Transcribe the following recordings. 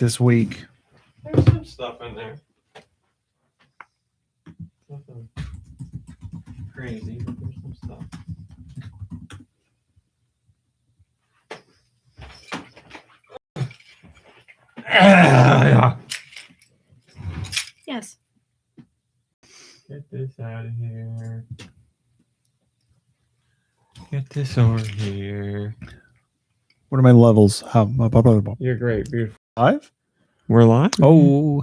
this week? There's some stuff in there. Nothing crazy, but there's some stuff. Yes. Get this out of here. Get this over here. What are my levels? How? You're great, beautiful. 5? We're live. Oh.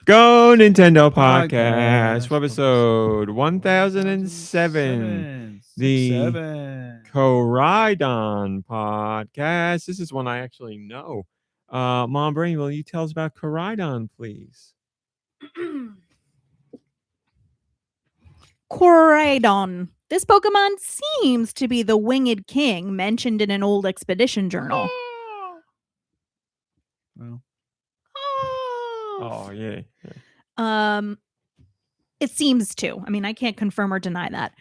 Go Nintendo Podcast, episode 1007. The Koraidon Podcast. This is one I actually know. Mom Brain, will you tell us about Koraidon, please? Koraidon. This Pokemon seems to be the winged king mentioned in an old expedition journal. Well. Oh, yeah. It seems to. I mean, I can't confirm or deny that.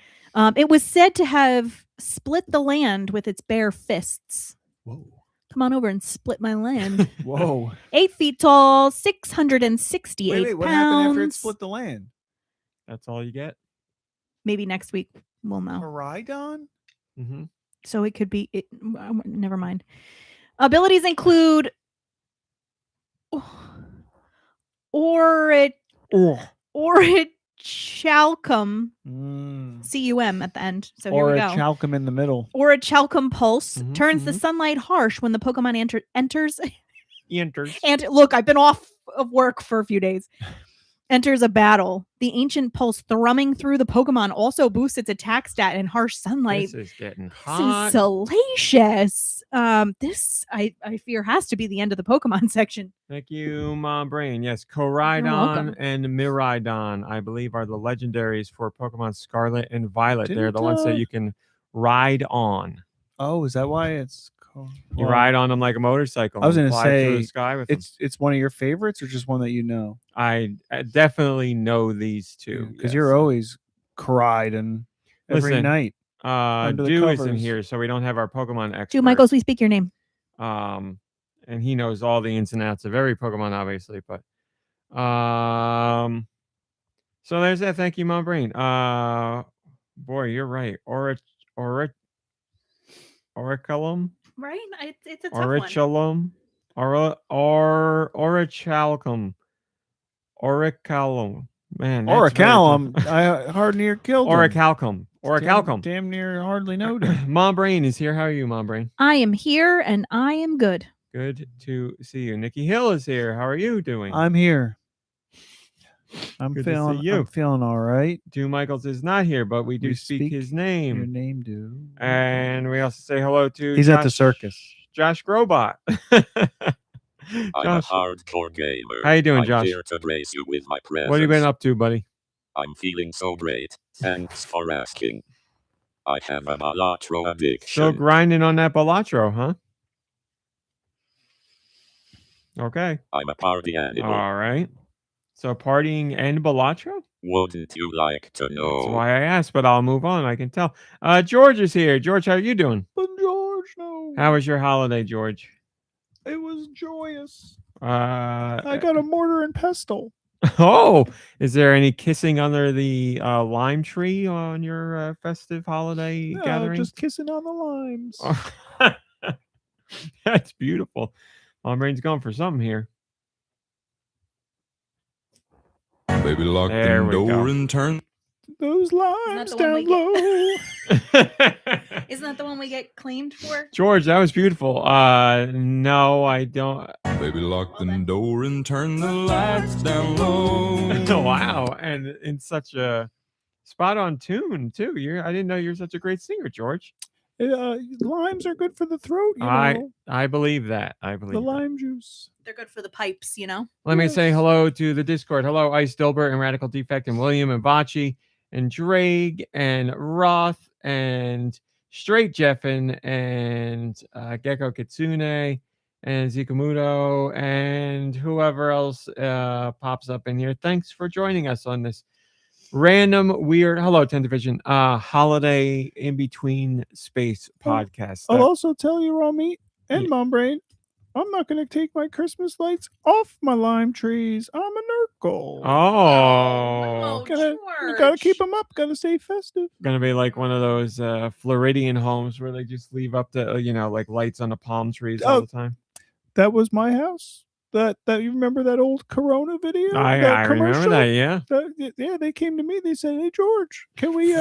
It was said to have split the land with its bare fists. Whoa. Come on over and split my land. Whoa. 8 feet tall, 668 Wait, what pounds. happened after it split the land? That's all you get? Maybe next week we'll know. Koraidon? Mm-hmm. So it could be. Never mind. Abilities include Orichalcum. C-U-M at the end. So here we go. Orichalcum in the middle. Orichalcum Pulse turns the sunlight harsh when the Pokemon enters. And look, I've been off of work for a few days. Enters a battle. The ancient pulse thrumming through the Pokemon also boosts its attack stat in harsh sunlight. This is getting hot. This is salacious. This I fear has to be the end of the Pokemon section. Thank you, Mom Brain. Yes, Koraidon and Miraidon, I believe, are the legendaries for Pokemon Scarlet and Violet. They're the ones that you can ride on. Oh, is that why it's called? You ride on them like a motorcycle. I was going to through say, the sky with it's one of your favorites or just one that you know? I definitely know these two. Because you're always Koraidon every night. Dew isn't here, so we don't have our Pokemon expert. Dew Michaels, we speak your name. And he knows all the ins and outs of every Pokemon, obviously. But so there's that. Thank you, Mom Brain. Boy, you're right. Oriculum. Right? It's a tough one. Orichalcum. Man, Orichalcum. I hardly near killed Orichalcum. Damn near hardly know it. Mom Brain is here. How are you, Mom Brain? I am here and I am good. Good to see you. Nikki Hill is here. How are you doing? I'm here. I'm Good to see you. I'm feeling all right. Dew Michaels is not here, but we do speak his name. Your name, Dew. And we also say hello to He's at the circus. Josh Grobot. I'm a hardcore gamer. How you doing, Josh? I'm here to grace you with my presence. What have you been up to, buddy? I'm feeling so great. Thanks for asking. I have a Balatro addiction. Still grinding on that Balatro, huh? Okay. I'm a party animal. All right. So partying and Balatro? Wouldn't you like to know? That's why I asked, but I'll move on. I can tell. George is here. George, how are you doing? George, no. How was your holiday, George? It was joyous. I got a mortar and pestle. Oh, is there any kissing under the lime tree on your festive holiday gathering? Just kissing on the limes. Oh. That's beautiful. My brain's going for something here. Baby, lock the door and turn those limes down low. Isn't that the one we get claimed for? George, that was beautiful. No, I don't. Baby, lock the door and turn the lights down low. Wow, and in such a spot on tune too. I didn't know you're such a great singer, George. Limes are good for the throat. You know? I believe that. I believe the lime juice. They're good for the pipes, you know. Let me say hello to the Discord. Hello, Ice Dilbert and Radical Defect and William and Bocce and Drake and Roth and Straight Jeffin and Gecko Kitsune and Zikamuto and whoever else pops up in here. Thanks for joining us on this random weird 10 Division holiday in between space podcast. I'll also tell you, Raw Meat and Mom Brain, I'm not going to take my Christmas lights off my lime trees. I'm a Nurgle. Oh, Gotta keep them up. Gotta stay festive. Gonna be like one of those Floridian homes where they just leave up the like lights on the palm trees all the time. That was my house. That you remember that old Corona video? I remember that. Yeah. Yeah, they came to me. They said, "Hey George, can we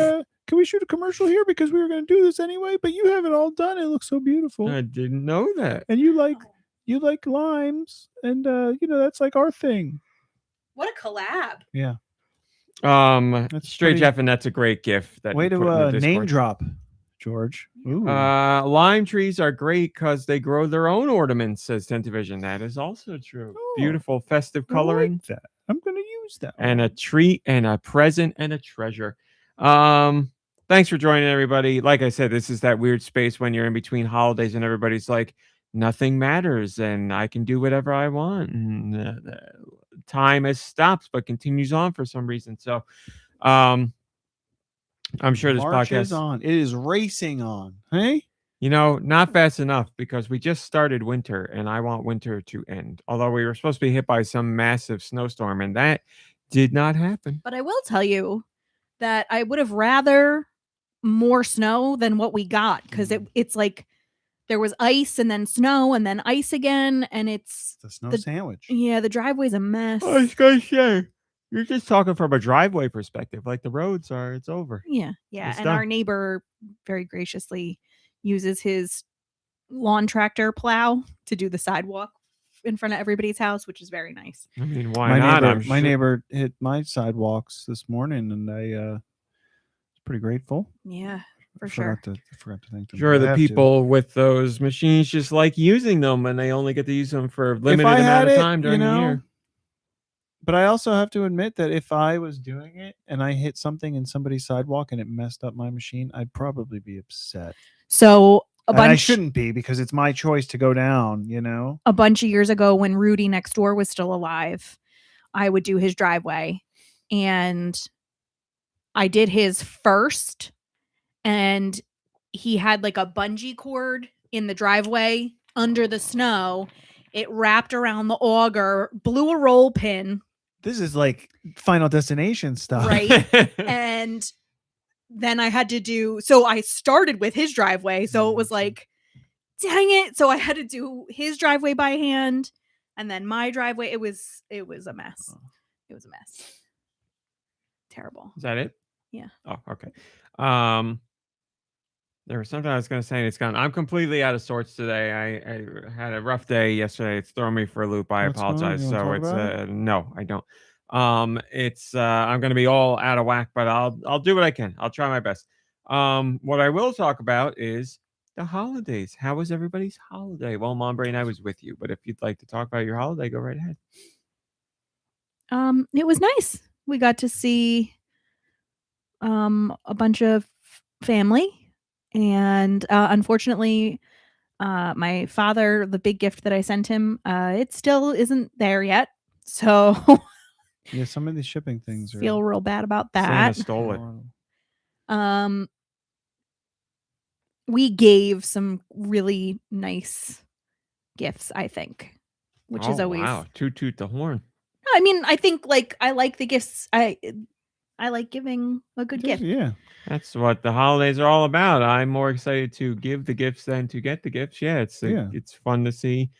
shoot a commercial here because we were going to do this anyway? But you have it all done. It looks so beautiful." I didn't know that. And you like limes, and that's like our thing. What a collab! Yeah. That's straight Jeff, and that's a great gift. That way to name drop, George. Ooh. Lime trees are great because they grow their own ornaments, says Tentavision. That is also true. Beautiful festive coloring. Like that. I'm going to use that. And a treat and a present and a treasure. Thanks for joining, everybody. Like I said, this is that weird space when you're in between holidays and everybody's like, nothing matters and I can do whatever I want. And the time has stopped but continues on for some reason. So I'm sure this podcast is on. It is racing on. Hey? Not fast enough because we just started winter and I want winter to end. Although we were supposed to be hit by some massive snowstorm and that did not happen. But I will tell you that I would have rather more snow than what we got because it's like there was ice and then snow and then ice again and it's the snow sandwich. Yeah, the driveway's a mess. I was gonna say, you're just talking from a driveway perspective. Like the roads are, it's over. Yeah. It's and done. our neighbor very graciously uses his lawn tractor plow to do the sidewalk in front of everybody's house, which is very nice. I mean, why not? My neighbor hit my sidewalks this morning, and I was pretty grateful. Yeah, for sure. I forgot to thank them. Sure, the people with those machines just like using them, and they only get to use them for a limited amount of time during the year. But I also have to admit that if I was doing it and I hit something in somebody's sidewalk and it messed up my machine, I'd probably be upset. So I shouldn't be because it's my choice to go down, A bunch of years ago when Rudy next door was still alive, I would do his driveway and I did his first and he had like a bungee cord in the driveway under the snow. It wrapped around the auger, blew a roll pin. This is like Final Destination stuff. Right. And then I had to so I started with his driveway. So it was like, dang it. So I had to do his driveway by hand and then my driveway. It was a mess. It was a mess. Terrible. Is that it? Yeah. Oh, okay. There was something I was going to say and it's gone. I'm completely out of sorts today. I had a rough day yesterday. It's thrown me for a loop. I apologize. So it's no, I don't. It's I'm going to be all out of whack, but I'll do what I can. I'll try my best. What I will talk about is the holidays. How was everybody's holiday? Well, Mom Brain, I was with you, but if you'd like to talk about your holiday, go right ahead. It was nice. We got to see a bunch of family, and unfortunately, my father, the big gift that I sent him, it still isn't there yet. So yeah, some of these shipping things feel real bad about that. Santa stole it. We gave some really nice gifts, I think, which is always toot the horn. I mean, I think I like the gifts. I like giving a good gift. Yeah, that's what the holidays are all about. I'm more excited to give the gifts than to get the gifts. Yeah, it's fun to see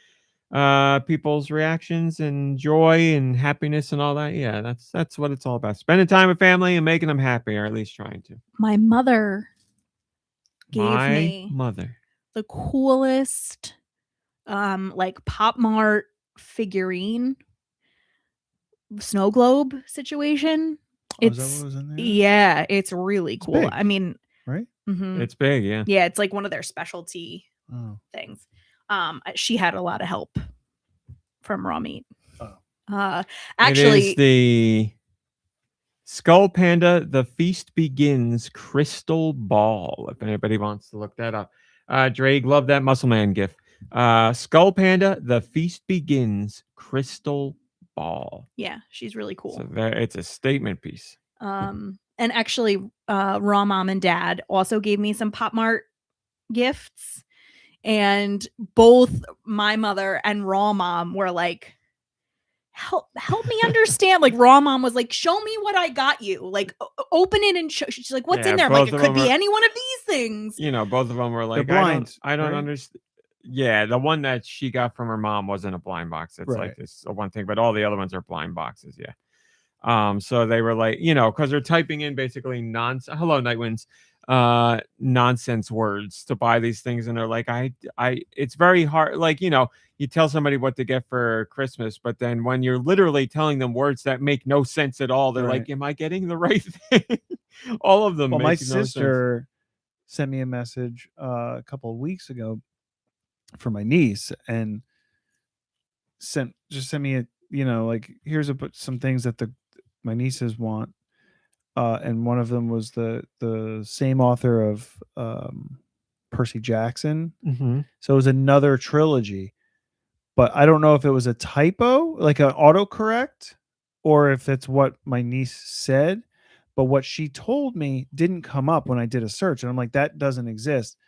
people's reactions and joy and happiness and all that. Yeah, that's what it's all about. Spending time with family and making them happy, or at least trying to. My mother gave me the coolest like Pop Mart figurine snow globe situation. Is that what was in there? Yeah, it's really cool. Big, I mean, right? Mm-hmm. It's big, yeah. Yeah, it's like one of their specialty things. She had a lot of help from Raw Meat. Actually, it is the Skull Panda, The Feast Begins Crystal Ball. If anybody wants to look that up. Drake, love that Muscle Man gif. Skull Panda, The Feast Begins Crystal Ball. Yeah, she's really cool. So it's a statement piece. And actually, Raw Mom and Dad also gave me some Pop Mart gifts. And both my mother and Raw Mom were like, help me understand. Like Raw Mom was like, show me what I got you. Like open it and show. She's like, what's in there? I'm like, it could be any one of these things. You know, both of them were like, blind, I don't right? understand. Yeah, the one that she got from her mom wasn't a blind box. It's like this one thing, but all the other ones are blind boxes. Yeah. So they were like, you know, because they're typing in basically hello, Nightwinds, nonsense words to buy these things, and they're like, it's very hard. Like, you know, you tell somebody what to get for Christmas, but then when you're literally telling them words that make no sense at all, they're like, am I getting the right thing? All of them. Well, my make no sister sent me a message a couple of weeks ago for my niece, and sent me a, you know, like, here's some things that my nieces want, and one of them was the same author of Percy Jackson. Mm-hmm. So it was another trilogy, but I don't know if it was a typo, like an autocorrect, or if it's what my niece said. But what she told me didn't come up when I did a search, and I'm like, that doesn't exist.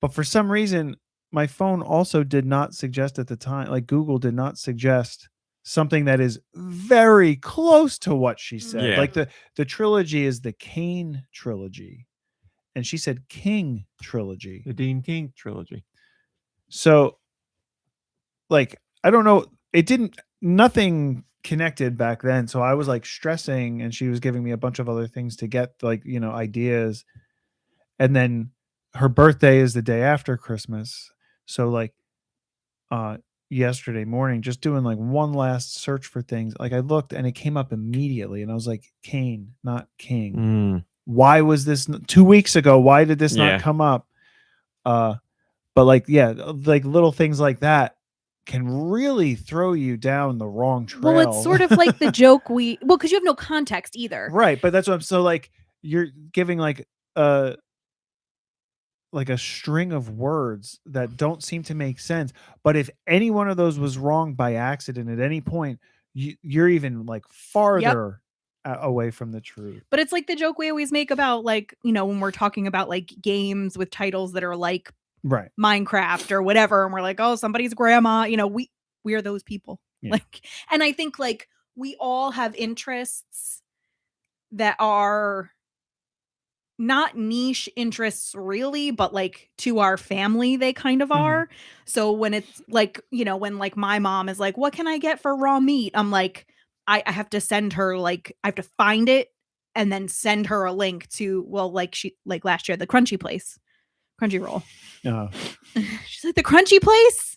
But for some reason, my phone also did not suggest at the time, like Google did not suggest something that is very close to what she said. Yeah. Like the trilogy is the Kane trilogy, and she said King trilogy. The Dean King trilogy. So, like, I don't know. Nothing connected back then. So I was like stressing, and she was giving me a bunch of other things to get, like, you know, ideas. And then her birthday is the day after Christmas. So like yesterday morning, just doing like one last search for things, like I looked and it came up immediately, and I was like, Kane, not King. Why was this 2 weeks ago? Why did this not come up? But like, yeah, like little things like that can really throw you down the wrong trail. Well, it's sort of like the joke because you have no context either. Right. But that's what I'm so like, you're giving like a string of words that don't seem to make sense. But if any one of those was wrong by accident at any point, you're even like farther away from the truth. But it's like the joke we always make about, like, you know, when we're talking about like games with titles that are like Minecraft or whatever, and we're like, oh, somebody's grandma, you know, we are those people. Like, and I think like we all have interests that are not niche interests really, but like to our family they kind of are. So when it's like, you know, when like my mom is like, what can I get for raw meat, I'm like, I have to send her, like, I have to find it and then send her a link to, well, like she, like last year, the crunchy roll. She's like, the crunchy place.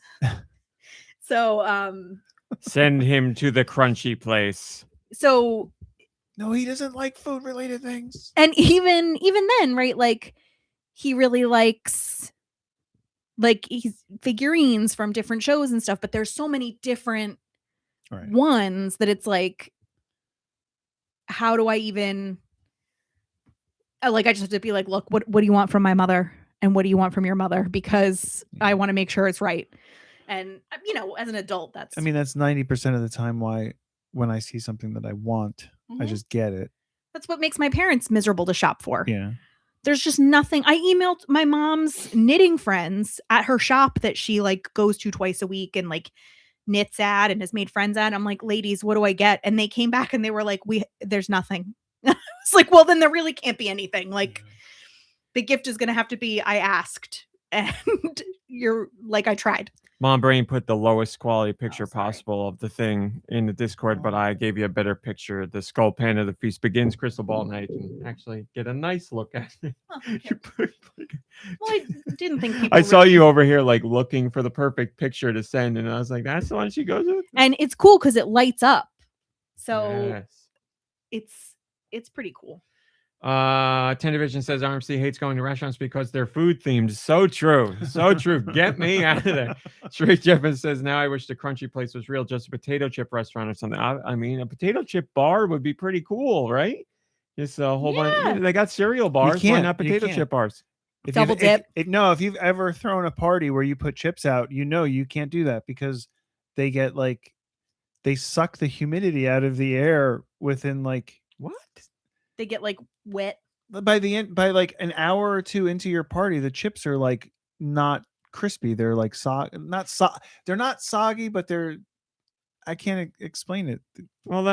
So send him to the crunchy place. So no, he doesn't like food related things. And even then, right, like he really likes like figurines from different shows and stuff, but there's so many different ones that it's like, how do I even, like, I just have to be like, look, what do you want from my mother, and what do you want from your mother, because I want to make sure it's right. And you know, as an adult, that's 90% of the time why when I see something that I want, I just get it. That's what makes my parents miserable to shop for. Yeah. There's just nothing. I emailed my mom's knitting friends at her shop that she like goes to twice a week and like knits at and has made friends at. I'm like, ladies, what do I get? And they came back and they were like, there's nothing. It's like, well, then there really can't be anything. Like the gift is going to have to be, I asked, and you're like, I tried. Mom Brain put the lowest quality picture possible of the thing in the Discord, but I gave you a better picture. The skull panda, the feast begins, crystal ball night, and actually get a nice look at it. Oh, okay. Well, I didn't think people. I saw you over here like looking for the perfect picture to send, and I was like, "That's the one she goes with." And it's cool because it lights up, so it's pretty cool. 10 Division says RMC hates going to restaurants because they're food themed. So true. So true. Get me out of there. Straight Jeffin says, now I wish the crunchy place was real, just a potato chip restaurant or something. I mean, a potato chip bar would be pretty cool, right? Just a whole bunch. They got cereal bars. Why not potato chip bars? Double dip. If you've ever thrown a party where you put chips out, you know you can't do that because they get like, they suck the humidity out of the air within like, what? They get like wet by the end, by like an hour or two into your party, the chips are like not crispy. They're like they're not soggy, but I can't explain it. Well,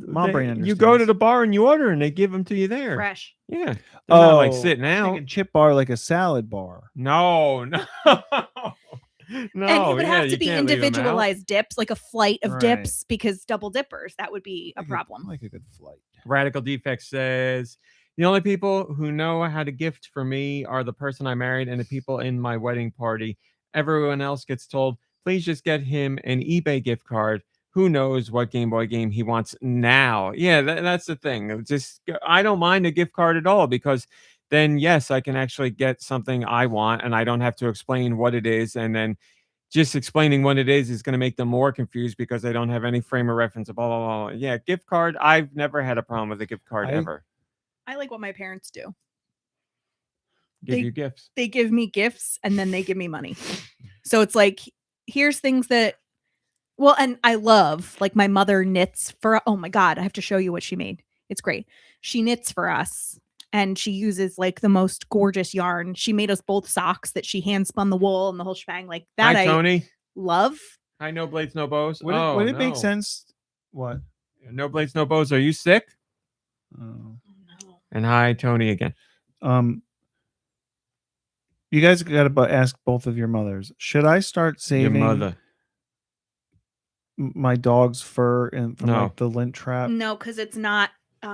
Mom brain you go to understands. the bar and you order, and they give them to you there. Fresh. Yeah, they're not like sitting I'm out. thinking chip bar like a salad bar. No. And it would have to be individualized dips, like a flight of dips, because double dippers, that would be a problem. Like a good flight. Radical Defect says, the only people who know how to gift for me are the person I married and the people in my wedding party. Everyone else gets told, please just get him an eBay gift card. Who knows what Game Boy game he wants now? Yeah, that's the thing. I don't mind a gift card at all, because then, yes, I can actually get something I want, and I don't have to explain what it is. And then just explaining what it is going to make them more confused because they don't have any frame of reference. Blah, blah, blah. Yeah, gift card. I've never had a problem with a gift card ever. I like what my parents do. Give you gifts. They give me gifts and then they give me money. So it's like, here's things that, well, and I love, like, my mother knits for, oh my God, I have to show you what she made. It's great. She knits for us and she uses like the most gorgeous yarn. She made us both socks that she hand spun the wool and the whole shebang like that. Hi, Tony. Love. Hi, No Blades, No Bows. Would it make sense? What? No Blades, No Bows. Are you sick? Oh. No. And hi, Tony again. You guys got to ask both of your mothers. Should I start saving your mother my dog's fur from like the lint trap? No, because it's not. It's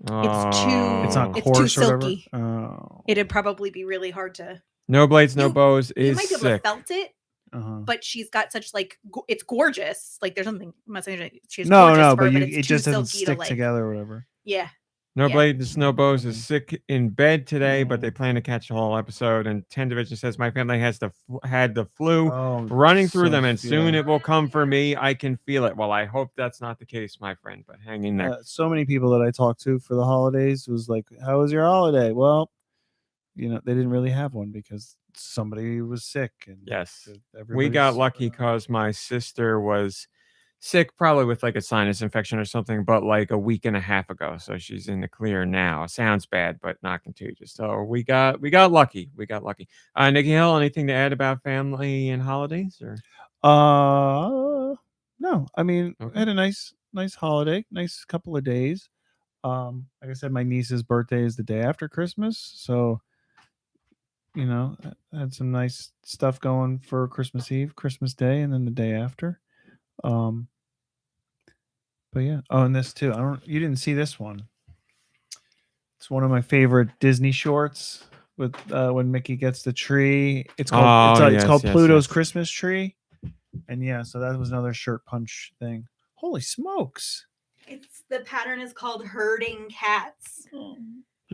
not it's coarse too or silky. Oh. It'd probably be really hard to. No Blades, No Bows is you might be able sick. to felt it, but she's got such like it's gorgeous. Like there's something. I'm not saying she's gorgeous fur, but it's it too just doesn't silky stick to, together or whatever. Yeah. No Blades, No Bows is sick in bed today, but they plan to catch the whole episode. And 10 Division says, my family had the flu running through them, and soon it will come for me. I can feel it. Well, I hope that's not the case, my friend, but hang in there. So many people that I talked to for the holidays was like, how was your holiday? Well, they didn't really have one because somebody was sick. And yes, we got lucky because my sister was sick, probably with like a sinus infection or something, but like a week and a half ago. So she's in the clear now. Sounds bad, but not contagious. So we got lucky. We got lucky. Nikki Hill, anything to add about family and holidays? Or no. I mean, I had a nice holiday, nice couple of days. Like I said, my niece's birthday is the day after Christmas, so I had some nice stuff going for Christmas Eve, Christmas Day, and then the day after. But yeah. Oh, and this too. You didn't see this one. It's one of my favorite Disney shorts with when Mickey gets the tree. It's called Pluto's Christmas Tree. And so that was another shirt punch thing. Holy smokes. The pattern is called Herding Cats.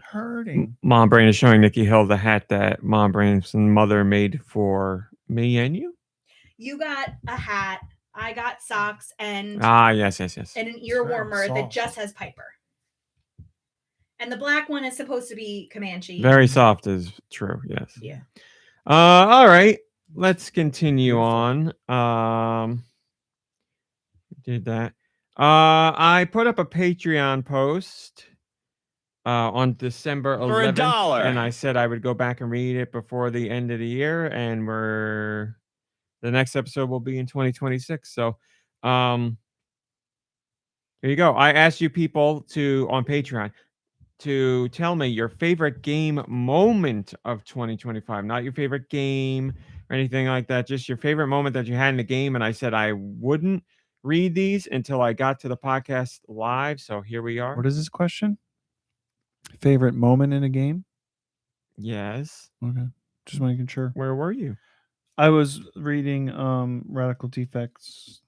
Herding. Mom Brain is showing Nikki Hill the hat that Mom Brain's mother made for me and you. You got a hat. I got socks and yes, and an ear warmer that just has Piper. And the black one is supposed to be Comanche. Very soft is true. Yes. Yeah. All right. Let's continue on. Did that. I put up a Patreon post on December 11th for $1, and I said I would go back and read it before the end of the year, and the next episode will be in 2026. So, there you go. I asked you people on Patreon to tell me your favorite game moment of 2025, not your favorite game or anything like that, just your favorite moment that you had in the game. And I said I wouldn't read these until I got to the podcast live. So here we are. What is this question? Favorite moment in a game? Yes. Okay. Just making sure. Where were you? I was reading Radical Defect's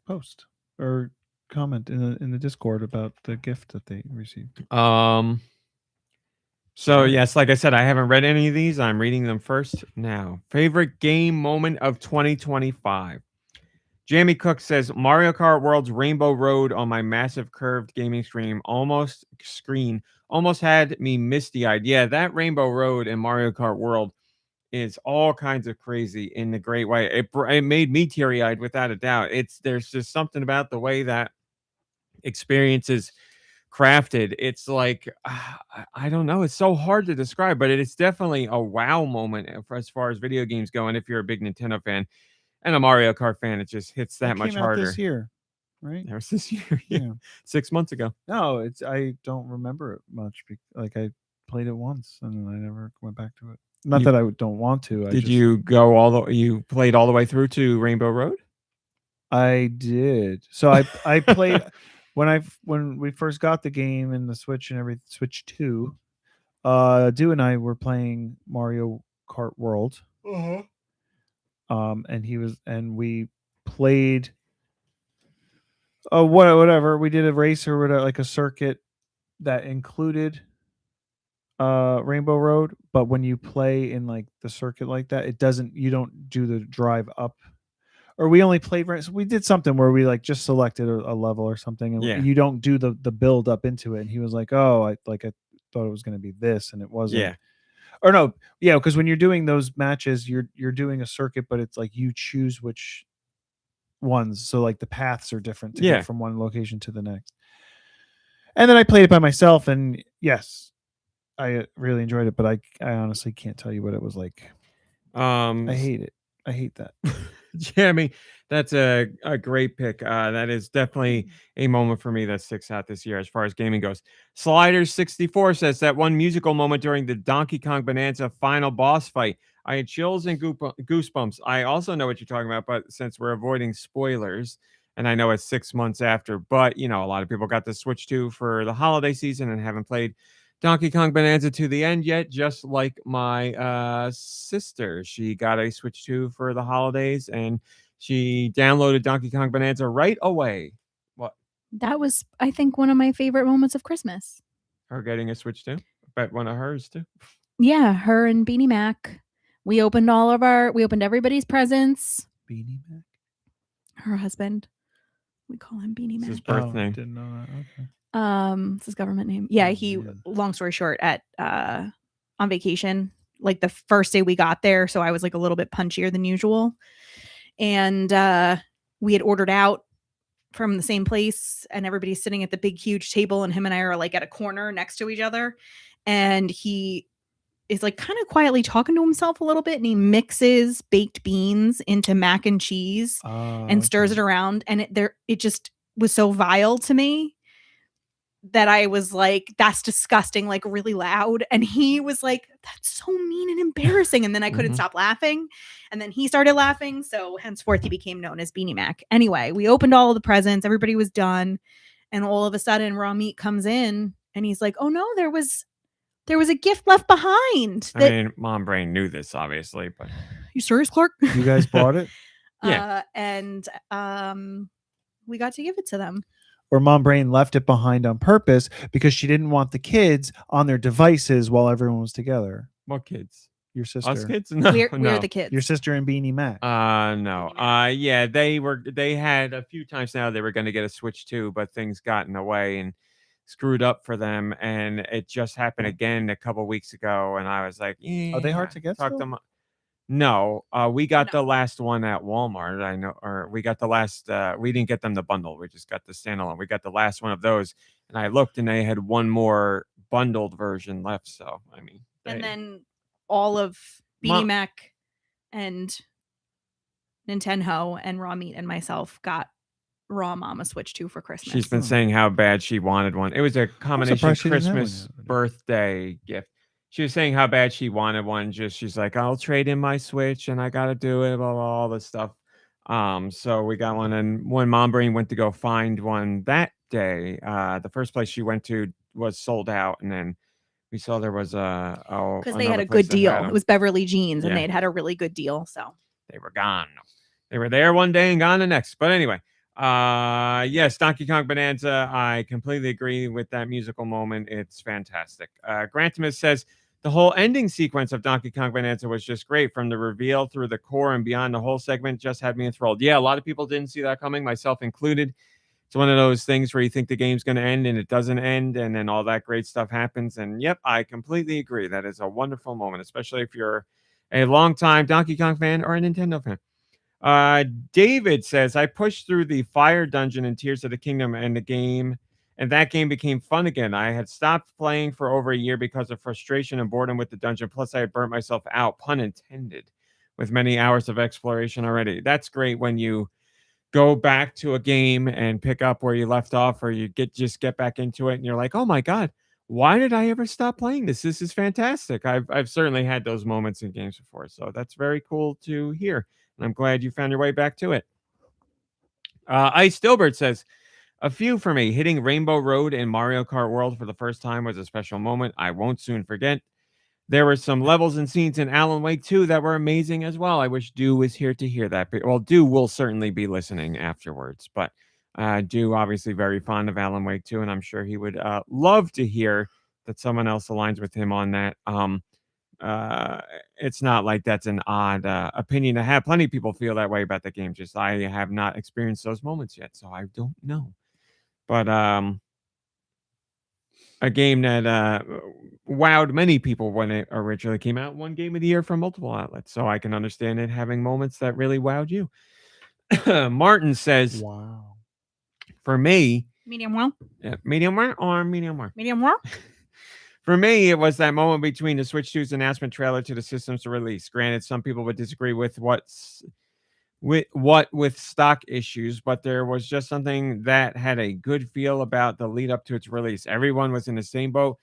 post or comment in the Discord about the gift that they received. So yes, like I said, I haven't read any of these. I'm reading them first now. Favorite game moment of 2025. Jamie Cook says Mario Kart World's Rainbow Road on my massive curved gaming screen almost had me misty-eyed. Yeah, that Rainbow Road in Mario Kart World is all kinds of crazy in the great way. It made me teary-eyed without a doubt. There's just something about the way that experience is crafted. It's like I don't know. It's so hard to describe, but it's definitely a wow moment as far as video games go. And if you're a big Nintendo fan and a Mario Kart fan, it just hits that much came out harder. this year, right? That was this year, Yeah. 6 months ago. No, I don't remember it much. Like I played it once and then I never went back to it. Not that I don't want to. Did you go you played all the way through to Rainbow Road? I did. So I played when we first got the game and the Switch and everything, Switch 2. Do and I were playing Mario Kart World. And we played whatever. We did a race or whatever, like a circuit that included Rainbow Road, but when you play in like the circuit like that, you don't do the drive up. Or we only played so we did something where we like just selected a level or something, and you don't do the build up into it. And he was like, "Oh, I thought it was going to be this, and it wasn't." Yeah. Or no, yeah, because when you're doing those matches, you're doing a circuit, but it's like you choose which ones. So like the paths are different to get from one location to the next. And then I played it by myself, and yes, I really enjoyed it, but I honestly can't tell you what it was like. I hate it. I hate that. Jeremy, that's a great pick. That is definitely a moment for me that sticks out this year as far as gaming goes. Sliders64 says that one musical moment during the Donkey Kong Bonanza final boss fight. I had chills and goosebumps. I also know what you're talking about, but since we're avoiding spoilers, and I know it's 6 months after, but a lot of people got the Switch 2 for the holiday season and haven't played Donkey Kong Bonanza to the end yet, just like my sister. She got a Switch 2 for the holidays, and she downloaded Donkey Kong Bonanza right away. What? That was, I think, one of my favorite moments of Christmas. Her getting a Switch 2? I bet one of hers, too. Yeah, her and Beanie Mac. We opened everybody's presents. Beanie Mac? Her husband. We call him Beanie Mac. His birth name. Didn't know that. Okay. It's his government name. Yeah, long story short, on vacation, like the first day we got there, so I was like a little bit punchier than usual. And we had ordered out from the same place, and everybody's sitting at the big huge table, and him and I are like at a corner next to each other, and he is like kind of quietly talking to himself a little bit, and he mixes baked beans into mac and cheese and stirs it around, and it just was so vile to me that I was like, that's disgusting, like really loud. And he was like, that's so mean and embarrassing. And then I couldn't stop laughing. And then he started laughing. So henceforth, he became known as Beanie Mac. Anyway, we opened all of the presents. Everybody was done. And all of a sudden, Raw Meat comes in and he's like, oh no, there was a gift left behind. I mean, Mom Brain knew this, obviously, but you serious, Clark? You guys bought it? Yeah. And we got to give it to them. Or Mom Brain left it behind on purpose because she didn't want the kids on their devices while everyone was together. What kids? Your sister. Us kids? No, we're the kids. Your sister and Beanie Mac. No. Yeah, they had a few times now they were going to get a Switch 2, but things got in the way and screwed up for them. And it just happened again a couple weeks ago. And I was like, are they hard to get? No, we got the last one at Walmart. I know, or we got the last. We didn't get them the bundle. We just got the standalone. We got the last one of those, and I looked, and they had one more bundled version left. So, I mean, and then all of Beanie Mac and Nintendo and Raw Meat and myself got Raw Mama Switch 2 for Christmas. She's been saying how bad she wanted one. It was a combination Christmas birthday gift. She was saying how bad she wanted one. She's like, I'll trade in my Switch and I got to do it, blah, blah, all this stuff. So we got one. And when Mom Brain went to go find one that day, the first place she went to was sold out. And then we saw there was because they had a good deal. It was Beverly Jeans and they'd had a really good deal. So they were gone. They were there one day and gone the next. But anyway, yes, Donkey Kong Bonanza. I completely agree with that musical moment. It's fantastic. Grantimus says, the whole ending sequence of Donkey Kong Bonanza was just great. From the reveal through the core and beyond, the whole segment just had me enthralled. Yeah, a lot of people didn't see that coming, myself included. It's one of those things where you think the game's going to end and it doesn't end, and then all that great stuff happens. And yep, I completely agree. That is a wonderful moment, especially if you're a longtime Donkey Kong fan or a Nintendo David says, I pushed through the fire dungeon in Tears of the Kingdom and and that game became fun again. I had stopped playing for over a year because of frustration and boredom with the dungeon. Plus, I had burnt myself out, pun intended, with many hours of exploration already. That's great when you go back to a game and pick up where you left off, or you just get back into it and you're like, oh my God, why did I ever stop playing this? This is fantastic. I've certainly had those moments in games before. So that's very cool to hear. And I'm glad you found your way back to it. Ice Dilbert says, a few for me. Hitting Rainbow Road in Mario Kart World for the first time was a special moment I won't soon forget. There were some levels and scenes in Alan Wake 2 that were amazing as well. I wish Dew was here to hear that. Well, Dew will certainly be listening afterwards. But Dew, obviously very fond of Alan Wake 2, and I'm sure he would love to hear that someone else aligns with him on that. It's not like that's an odd opinion to have. Plenty of people feel that way about the game. Just I have not experienced those moments yet, so I don't know. But a game that wowed many people when it originally came out, won Game of the Year from multiple outlets. So I can understand it having moments that really wowed you. Martin says, wow. For me, medium well. Medium well or medium well? Medium well. For me, it was that moment between the Switch 2's announcement trailer to the system's release. Granted, some people would disagree with with stock issues, but there was just something that had a good feel about the lead up to its release. Everyone was in the same boat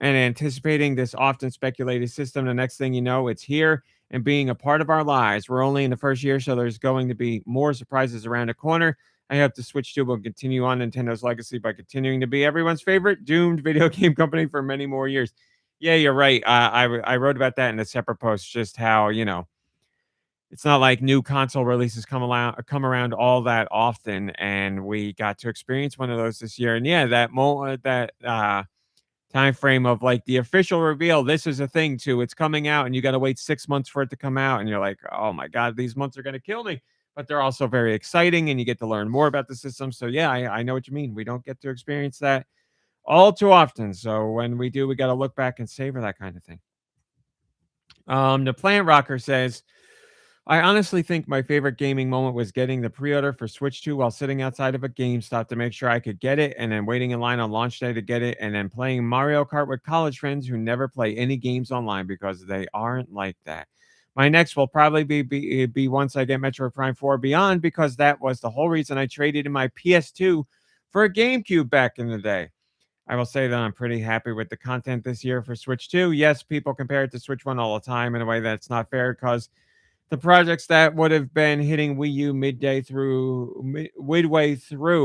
and anticipating this often speculated system. The next thing you know, it's here and being a part of our lives. We're only in the first year, so there's going to be more surprises around the corner. I hope the Switch 2 will continue on Nintendo's legacy by continuing to be everyone's favorite doomed video game company for many more years. Yeah, you're right. I wrote about that in a separate post, just how, it's not like new console releases come around all that often, and we got to experience one of those this year. And yeah, that moment, that time frame of like the official reveal, this is a thing too. It's coming out, and you got to wait 6 months for it to come out, and you're like, oh my God, these months are going to kill me. But they're also very exciting, and you get to learn more about the system. So yeah, I know what you mean. We don't get to experience that all too often. So when we do, we got to look back and savor that kind of thing. The Plant Rocker says, I honestly think my favorite gaming moment was getting the pre-order for Switch 2 while sitting outside of a GameStop to make sure I could get it, and then waiting in line on launch day to get it, and then playing Mario Kart with college friends who never play any games online because they aren't like that. My next will probably be once I get Metroid Prime 4 Beyond, because that was the whole reason I traded in my PS2 for a GameCube back in the day. I will say that I'm pretty happy with the content this year for Switch 2. Yes, people compare it to Switch 1 all the time in a way that's not fair, because the projects that would have been hitting Wii U midway through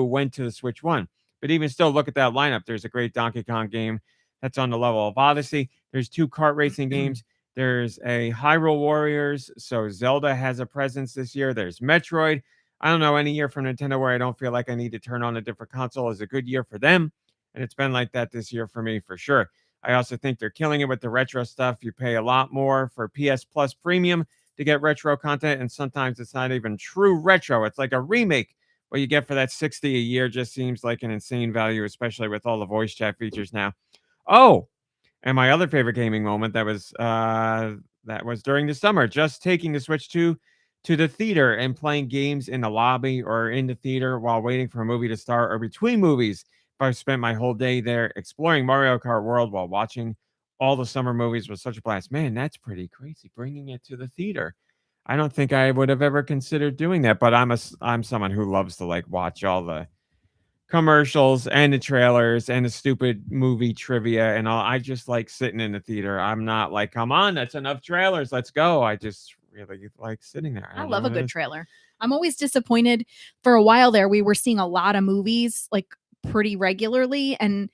went to the Switch 1. But even still, look at that lineup. There's a great Donkey Kong game that's on the level of Odyssey. There's 2 kart racing games. There's a Hyrule Warriors. So Zelda has a presence this year. There's Metroid. I don't know any year from Nintendo where I don't feel like I need to turn on a different console is a good year for them. And it's been like that this year for me, for sure. I also think they're killing it with the retro stuff. You pay a lot more for PS Plus Premium to get retro content, and sometimes it's not even true retro. It's like a remake. What you get for that $60 a year just seems like an insane value, especially with all the voice chat features now. Oh, and my other favorite gaming moment that was during the summer, just taking the Switch 2 to the theater and playing games in the lobby or in the theater while waiting for a movie to start or between movies. I spent my whole day there exploring Mario Kart World while watching all the summer movies. Was such a blast. Man, that's pretty crazy, bringing it to the theater. I don't think I would have ever considered doing that, but I'm someone who loves to like watch all the commercials and the trailers and the stupid movie trivia and all. I just like sitting in the theater. I'm not like, come on, that's enough trailers, let's go. I just really like sitting there. I love a good trailer. I'm always disappointed. For a while there, we were seeing a lot of movies like pretty regularly, and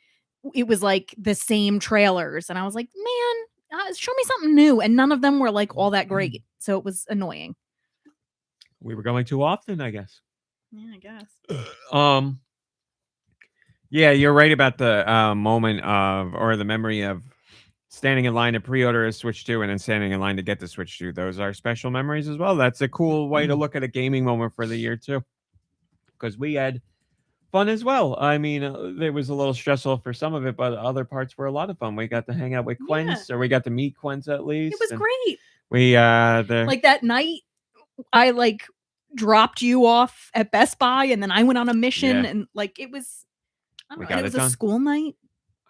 it was like the same trailers, and I was like, man, show me something new, and none of them were like all that great, so it was annoying. We were going too often, I guess. Yeah, I guess. Yeah, you're right about the moment of, or the memory of standing in line to pre-order a Switch 2 and then standing in line to get the Switch 2. Those are special memories as well. That's a cool way to look at a gaming moment for the year too, because we had fun as well. I mean, it was a little stressful for some of it, but other parts were a lot of fun. We got to hang out with Quens, or we got to meet Quens at least. It was great. We like that night, I like dropped you off at Best Buy, and then I went on a mission, and like it was. We And got it it was a done. school night.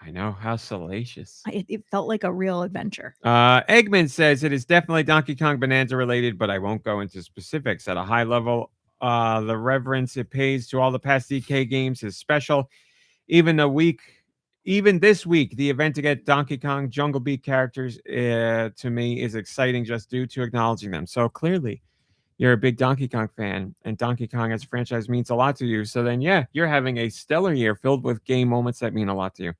I know, how salacious. It felt like a real adventure. Eggman says it is definitely Donkey Kong Bonanza related, but I won't go into specifics. At a high level, the reverence it pays to all the past DK games is special. Even this week, the event to get Donkey Kong Jungle Beat characters to me is exciting just due to acknowledging them. So clearly, you're a big Donkey Kong fan, and Donkey Kong as a franchise means a lot to you. So then, yeah, you're having a stellar year filled with game moments that mean a lot to you.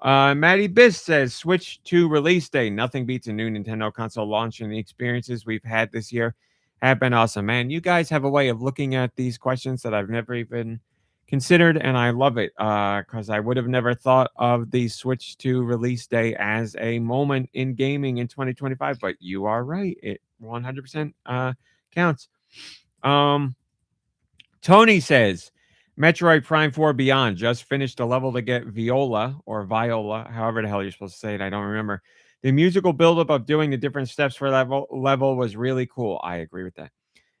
Maddie Biss says, Switch 2 release day. Nothing beats a new Nintendo console launch, and the experiences we've had this year have been awesome. Man, you guys have a way of looking at these questions that I've never even considered, and I love it because I would have never thought of the Switch 2 release day as a moment in gaming in 2025, but you are right. It 100% counts. Tony says, Metroid Prime 4 Beyond just finished a level to get Viola, however the hell you're supposed to say it. I don't remember. The musical buildup of doing the different steps for level was really cool. I agree with that.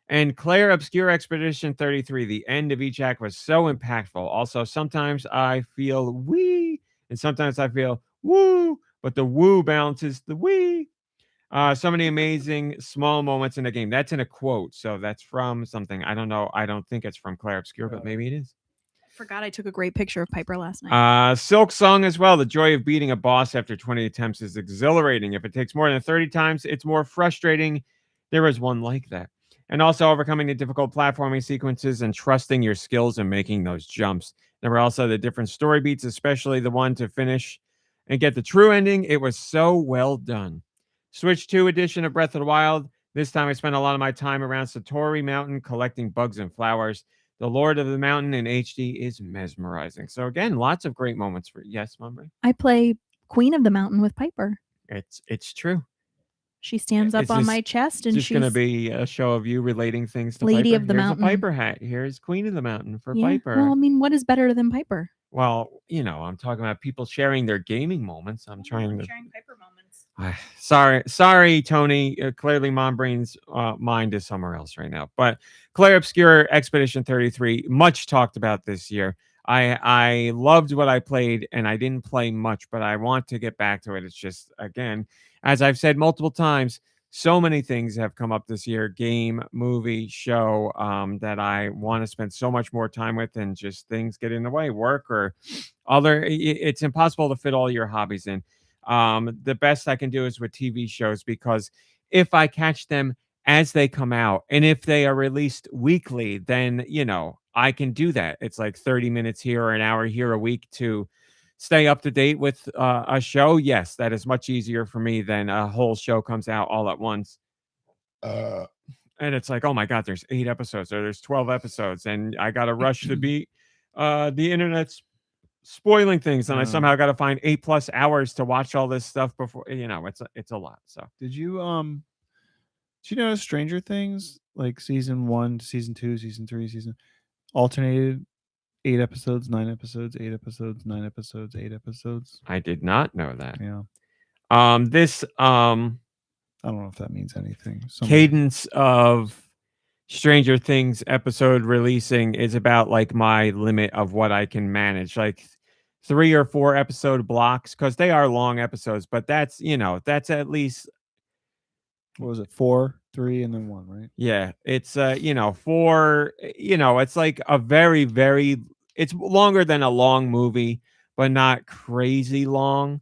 And Claire Obscure Expedition 33, the end of each act was so impactful. Also, sometimes I feel wee, and sometimes I feel woo, but the woo balances the wee. So many amazing small moments in the game. That's in a quote, so that's from something. I don't know. I don't think it's from Claire Obscure, but maybe it is. I forgot I took a great picture of Piper last night. Silk Song as well. The joy of beating a boss after 20 attempts is exhilarating. If it takes more than 30 times, it's more frustrating. There is one like that. And also overcoming the difficult platforming sequences and trusting your skills and making those jumps. There were also the different story beats, especially the one to finish and get the true ending. It was so well done. Switch 2 edition of Breath of the Wild. This time I spent a lot of my time around Satori Mountain collecting bugs and flowers. The Lord of the Mountain in HD is mesmerizing. So again, lots of great moments for yes, Mummy. I play Queen of the Mountain with Piper. It's true. She stands up on my chest, and she's going to be a show of you relating things to Lady Piper. of the Here's Mountain. A Piper hat. Here's Queen of the Mountain for Piper. Well, I mean, what is better than Piper? Well, I'm talking about people sharing their gaming moments. I'm sharing Piper moments. Sorry, Tony. Clearly, Mom Brain's mind is somewhere else right now. But Claire Obscure Expedition 33, much talked about this year. I loved what I played, and I didn't play much, but I want to get back to it. It's just, again, as I've said multiple times, so many things have come up this year, game, movie, show, that I want to spend so much more time with, and just things get in the way, work or other. It's impossible to fit all your hobbies in. The best I can do is with TV shows, because if I catch them as they come out, and if they are released weekly, then, I can do that. It's like 30 minutes here or an hour here a week to stay up to date with a show. Yes, that is much easier for me than a whole show comes out all at once. And it's like, oh my God, there's 8 episodes or there's 12 episodes, and I got to rush to beat the internet's spoiling things, and I somehow got to find 8+ hours to watch all this stuff before, it's a lot. So did you notice Stranger Things, like season 1 to season 2, season 3, alternated 8 episodes, 9 episodes, 8 episodes, 9 episodes, 8 episodes? I did not know that. Yeah. This I don't know if that means anything. Cadence of Stranger Things episode releasing is about like my limit of what I can manage, like 3 or 4 episode blocks, because they are long episodes, but that's at least, what was it, 4, 3, and then 1, right? Yeah, it's 4, it's like a very, very, it's longer than a long movie, but not crazy long.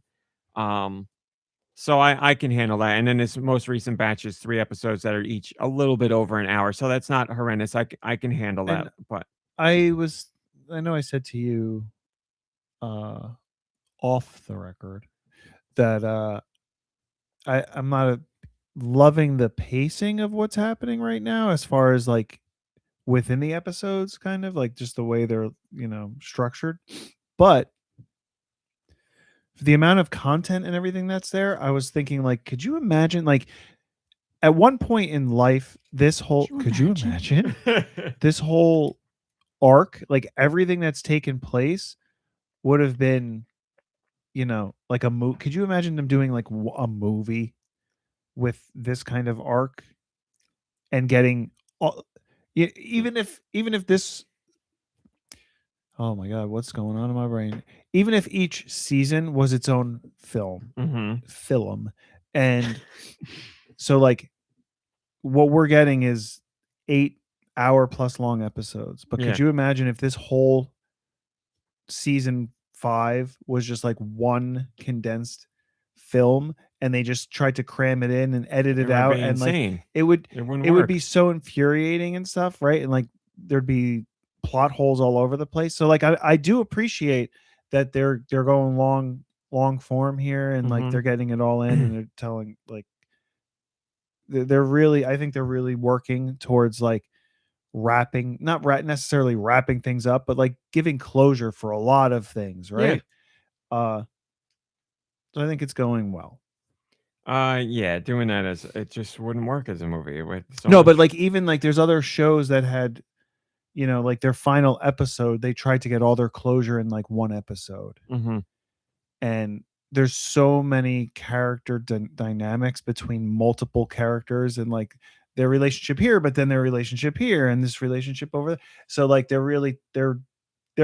So I can handle that. And then this most recent batch is 3 episodes that are each a little bit over an hour. So that's not horrendous. I can handle that. And but I know I said to you off the record that I'm not loving the pacing of what's happening right now, as far as like within the episodes, kind of like just the way they're structured. But the amount of content and everything that's there, I was thinking, like, could you imagine, like, at one point in life, this whole this whole arc, like everything that's taken place would have been, like a movie. Could you imagine them doing like a movie with this kind of arc and getting all, even if this, Oh my god, what's going on in my brain? Even if each season was its own film, and so like what we're getting is 8-hour plus long episodes. But could you imagine if this whole season 5 was just like one condensed film and they just tried to cram it in and edit it out, and insane. Like it would be so infuriating and stuff, right? And like there'd be plot holes all over the place. So like I do appreciate that they're going long form here, and like they're getting it all in, and they're telling like they're really, I think they're really working towards like not necessarily wrapping things up, but like giving closure for a lot of things, right? So I think it's going well. Doing that as it just wouldn't work as a movie with but like even like there's other shows that had, like their final episode, they tried to get all their closure in like one episode. And there's so many character dynamics between multiple characters, and like their relationship here, but then their relationship here, and this relationship over there. So like they're really they're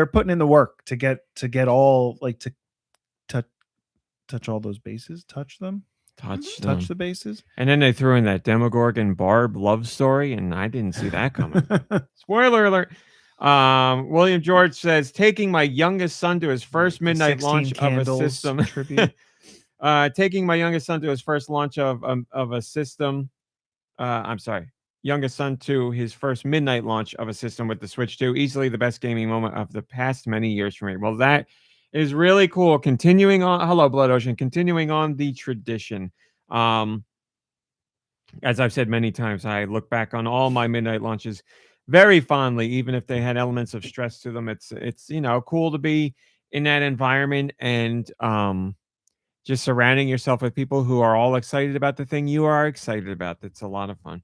putting in the work to get all like to touch all those bases, touch the bases. And then they threw in that Demogorgon Barb love story, and I didn't see that coming. Spoiler alert. William George says, taking my youngest son to his first midnight launch of a system. Taking my youngest son to his first launch of a system. Youngest son to his first midnight launch of a system with the Switch 2. Easily the best gaming moment of the past many years for me. Well, that is really cool. Continuing on, hello, Blood Ocean. Continuing on the tradition. As I've said many times, I look back on all my midnight launches very fondly, even if they had elements of stress to them. It's cool to be in that environment, and just surrounding yourself with people who are all excited about the thing you are excited about. That's a lot of fun.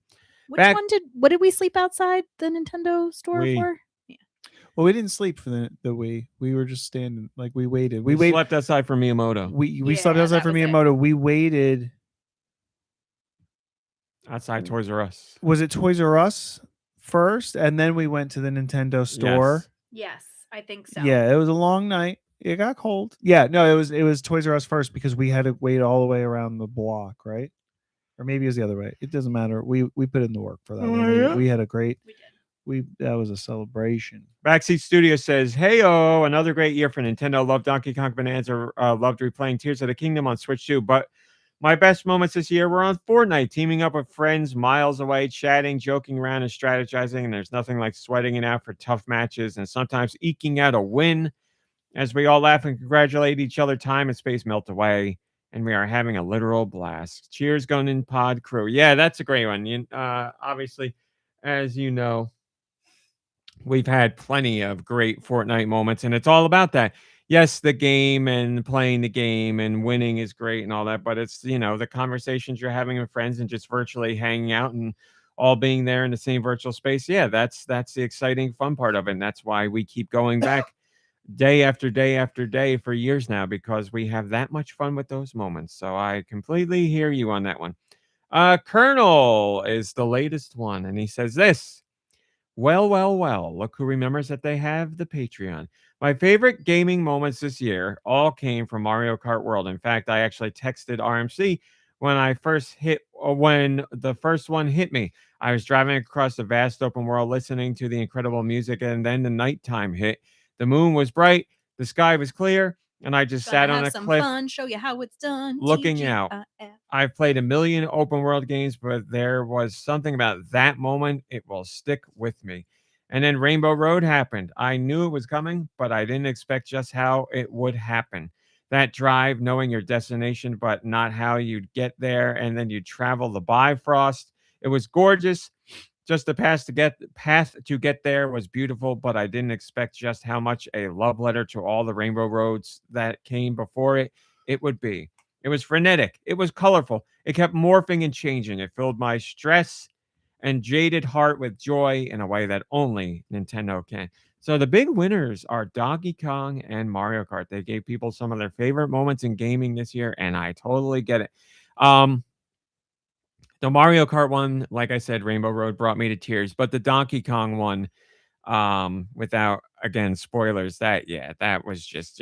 What did we sleep outside the Nintendo store for? Yeah. Well, we didn't sleep for the Wii. We were just standing, like we waited. We slept outside for Miyamoto. We slept outside for Miyamoto. We waited outside Toys R Us. Was it Toys R Us first, and then we went to the Nintendo store? Yes, I think so. Yeah, it was a long night. It got cold. Yeah, no, it was Toys R Us first because we had to wait all the way around the block, right? Or maybe it was the other way. It doesn't matter. We put in the work for that. We had a great. That was a celebration. Backseat Studio says, "Hey-o, another great year for Nintendo. Loved Donkey Kong Bonanza. Loved replaying Tears of the Kingdom on Switch 2. But my best moments this year were on Fortnite, teaming up with friends miles away, chatting, joking around, and strategizing. And there's nothing like sweating it out for tough matches and sometimes eking out a win as we all laugh and congratulate each other. Time and space melt away, and we are having a literal blast. Cheers, GoNintendo Pod crew." Yeah, that's a great one. Obviously, as you know, we've had plenty of great Fortnite moments, and it's all about that. Yes, the game and playing the game and winning is great and all that, but it's, the conversations you're having with friends and just virtually hanging out and all being there in the same virtual space. Yeah, that's the exciting, fun part of it. And that's why we keep going back day after day after day for years now, because we have that much fun with those moments. So I completely hear you on that one. Kernal is the latest one, and he says this. Well, look who remembers that they have the Patreon. My favorite gaming moments this year all came from Mario Kart World. In fact, I actually texted RMC when the first one hit me. I was driving across the vast open world, listening to the incredible music, and then the nighttime hit. The moon was bright, the sky was clear, and I just sat on a cliff, fun, show you how it's done, looking out. I've played a million open world games, but there was something about that moment. It will stick with me. And then Rainbow Road happened. I knew it was coming, but I didn't expect just how it would happen. That drive, knowing your destination, but not how you'd get there, and then you'd travel the Bifrost. It was gorgeous. Just the path to get there was beautiful, but I didn't expect just how much a love letter to all the Rainbow Roads that came before it would be. It was frenetic. It was colorful. It kept morphing and changing. It filled my stress and jaded heart with joy in a way that only Nintendo can. So the big winners are Donkey Kong and Mario Kart. They gave people some of their favorite moments in gaming this year, and I totally get it. The Mario Kart one, like I said, Rainbow Road brought me to tears, but the Donkey Kong one, without again, spoilers, that was just,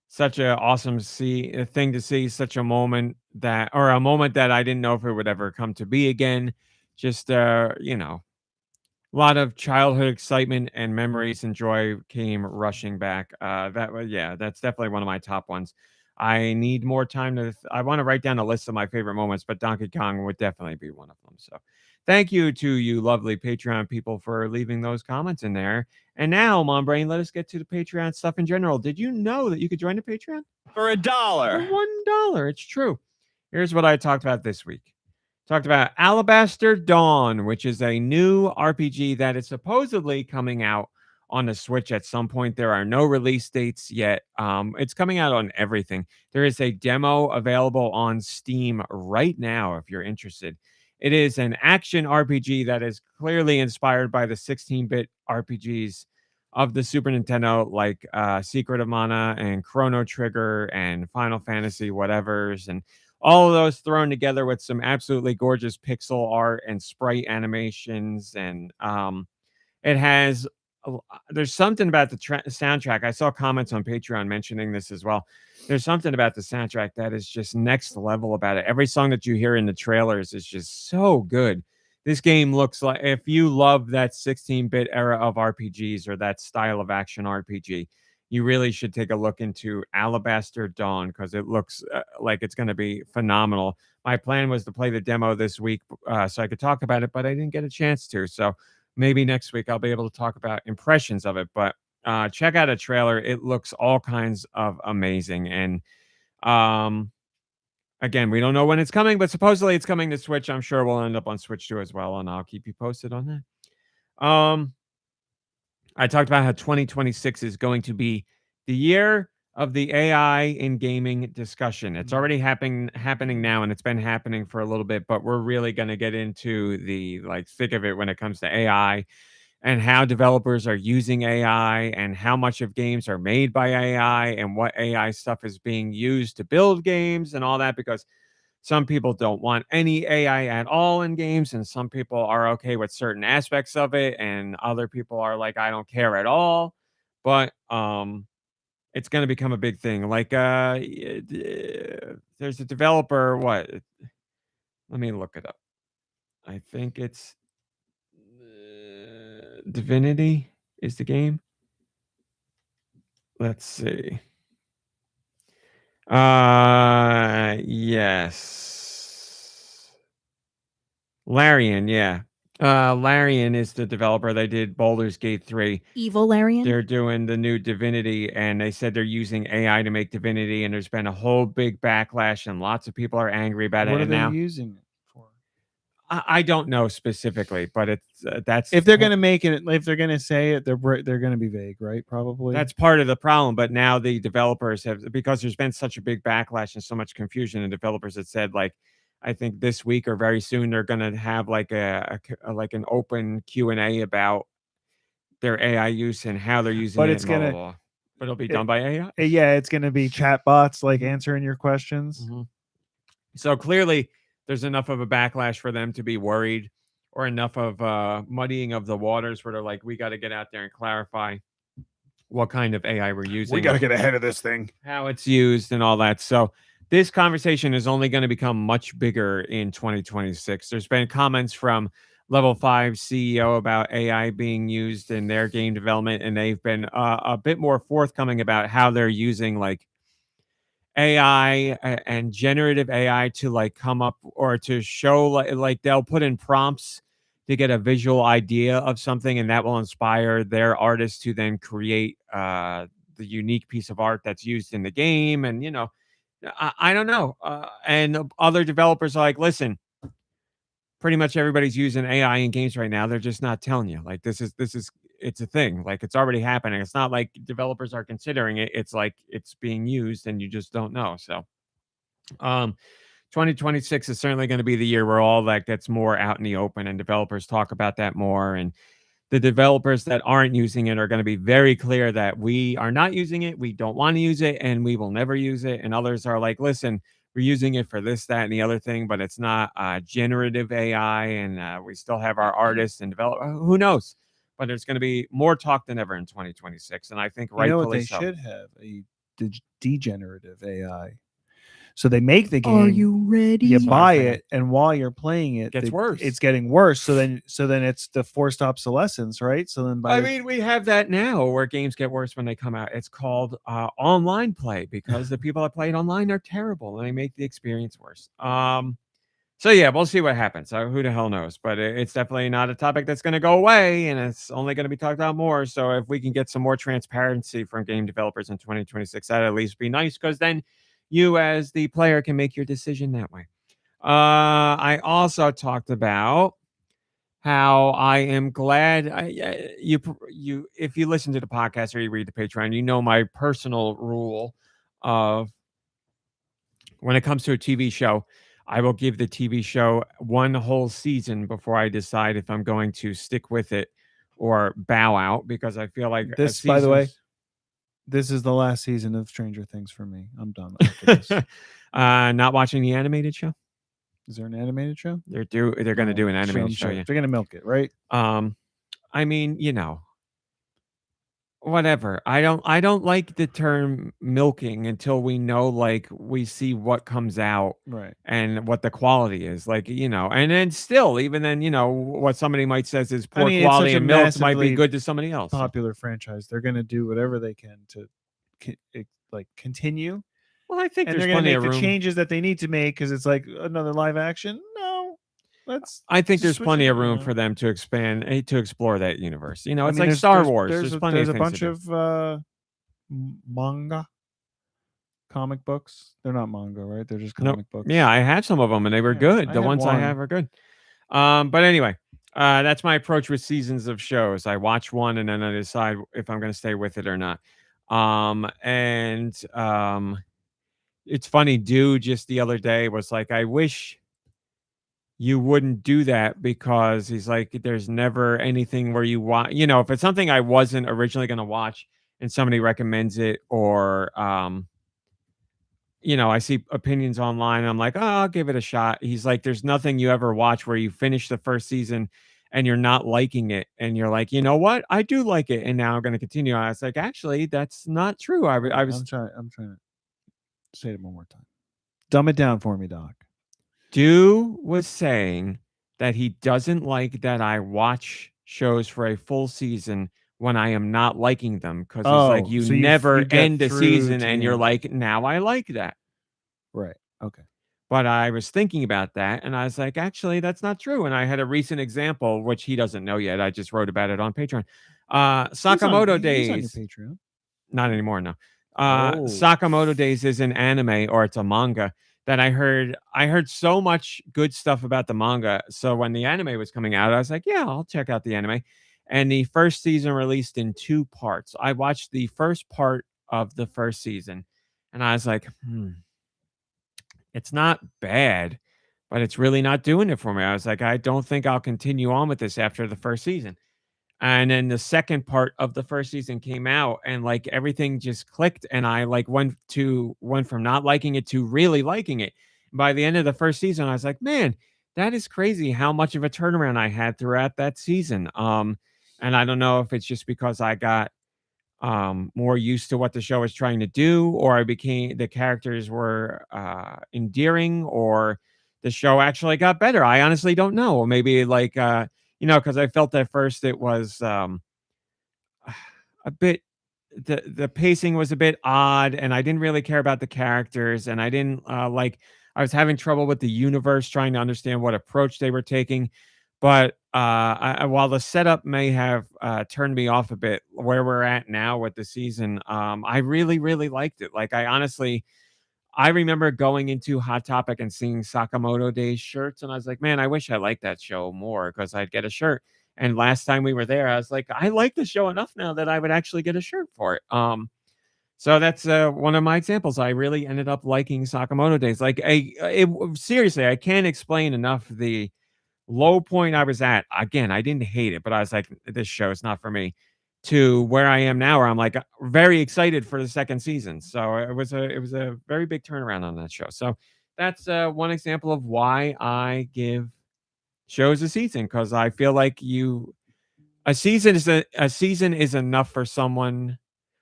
such a awesome thing to see, such a moment that I didn't know if it would ever come to be again. Just a lot of childhood excitement and memories and joy came rushing back. That's definitely one of my top ones. I need more time I want to write down a list of my favorite moments, but Donkey Kong would definitely be one of them. So thank you to you lovely Patreon people for leaving those comments in there. And now, Mom Brain, let us get to the Patreon stuff in general. Did you know that you could join the Patreon? For $1. For $1. It's true. Here's what I talked about this week. Talked about Alabaster Dawn, which is a new RPG that is supposedly coming out on the Switch at some point. There are no release dates yet. It's coming out on everything. There is a demo available on Steam right now if you're interested. It is an action RPG that is clearly inspired by the 16-bit RPGs of the Super Nintendo, like Secret of Mana and Chrono Trigger and Final Fantasy whatevers, and all of those thrown together with some absolutely gorgeous pixel art and sprite animations. And it has, there's something about the soundtrack. I saw comments on Patreon mentioning this as well. There's something about the soundtrack that is just next level about it. Every song that you hear in the trailers is just so good. This game looks like, if you love that 16-bit era of RPGs or that style of action RPG, you really should take a look into Alabaster Dawn because it looks like it's going to be phenomenal. My plan was to play the demo this week so I could talk about it, but I didn't get a chance to. So maybe next week I'll be able to talk about impressions of it. But check out a trailer. It looks all kinds of amazing. And again, we don't know when it's coming, but supposedly it's coming to Switch. I'm sure we'll end up on Switch too as well, and I'll keep you posted on that. I talked about how 2026 is going to be the year of the AI in gaming discussion. It's already happening now, and it's been happening for a little bit, but we're really going to get into the thick of it when it comes to AI and how developers are using AI and how much of games are made by AI and what AI stuff is being used to build games and all that, because some people don't want any AI at all in games, and some people are okay with certain aspects of it, and other people are like, I don't care at all. But it's going to become a big thing. Like there's a developer, let me look it up. I think it's Divinity is the game. Let's see. Yes. Larian, yeah. Larian is the developer. They did Baldur's Gate 3. Evil Larian? They're doing the new Divinity, and they said they're using AI to make Divinity, and there's been a whole big backlash, and lots of people are angry about it. What are they now using it for? I don't know specifically, but it's that's If they're going to make it, if they're going to say it, they're going to be vague, right? Probably. That's part of the problem. But now the developers have, because there's been such a big backlash and so much confusion, and developers have said, like, I think this week or very soon they're going to have like an open Q&A about their AI use and how they're using But it. it's gonna, but it'll be done by AI. Yeah, it's going to be chat bots like answering your questions. Mm-hmm. So clearly, there's enough of a backlash for them to be worried, or enough of muddying of the waters where they're like, we got to get out there and clarify what kind of AI we're using. We got to get ahead of this thing, how it's used and all that. So this conversation is only going to become much bigger in 2026. There's been comments from Level 5 CEO about AI being used in their game development, and they've been a bit more forthcoming about how they're using like AI and generative AI to like come up or to show like they'll put in prompts to get a visual idea of something, and that will inspire their artists to then create the unique piece of art that's used in the game. And I don't know. And other developers are like, listen, pretty much everybody's using AI in games right now. They're just not telling you. Like this is it's a thing. Like it's already happening. It's not like developers are considering it. It's like it's being used and you just don't know. So 2026 is certainly going to be the year where all that gets more out in the open and developers talk about that more. And the developers that aren't using it are going to be very clear that we are not using it. We don't want to use it and we will never use it. And others are like, listen, we're using it for this, that, and the other thing, but it's not generative AI. And we still have our artists and developers. Who knows? but there's going to be more talk than ever in 2026, and I think You know what rightfully they so. should have? A degenerative AI. So they make the game. Are you ready? You That's what I was buy thinking. it, and while you're playing it, Gets worse. It's getting worse. So then it's the forced obsolescence, right? So then I mean, we have that now where games get worse when they come out. It's called online play because the people that play it online are terrible and they make the experience worse. So yeah, we'll see what happens. Who the hell knows? But it's definitely not a topic that's going to go away, and it's only going to be talked about more. So if we can get some more transparency from game developers in 2026, that'd at least be nice, because then you as the player can make your decision that way. I also talked about how I am glad you if you listen to the podcast or you read the Patreon, you know my personal rule of when it comes to a TV show, I will give the TV show one whole season before I decide if I'm going to stick with it or bow out, because I feel like this, by the way, this is the last season of Stranger Things for me. I'm done after this. Not watching the animated show. Is there an animated show? They're going to do an animated show. Yeah. They're going to milk it, right? I mean, whatever. I don't like the term milking until we know, like, we see what comes out, right, and what the quality is, like, and then still, even then, what somebody might says is poor quality and milk might be good to somebody else. Popular franchise. They're going to do whatever they can to continue. Well, I think and there's they're going to plenty make of the room. changes that they need to make, because it's like another live action. No, I think there's plenty of room for them to expand, to explore that universe. It's like there's, Star Wars. There's plenty a bunch of manga, comic books. They're not manga, right? They're just comic books. Yeah, I had some of them, and they were good. The ones I have are good. But anyway, that's my approach with seasons of shows. I watch one, and then I decide if I'm going to stay with it or not. It's funny. Dude, just the other day was like, I wish you wouldn't do that, because he's like, there's never anything where you watch, if it's something I wasn't originally going to watch and somebody recommends it, or, I see opinions online, and I'm like, oh, I'll give it a shot. He's like, there's nothing you ever watch where you finish the first season and you're not liking it, and you're like, you know what? I do like it, and now I'm going to continue. I was like, actually, that's not true. I'm trying to say it one more time. Dumb it down for me, Doc. Stu was saying that he doesn't like that I watch shows for a full season when I am not liking them, because he's like, you never end a season and you're like, now I like that. Right. Okay. But I was thinking about that, and I was like, actually, that's not true. And I had a recent example, which he doesn't know yet. I just wrote about it on Patreon. Sakamoto Days. He's on your Patreon. Not anymore, no. Sakamoto Days is an anime, or it's a manga that I heard so much good stuff about the manga. So when the anime was coming out, I was like, yeah, I'll check out the anime. And the first season released in 2 parts. I watched the first part of the first season, and I was like, it's not bad, but it's really not doing it for me. I was like, I don't think I'll continue on with this after the first season. And then the second part of the first season came out, and like everything just clicked, and I like went from not liking it to really liking it. By the end of the first season, I was like, man, that is crazy how much of a turnaround I had throughout that season. And I don't know if it's just because I got more used to what the show was trying to do, or the characters were endearing, or the show actually got better. I honestly don't know. Maybe like because I felt at first it was a bit, the pacing was a bit odd, and I didn't really care about the characters, and I didn't I was having trouble with the universe, trying to understand what approach they were taking. But while the setup may have turned me off a bit, where we're at now with the season, I really, really liked it. Like, I remember going into Hot Topic and seeing Sakamoto Days shirts, and I was like, man, I wish I liked that show more, because I'd get a shirt. And last time we were there, I was like, I like the show enough now that I would actually get a shirt for it. So that's one of my examples. I really ended up liking Sakamoto Days. Like, seriously, I can't explain enough the low point I was at. Again, I didn't hate it, but I was like, this show is not for me, to where I am now, where I'm like very excited for the second season. So it was a very big turnaround on that show. So that's one example of why I give shows a season, because I feel like a season is enough for someone,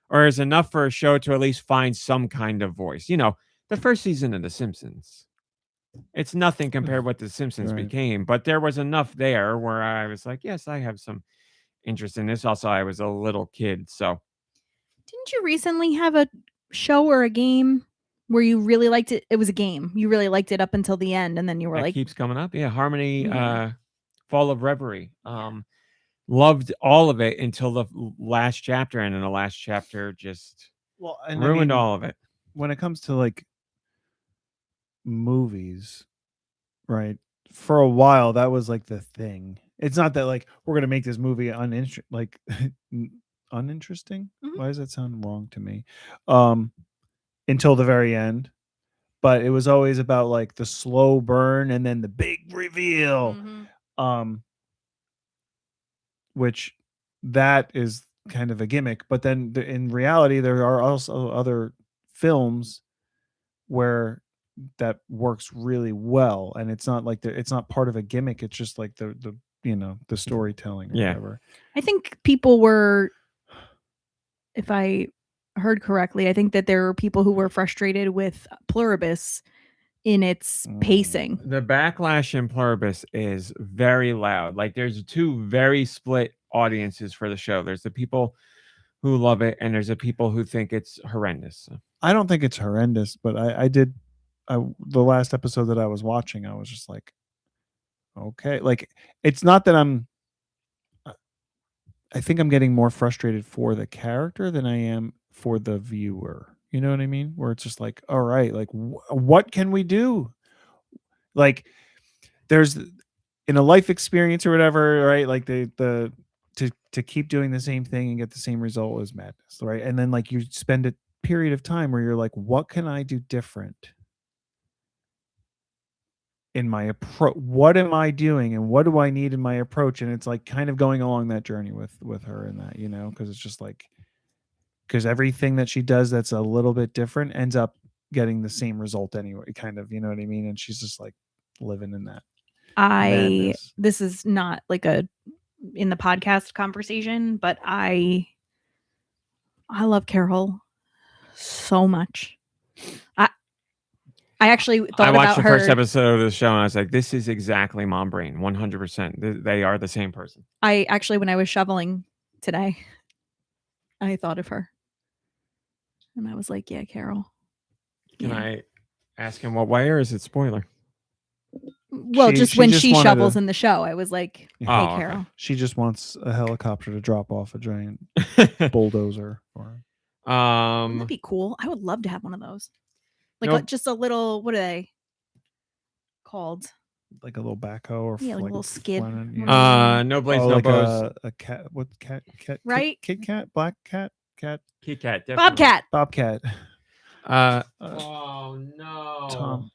or is enough for a show to at least find some kind of voice. The first season of The Simpsons, it's nothing compared to what The Simpsons Right. became, but there was enough there where I was like, yes, I have some interest in this. Also, I was a little kid, so. Didn't you recently have a show or a game where you really liked it? It was a game. You really liked it up until the end, and then you were That like, keeps coming up. Yeah, Harmony, Yeah. Fall of Reverie. Loved all of it until the last chapter, and then the last chapter just ruined all of it. When it comes to like movies, right? For a while, that was like the thing. It's not that like we're gonna make this movie uninteresting. Mhm. Why does that sound wrong to me? Until the very end, but it was always about like the slow burn and then the big reveal. Mhm. Which that is kind of a gimmick. But then in reality, there are also other films where that works really well, and it's not like it's not part of a gimmick. It's just like the the storytelling or Yeah. whatever. I think people were, if I heard correctly, I think that there were people who were frustrated with Pluribus in its pacing. The backlash in Pluribus is very loud. Like there's two very split audiences for the show. There's the people who love it, and there's the people who think it's horrendous. I don't think it's horrendous, but the last episode that I was watching, I was just like, okay, like it's not that I think I'm getting more frustrated for the character than I am for the viewer. You know what I mean? Where it's just like, all right, like what can we do? Like there's in a life experience or whatever, right? Like to keep doing the same thing and get the same result is madness, right? And then like you spend a period of time where you're like, what can I do different in my approach? What am I doing and what do I need in my approach? And it's like kind of going along that journey with her and that, because it's just like, because everything that she does that's a little bit different ends up getting the same result anyway, kind of, you know what I mean? And she's just like living in that madness. This is not like a in the podcast conversation, but I love Carol so much. I actually thought I watched about the her. first episode of the show and I was like, this is exactly Mom Brain, 100%. They are the same person. I actually, when I was shoveling today, I thought of her. And I was like, yeah, Carol. Can I ask him what way, or is it spoiler? Well, just when she shovels in the show, I was like, hey, Carol. Okay. She just wants a helicopter to drop off a giant bulldozer. Or Wouldn't that be cool? I would love to have one of those. Like just a little, what are they called? Like a little backhoe or like a little skid. No blades, no like bows. A cat. What cat? Right? Kit Kat, black cat, cat. Kit Kat, definitely. Bobcat. Oh no, Tom.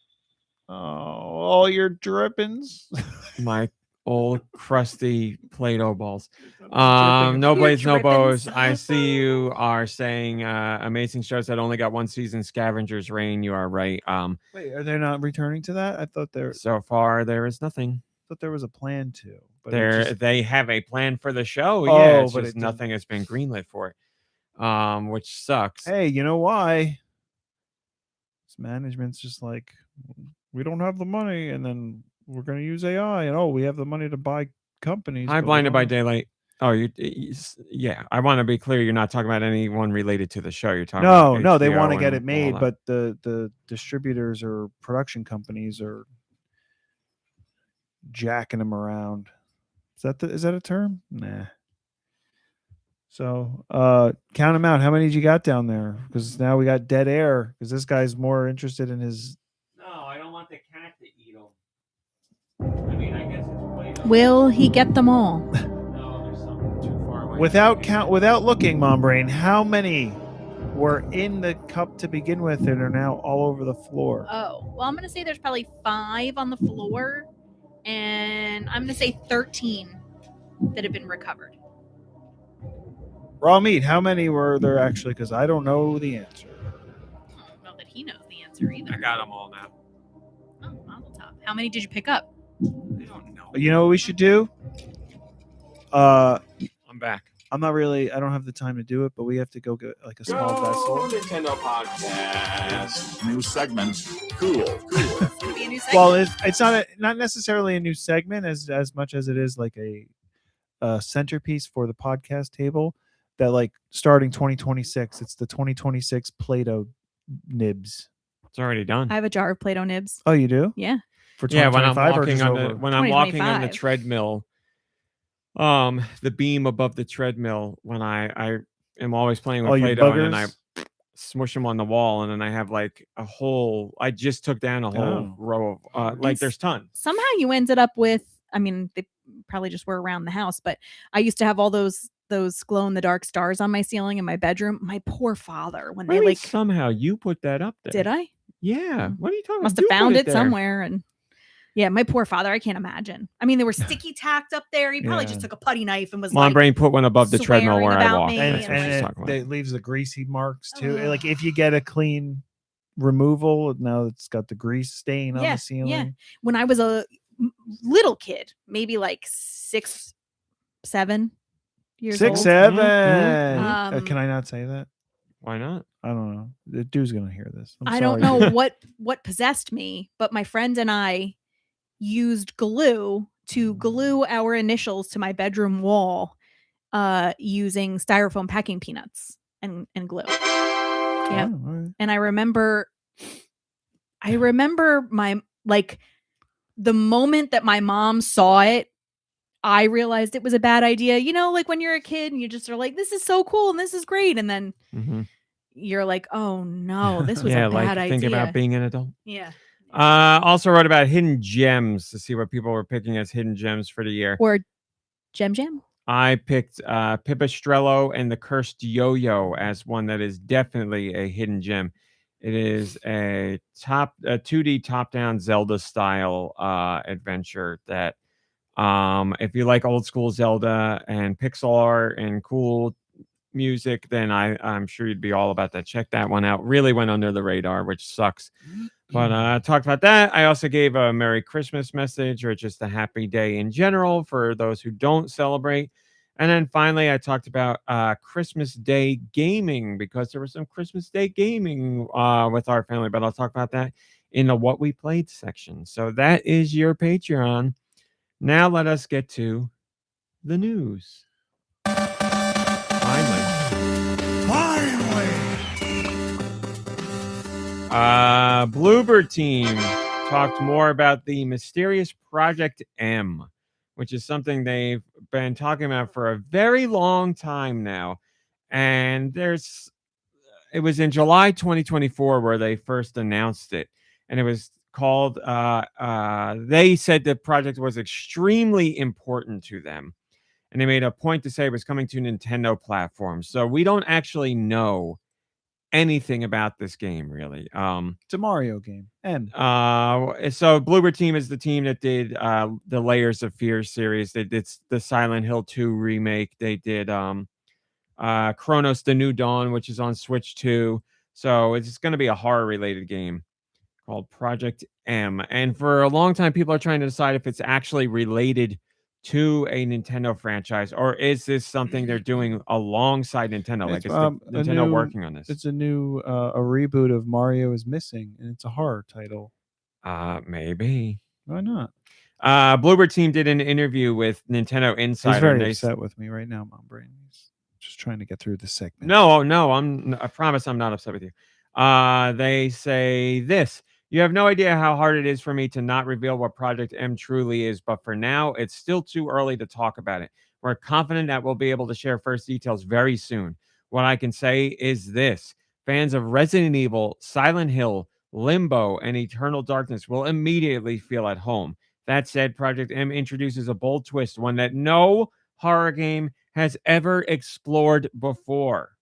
Oh, all your drippings. My old crusty Play-Doh balls. No blades, no bows. I see you are saying amazing shows that only got one season. Scavenger's Reign. You are right. Wait, are they not returning to that? I thought so far there is nothing. I thought there was a plan to. But they have a plan for the show. Oh, yeah, it's but just nothing has been greenlit for it. Which sucks. Hey, you know why? This management's just like, we don't have the money, and then we're going to use AI, and we have the money to buy companies. I'm Blinded by Daylight. Oh, yeah. I want to be clear. You're not talking about anyone related to the show. You're talking about no. They want to get it made, but the distributors or production companies are jacking them around. Is that a term? Nah. So count them out. How many did you got down there? Because now we got dead air. Because this guy's more interested in his. No, I don't want the cat to eat them. I mean, I guess it's Play-Doh. Will he get them all? No, there's something too far away. Without looking, Mom Brain, how many were in the cup to begin with and are now all over the floor? Oh, well, I'm going to say there's probably 5 on the floor, and I'm going to say 13 that have been recovered. Raw meat, how many were there actually? Because I don't know the answer. I don't know that he knows the answer either. I got them all now. Oh, mazel tov. How many did you pick up? I don't know. You know what we should do? I'm back. I don't have the time to do it, but we have to go get like a small vessel. GoNintendo Podcast. New segment. Cool. Well, it's not necessarily a new segment as much as it is like a centerpiece for the podcast table that like starting 2026, it's the 2026 Play-Doh nibs. It's already done. I have a jar of Play-Doh nibs. Oh, you do? Yeah. For Yeah, when I'm 2025 or walking just on over? the when I'm walking on the 2025. treadmill, the beam above the treadmill, when I am always playing with All your Play-Doh, and then I buggers? smush them on the wall, and then I have like a whole. I just took down a whole Oh. row of like. There's tons. Somehow you ended up with, I mean, they probably just were around the house, but I used to have all those glow in the dark stars on my ceiling in my bedroom. My poor father, when they like, somehow you put that up there. did I? Yeah. What are you talking? Must about? have You put found it there. somewhere. And yeah, my poor father, I can't imagine. I mean, they were sticky tacked up there. He probably just took a putty knife and was My like, brain put one above the treadmill swearing where I about walk. me And, That's what I was and talking about. it leaves the greasy marks too. Like if you get a clean removal, now it's got the grease stain on the ceiling. Yeah. When I was a little kid, maybe like 6, 7 years 6, old. 7. Mhm. Can I not say that? Why not? I don't know. The dude's gonna hear this. I don't know what possessed me, but my friend and I used glue to glue our initials to my bedroom wall using styrofoam packing peanuts and glue. Yeah. Oh, all right. And I remember my, like, the moment that my mom saw it, I realized it was a bad idea. You know, like when you're a kid and you just are like, this is so cool and this is great. And then you're like, oh no, this was a bad idea. Think about being an adult. Yeah. Also wrote about hidden gems to see what people were picking as hidden gems for the year. Or Jam. I picked Pipistrello and the Cursed Yo-Yo as one that is definitely a hidden gem. It is a 2D top-down Zelda style adventure that if you like old school Zelda and pixel art and cool music, then I'm sure you'd be all about that. Check that one out. Really went under the radar, which sucks. But I talked about that. I also gave a Merry Christmas message or just a happy day in general for those who don't celebrate. And then finally, I talked about Christmas Day gaming because there was some Christmas Day gaming with our family. But I'll talk about that in the What We Played section. So that is your Patreon. Now let us get to the news. Finally. Bloober Team talked more about the mysterious Project M, which is something they've been talking about for a very long time now. And it was in July 2024 where they first announced it. And it was called, they said the project was extremely important to them. And they made a point to say it was coming to Nintendo platforms. So we don't actually know anything about this game, really. It's a Mario game. And so Bloober Team is the team that did the Layers of Fear series. They did the Silent Hill 2 remake. They did Chronos: The New Dawn, which is on Switch 2. So it's going to be a horror-related game called Project M. And for a long time, people are trying to decide if it's actually related to a Nintendo franchise, or is this something they're doing alongside Nintendo? Like, is Nintendo working on this? It's a new a reboot of Mario is Missing, and it's a horror title. Maybe. Why not? Bloober Team did an interview with Nintendo Insider. He's very upset with me right now, Mom Brain. He's just trying to get through the segment. No, I promise I'm not upset with you. They say this. You have no idea how hard it is for me to not reveal what Project M truly is, but for now, it's still too early to talk about it. We're confident that we'll be able to share first details very soon. What I can say is this. Fans of Resident Evil, Silent Hill, Limbo, and Eternal Darkness will immediately feel at home. That said, Project M introduces a bold twist, one that no horror game has ever explored before.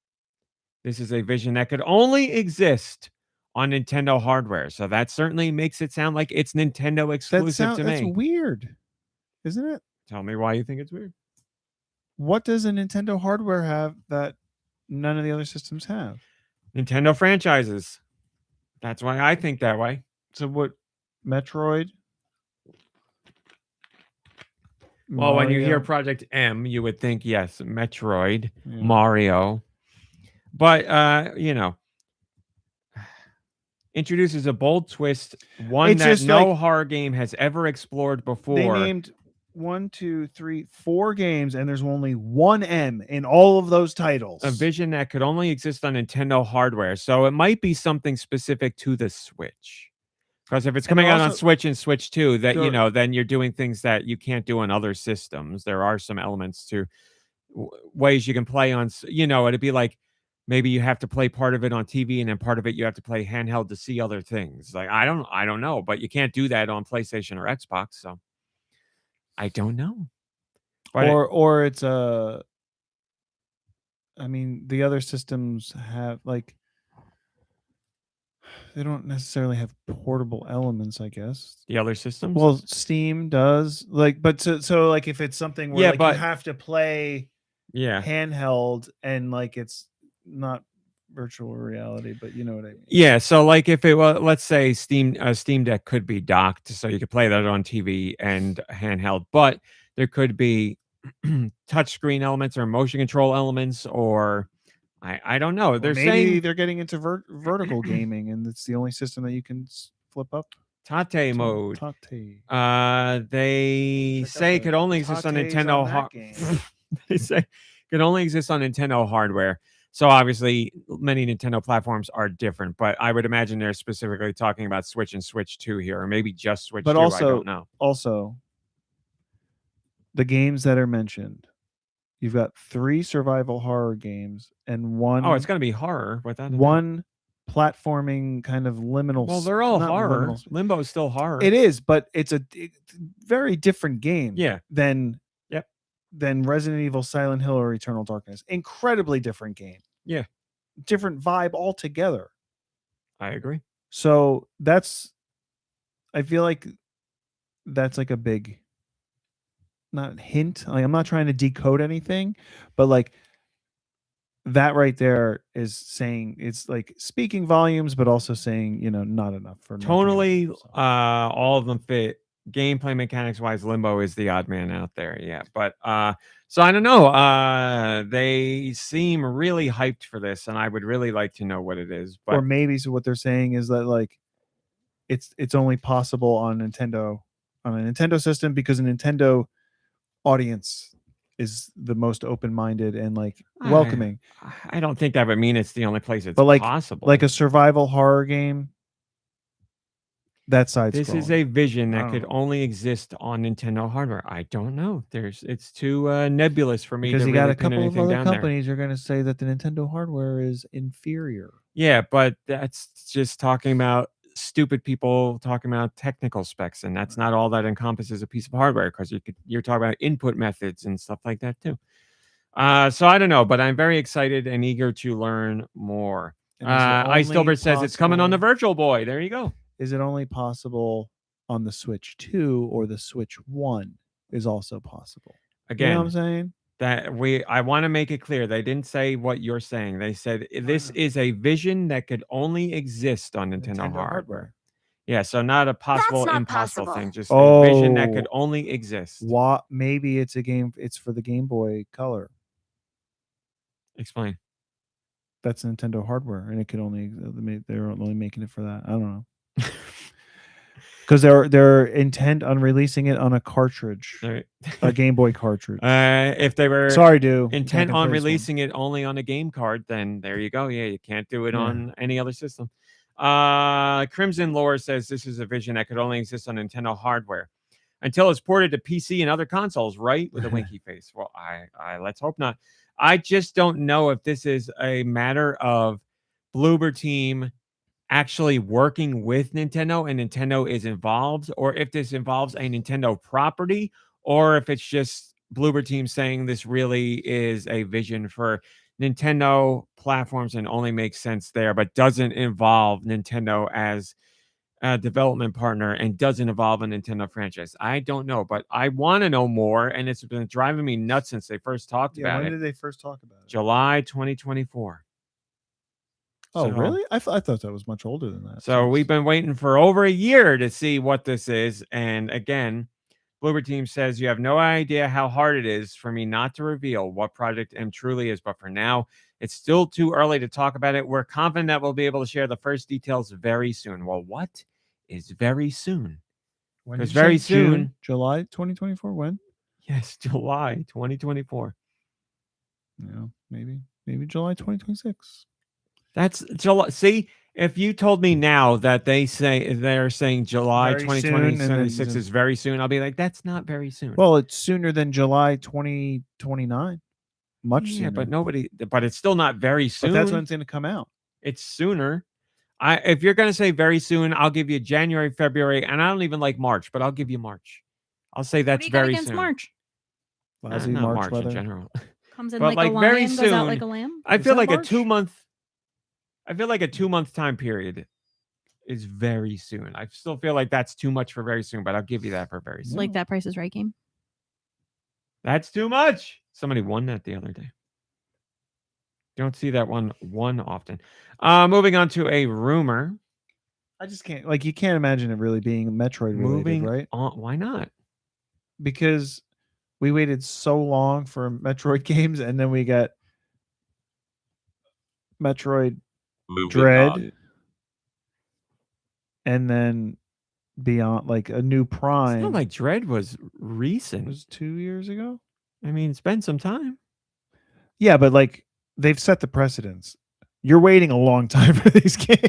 This is a vision that could only exist on Nintendo hardware. So that certainly makes it sound like it's Nintendo exclusive to me. That's weird, isn't it? Tell me why you think it's weird. What does a Nintendo hardware have that none of the other systems have? Nintendo franchises. That's why I think that way. So what, Metroid? Well, when you hear Mario. Project M, you would think, yes, Metroid, Yeah. Mario. But, introduces a bold twist, one It's that just no like- horror game has ever explored before. They named 1, 2, 3, 4 games, and there's only one M in all of those titles. A vision that could only exist on Nintendo hardware. So it might be something specific to the Switch. Because if it's coming out on Switch and Switch 2, that then you're doing things that you can't do on other systems. There are some elements to ways you can play on, it'd be like maybe you have to play part of it on TV and then part of it you have to play handheld to see other things. Like I don't know, but you can't do that on PlayStation or Xbox, so I don't know. But or it's I mean, the other systems have like they don't necessarily have portable elements, I guess. The other systems? Well, Steam does. Like, but so like if it's something where you have to play handheld and like it's not virtual reality, but you know what I mean. Yeah, so like if it was, let's say Steam Deck could be docked, so you could play that on TV and handheld, but there could be touchscreen elements or motion control elements, or I don't know. They're saying they're getting into vertical gaming, and it's the only system that you can flip up. Tate mode. Tate. They say it could only exist on Nintendo. They say could only exist on Nintendo hardware. So obviously, many Nintendo platforms are different, but I would imagine they're specifically talking about Switch and Switch 2 here, or maybe just Switch 2. I don't know. Also, the games that are mentioned, you've got 3 survival horror games and 1. Oh, it's going to be horror. One platforming kind of liminal. Well, they're all horror. Limbo is still horror. It is, but it's a very different game. Yeah. Than Resident Evil, Silent Hill, or Eternal Darkness. Incredibly different game. Yeah. Different vibe altogether. I agree. So I feel like that's like a big, not hint. Like I'm not trying to decode anything, but like that right there is saying, it's like speaking volumes, but also saying, not enough for tonally. All of them fit. Gameplay mechanics wise, Limbo is the odd man out there. Yeah. But so I don't know. They seem really hyped for this, and I would really like to know what it is. But or maybe so what they're saying is that like it's only possible on a Nintendo system because a Nintendo audience is the most open-minded and like welcoming. I don't think that would mean it's the only place it's possible. Like a survival horror game. That side. This is a vision that could only exist on Nintendo hardware. I don't know. It's too nebulous for me. Because you got a couple of other companies are going to say that the Nintendo hardware is inferior. Yeah, but that's just talking about stupid people talking about technical specs, and that's not all that encompasses a piece of hardware. Because you're talking about input methods and stuff like that too. So I don't know, but I'm very excited and eager to learn more. Ice Dilbert says it's coming on the Virtual Boy. There you go. Is it only possible on the Switch 2 or the Switch 1 is also possible? Again, you know what I'm saying? That I want to make it clear. They didn't say what you're saying. They said this is a vision that could only exist on Nintendo hardware. Yeah, so not a possible impossible thing, just a vision that could only exist. Maybe it's a game, it's for the Game Boy Color. Explain. That's Nintendo hardware, and it could only they're only making it for that. I don't know. Because they're intent on releasing it on a cartridge, a Game Boy cartridge. If they were intent on releasing it only on a game card, then there you go. Yeah, you can't do it on any other system. Crimson Lore says this is a vision that could only exist on Nintendo hardware until it's ported to PC and other consoles, right? With a winky face. Well, I let's hope not. I just don't know if this is a matter of Bloober Team actually working with Nintendo and Nintendo is involved, or if this involves a Nintendo property, or if it's just Bloober Team saying this really is a vision for Nintendo platforms and only makes sense there, but doesn't involve Nintendo as a development partner and doesn't involve a Nintendo franchise. I don't know, but I want to know more, and it's been driving me nuts since they first talked about it. When did they first talk about it? July 2024. Oh, really? I thought that was much older than that. So we've been waiting for over a year to see what this is. And again, Bloober Team says, you have no idea how hard it is for me not to reveal what Project M truly is, but for now, it's still too early to talk about it. We're confident that we'll be able to share the first details very soon. Well, what is very soon? Because very soon, July 2024. When? Yes, July 2024. Yeah, maybe July 2026. That's July. See, if you told me now that they're saying July Very soon, and 2026 then- is very soon, I'll be like, that's not very soon. Well, it's sooner than July 2029. Much yeah, sooner. but it's still not very soon. But that's when it's going to come out. It's sooner. If you're going to say very soon, I'll give you January, February, and I don't even like March, but I'll give you March. I'll say that's what do you got very against soon. March? Lousy Not March March weather. in general. Comes in But, like a like, very lion, goes out soon, like a lamb. I Is feel that like March? a 2-month. I feel like a 2-month time period is very soon. I still feel like that's too much for very soon, but I'll give you that for very soon. Like that Price is Right game. That's too much. Somebody won that the other day. Don't see that one often. Moving on to a rumor. I just can't. Like, you can't imagine it really being Metroid related, Moving right? on. Why not? Because we waited so long for Metroid games, and then we got Metroid Moving Dread, on. and then Beyond, like a new It's Prime. not like Dread was It recent. was 2 years ago. I mean, it's been some time. Yeah, but like they've set the precedence. You're waiting a long time for these games.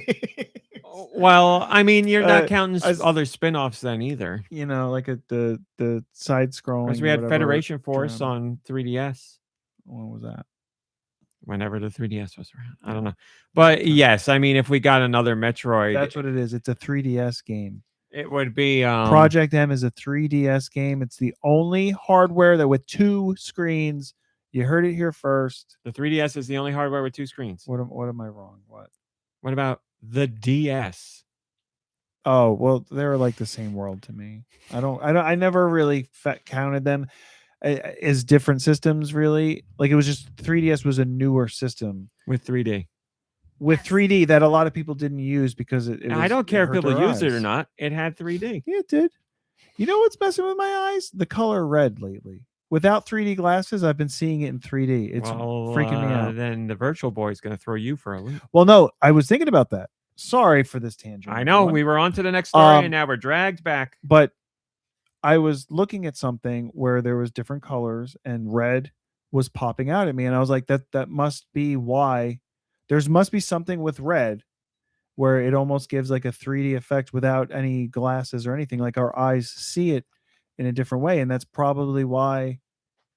Well, I mean, you're not counting I s- other spin-offs then either. You know, like the side scrolling. Because we had Federation Force on 3DS. When was that? Whenever the 3DS was around. I don't know. But yes, I mean, if we got another Metroid, That's what it is. It's a 3DS game. it would be Project M is a 3DS game. It's the only hardware that with 2 screens. You heard it here first. the 3DS is the only hardware with 2 screens. What am I wrong? What? What about the DS? Oh, well, they're like the same world to me. I never really counted them as different systems, really. Like, it was just 3DS was a newer system With 3D. with 3D that a lot of people didn't use because I don't care if hurt people their use it or eyes. not. It had 3D. Yeah, it did. You know what's messing with my eyes? The color red lately. Without 3D glasses, I've been seeing it in 3D. It's freaking me out. Then the Virtual Boy is going to throw you for a loop. Well, no, I was thinking about that. Sorry for this tangent. I know. everyone. We were on to the next story, and now we're dragged back. But I was looking at something where there was different colors and red was popping out at me, and I was like, that must be why. Must be something with red where it almost gives like a 3D effect without any glasses or anything. Like, our eyes see it in a different way, and that's probably why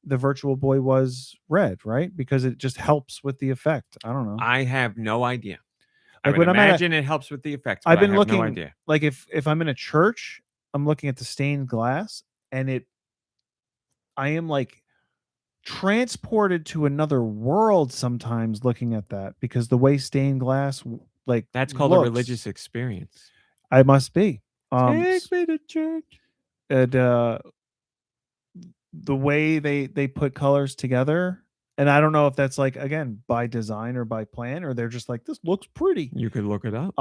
the Virtual Boy was red, right? Because it just helps with the effect. I don't know. I have no idea. Like, I would when I'm at a- imagine it helps with the effects. I've but been I have looking no idea. like if I'm in a church, I'm looking at the stained glass, and I am like transported to another world sometimes looking at that, because the way stained glass like That's called a looks, religious experience. I must be. Take me to church. And the way they put colors together, and I don't know if that's like, again, by design or by plan, or they're just like, this looks pretty. You could look it up.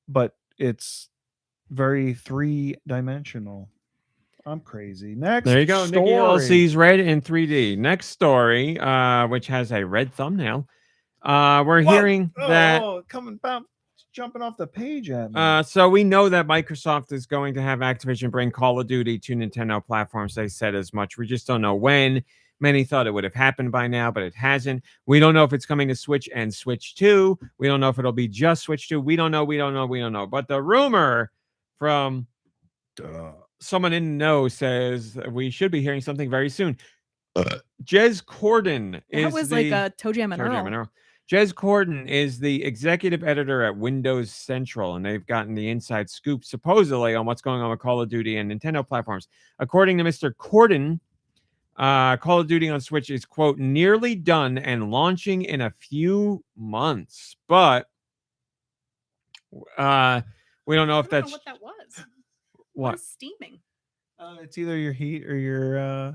But it's very 3-dimensional. I'm crazy. Next, There you go. story. Nikki L sees red in 3D. Next story, which has a red thumbnail. We're Whoa! hearing that. Jumping off the page at me. So we know that Microsoft is going to have Activision bring Call of Duty to Nintendo platforms. They said as much. We just don't know when. Many thought it would have happened by now, but it hasn't. We don't know if it's coming to Switch and Switch 2. We don't know if it'll be just Switch 2. We don't know. But the rumor from someone in the know says we should be hearing something very soon. Jez Corden is That was like a Toe Jam and Earl. Jez Corden is the executive editor at Windows Central, and they've gotten the inside scoop supposedly on what's going on with Call of Duty and Nintendo platforms. According to Mr. Corden, Call of Duty on Switch is, quote, nearly done and launching in a few months. But we don't know if that's what that was. what was steaming. It's either your heat or your.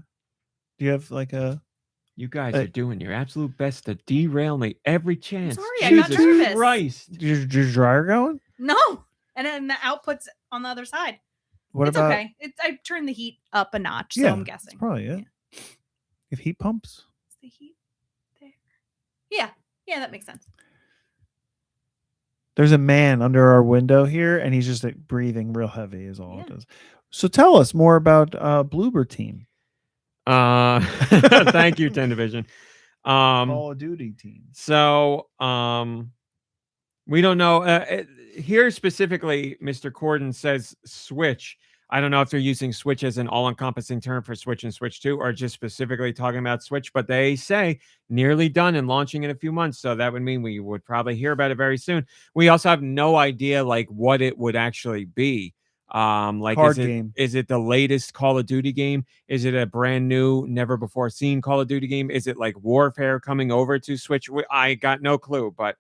Do you have like a? you guys are doing your absolute best to derail me every chance. sorry, I got Jesus nervous. Christ. Your dryer going? No. And then the output's on the other side. What it's about? okay. I turned the heat up a notch, so Yeah, I'm that's guessing. probably it. If heat pumps. Is the heat there? Yeah, that makes sense. There's a man under our window here, and he's just like breathing real heavy. Is all it Yeah. does. So tell us more about Bloober Team. Thank you, 10 Division. Call of Duty team. So, we don't know. Here specifically, Mr. Corden says Switch. I don't know if they're using Switch as an all-encompassing term for Switch and Switch 2 or just specifically talking about Switch, but they say nearly done and launching in a few months. So that would mean we would probably hear about it very soon. We also have no idea like what it would actually be. Like Card game. Is it the latest Call of Duty game? Is it a brand new, never before seen Call of Duty game? Is it like Warfare coming over to Switch? I got no clue, but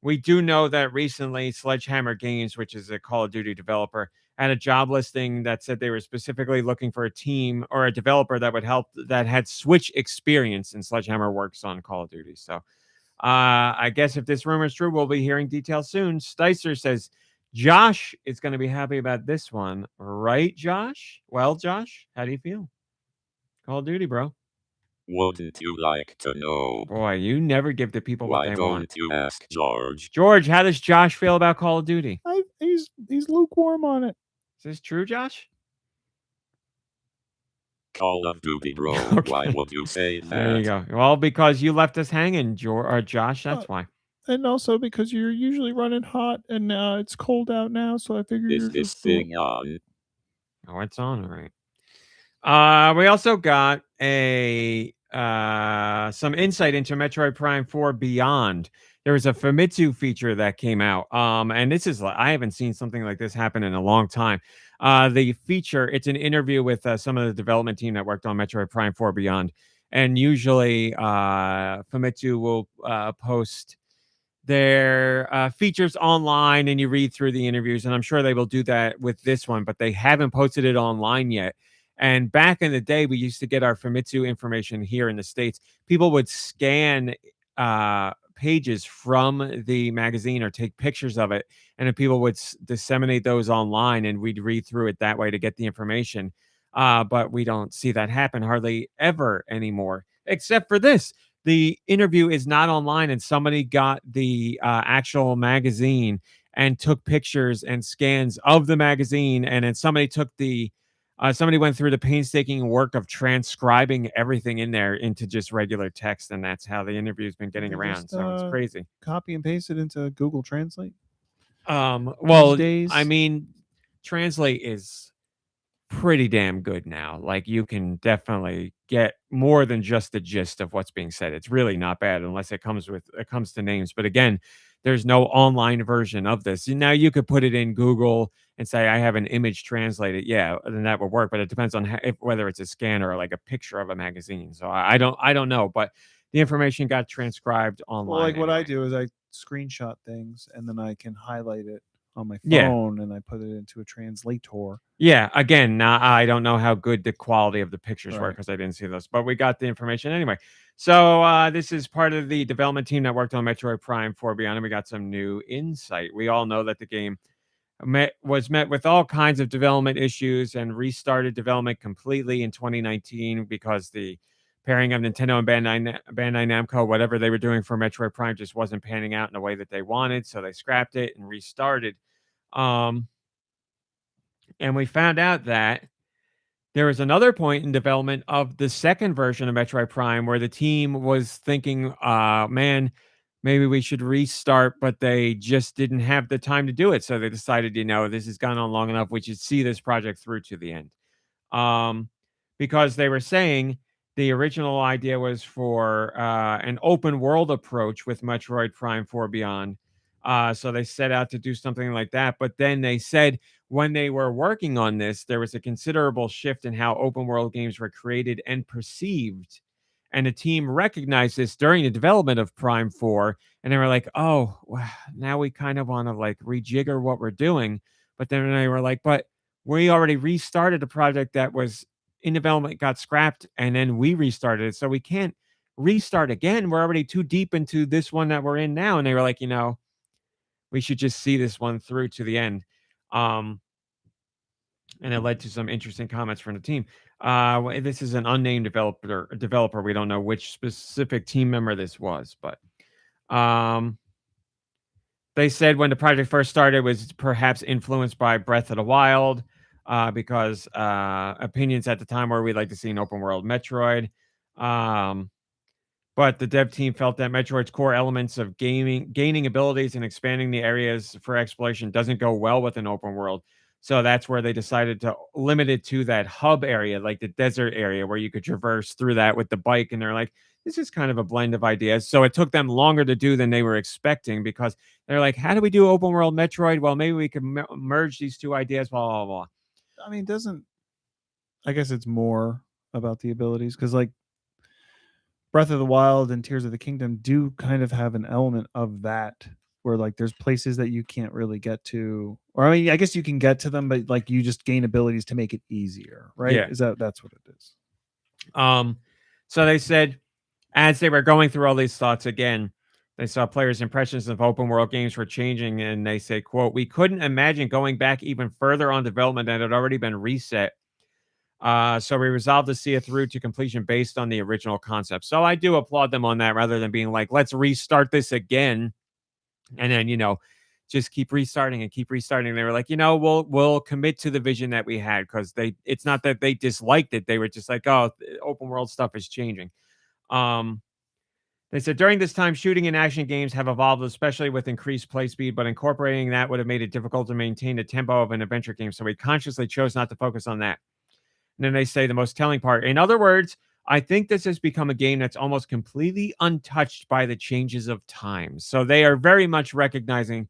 we do know that recently Sledgehammer Games, which is a Call of Duty developer, had a job listing that said they were specifically looking for a team or a developer that would help that had Switch experience, and Sledgehammer works on Call of Duty. So I guess if this rumor is true, we'll be hearing details soon. Sticer says Josh is going to be happy about this one. Right, Josh? Well, Josh, how do you feel? Call of Duty, bro. Wouldn't you like to know? Boy, you never give the people what Why they don't want. you ask George? George, how does Josh feel about Call of Duty? He's lukewarm on it. Is this true, Josh? Call of Duty, bro. Okay. Why would you say that? There you go. Well, because you left us hanging, Josh. That's why. And also because you're usually running hot, and it's cold out now, so I figured Is this thing on? Oh, it's on, all right. We also got some insight into Metroid Prime 4 Beyond. There was a Famitsu feature that came out. And this is I haven't seen something like this happen in a long time. The feature, it's an interview with some of the development team that worked on Metroid Prime 4 Beyond. And usually Famitsu will post their features online, and you read through the interviews, and I'm sure they will do that with this one, but they haven't posted it online yet. And back in the day, we used to get our Famitsu information here in the States. People would scan pages from the magazine or take pictures of it, and then people would disseminate those online, and we'd read through it that way to get the information. But we don't see that happen hardly ever anymore, except for this. The interview is not online, and somebody got the actual magazine and took pictures and scans of the magazine, and then somebody took somebody went through the painstaking work of transcribing everything in there into just regular text, and that's how the interview's been getting around. So it's crazy. Copy and paste it into Google Translate. Well, I mean, Translate is pretty damn good now. Like, you can definitely get more than just the gist of what's being said. It's really not bad unless it comes to names. But again, there's no online version of this. Now you could put it in Google and say, I have an image translated. Yeah, then that would work. But it depends on whether it's a scan or like a picture of a magazine. So I don't know. But the information got transcribed online. Well, like what I do is I screenshot things, and then I can highlight it on my phone, and I put it into a translator. Yeah, again, now I don't know how good the quality of the pictures were because I didn't see those, but we got the information anyway. So this is part of the development team that worked on Metroid Prime 4 Beyond, and we got some new insight. We all know that the game was met with all kinds of development issues and restarted development completely in 2019 because the pairing of Nintendo and Bandai Namco, whatever they were doing for Metroid Prime, just wasn't panning out in the way that they wanted, so they scrapped it and restarted. And we found out that there was another point in development of the second version of Metroid Prime where the team was thinking, man, maybe we should restart, but they just didn't have the time to do it. So they decided, this has gone on long enough. We should see this project through to the end. Because they were saying the original idea was for an open world approach with Metroid Prime 4 Beyond. So they set out to do something like that. But then they said when they were working on this, there was a considerable shift in how open world games were created and perceived. And the team recognized this during the development of Prime 4. And they were like, oh, well, now we kind of want to like rejigger what we're doing. But then they were like, but we already restarted a project that was in development, got scrapped, and then we restarted it. So we can't restart again. We're already too deep into this one that we're in now. And they were like, we should just see this one through to the end. And it led to some interesting comments from the team. This is an unnamed developer. We don't know which specific team member this was, but they said when the project first started, it was perhaps influenced by Breath of the Wild, because opinions at the time were we'd like to see an open world Metroid. But the dev team felt that Metroid's core elements of gaining abilities and expanding the areas for exploration doesn't go well with an open world. So that's where they decided to limit it to that hub area, like the desert area, where you could traverse through that with the bike. And they're like, this is kind of a blend of ideas. So it took them longer to do than they were expecting, because they're like, how do we do open world Metroid? Well, maybe we could merge these two ideas, blah, blah, blah. I mean, I guess it's more about the abilities, because like Breath of the Wild and Tears of the Kingdom do kind of have an element of that, where like there's places that you can't really get to, or I mean, I guess you can get to them, but like you just gain abilities to make it easier, right? Yeah. That's what it is. So they said, as they were going through all these thoughts again, they saw players' impressions of open world games were changing, and they say, quote, "We couldn't imagine going back even further on development that had already been reset. So we resolved to see it through to completion based on the original concept." So I do applaud them on that, rather than being like, let's restart this again. And then, just keep restarting and keep restarting. They were like, we'll commit to the vision that we had, because it's not that they disliked it. They were just like, oh, open world stuff is changing. They said during this time, shooting and action games have evolved, especially with increased play speed, but incorporating that would have made it difficult to maintain the tempo of an adventure game. So we consciously chose not to focus on that. And then they say the most telling part. In other words, I think this has become a game that's almost completely untouched by the changes of time. So they are very much recognizing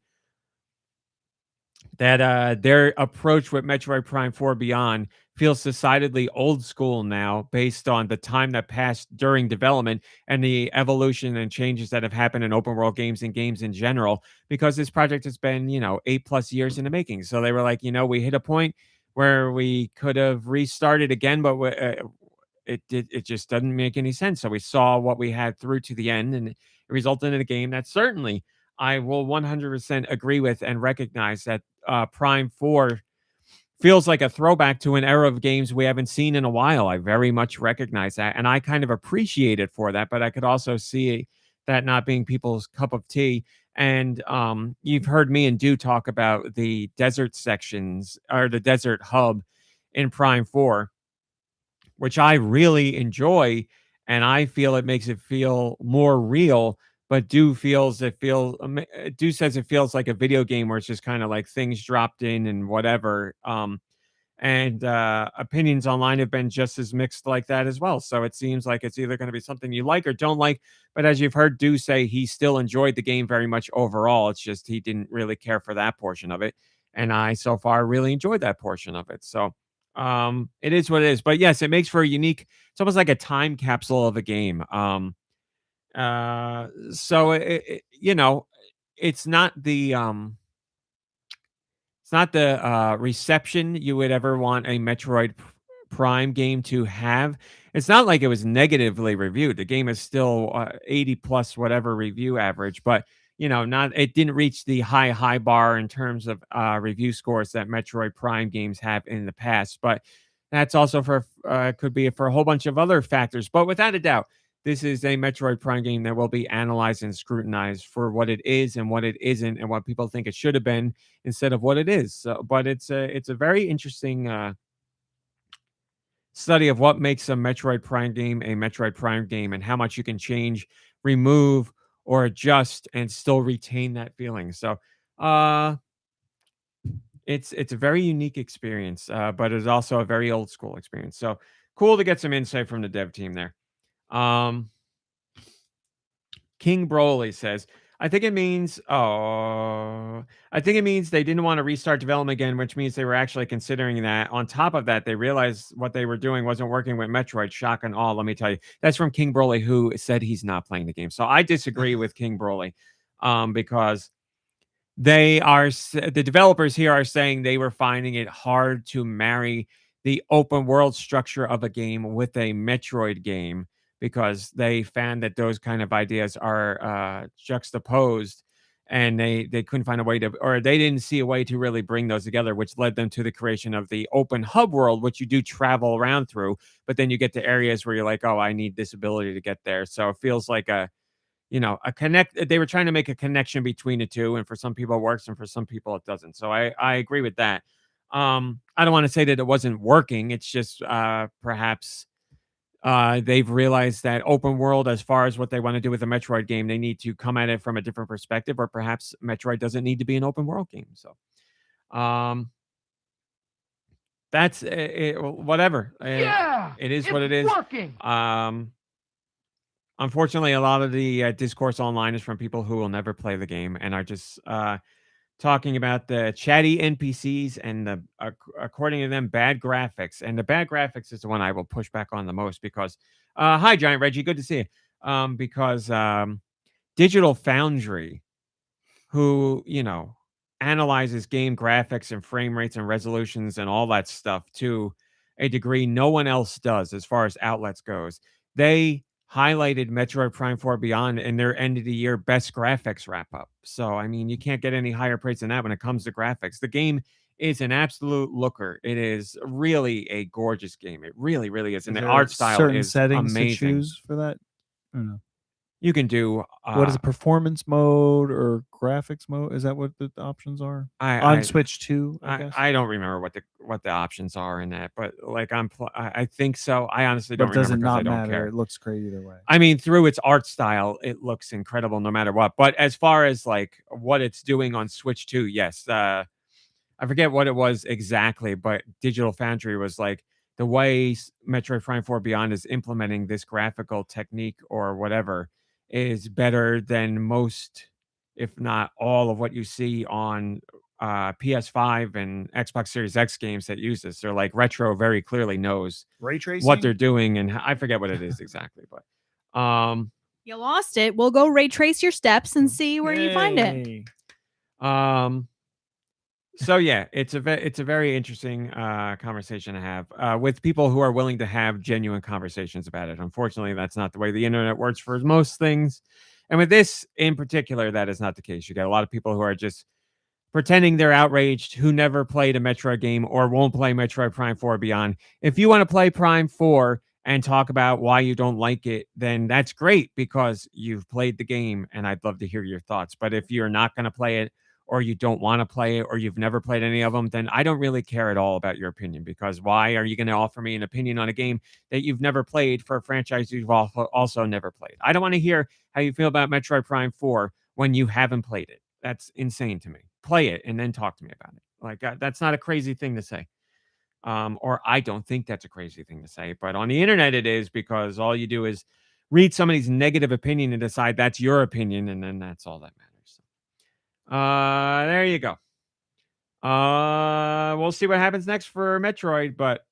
that their approach with Metroid Prime 4 Beyond feels decidedly old school now, based on the time that passed during development and the evolution and changes that have happened in open world games and games in general, because this project has been, 8+ years in the making. So they were like, we hit a point where we could have restarted again, but it just doesn't make any sense. So we saw what we had through to the end, and it resulted in a game that certainly I will 100% agree with and recognize that Prime 4 feels like a throwback to an era of games we haven't seen in a while. I very much recognize that, and I kind of appreciate it for that, but I could also see that not being people's cup of tea. And you've heard me and Do talk about the desert sections, or the desert hub in Prime 4, which I really enjoy, and I feel it makes it feel more real. But Do says it feels like a video game where it's just kind of like things dropped in and whatever. And opinions online have been just as mixed like that as well. So it seems like it's either going to be something you like or don't like. But as you've heard Do say, he still enjoyed the game very much overall. It's just he didn't really care for that portion of it. And I, so far, really enjoyed that portion of it. So it is what it is. But yes, it makes for a unique, it's almost like a time capsule of a game. So it's not the reception you would ever want a Metroid Prime game to have. It's not like it was negatively reviewed. The game is still 80 plus whatever review average, but it didn't reach the high bar in terms of review scores that Metroid Prime games have in the past. But that's also could be for a whole bunch of other factors. But without a doubt, this is a Metroid Prime game that will be analyzed and scrutinized for what it is and what it isn't, and what people think it should have been instead of what it is. So, but it's a very interesting study of what makes a Metroid Prime game, and how much you can change, remove, or adjust and still retain that feeling. So it's a very unique experience, but it's also a very old school experience. So cool to get some insight from the dev team there. King Broly says, I think it means they didn't want to restart development again, which means they were actually considering that. On top of that, they realized what they were doing wasn't working with Metroid. Shock and awe, let me tell you. That's from King Broly, who said he's not playing the game. So I disagree with King Broly, because the developers here are saying they were finding it hard to marry the open world structure of a game with a Metroid game, because they found that those kind of ideas are juxtaposed and they couldn't find a way to, or they didn't see a way to really bring those together, which led them to the creation of the open hub world, which you do travel around through, but then you get to areas where you're like, oh, I need this ability to get there. So it feels like a connect. They were trying to make a connection between the two, and for some people it works, and for some people it doesn't. So I agree with that. I don't want to say that it wasn't working. It's just perhaps they've realized that open world, as far as what they want to do with a Metroid game, they need to come at it from a different perspective, or perhaps Metroid doesn't need to be an open world game. So, that's it, whatever. It is what it is. Working. Unfortunately, a lot of the discourse online is from people who will never play the game and are just talking about the chatty NPCs and the, according to them, bad graphics. And the bad graphics is the one I will push back on the most because, hi, Giant Reggie, good to see you. Because Digital Foundry, who, analyzes game graphics and frame rates and resolutions and all that stuff to a degree no one else does as far as outlets goes. They highlighted Metroid Prime 4 Beyond in their end of the year best graphics wrap up. So, I mean, you can't get any higher praise than that when it comes to graphics. The game is an absolute looker. It is really a gorgeous game. It really, really is. And the art style certain is settings amazing. to choose for that? I don't know. You can do what is it, performance mode or graphics mode? Is that what the options are on Switch 2? I don't remember what the options are in that, but like I think so. I honestly don't remember. Does it not I don't matter? care. It looks great either way. I mean, through its art style, it looks incredible no matter what. But as far as like what it's doing on Switch 2, yes. I forget what it was exactly, but Digital Foundry was like, the way Metroid Prime 4 Beyond is implementing this graphical technique or whatever is better than most, if not all, of what you see on PS5 and Xbox Series X games that use this. They're like, Retro very clearly knows ray tracing, what they're doing, and I forget what it is exactly, but you lost it. We'll go ray trace your steps and see where you find it. So yeah, it's a very interesting conversation to have with people who are willing to have genuine conversations about it. Unfortunately, that's not the way the internet works for most things, and with this in particular, that is not the case. You get a lot of people who are just pretending they're outraged, who never played a Metroid game or won't play Metroid Prime 4 Beyond. If you want to play Prime 4 and talk about why you don't like it, then that's great because you've played the game, and I'd love to hear your thoughts. But if you're not going to play it, or you don't want to play it, or you've never played any of them, then I don't really care at all about your opinion, because why are you going to offer me an opinion on a game that you've never played for a franchise you've also never played? I don't want to hear how you feel about Metroid Prime 4 when you haven't played it. That's insane to me. Play it and then talk to me about it. Like, that's not a crazy thing to say. Or I don't think that's a crazy thing to say, but on the internet it is, because all you do is read somebody's negative opinion and decide that's your opinion, and then that's all that matters. There you go. We'll see what happens next for Metroid, but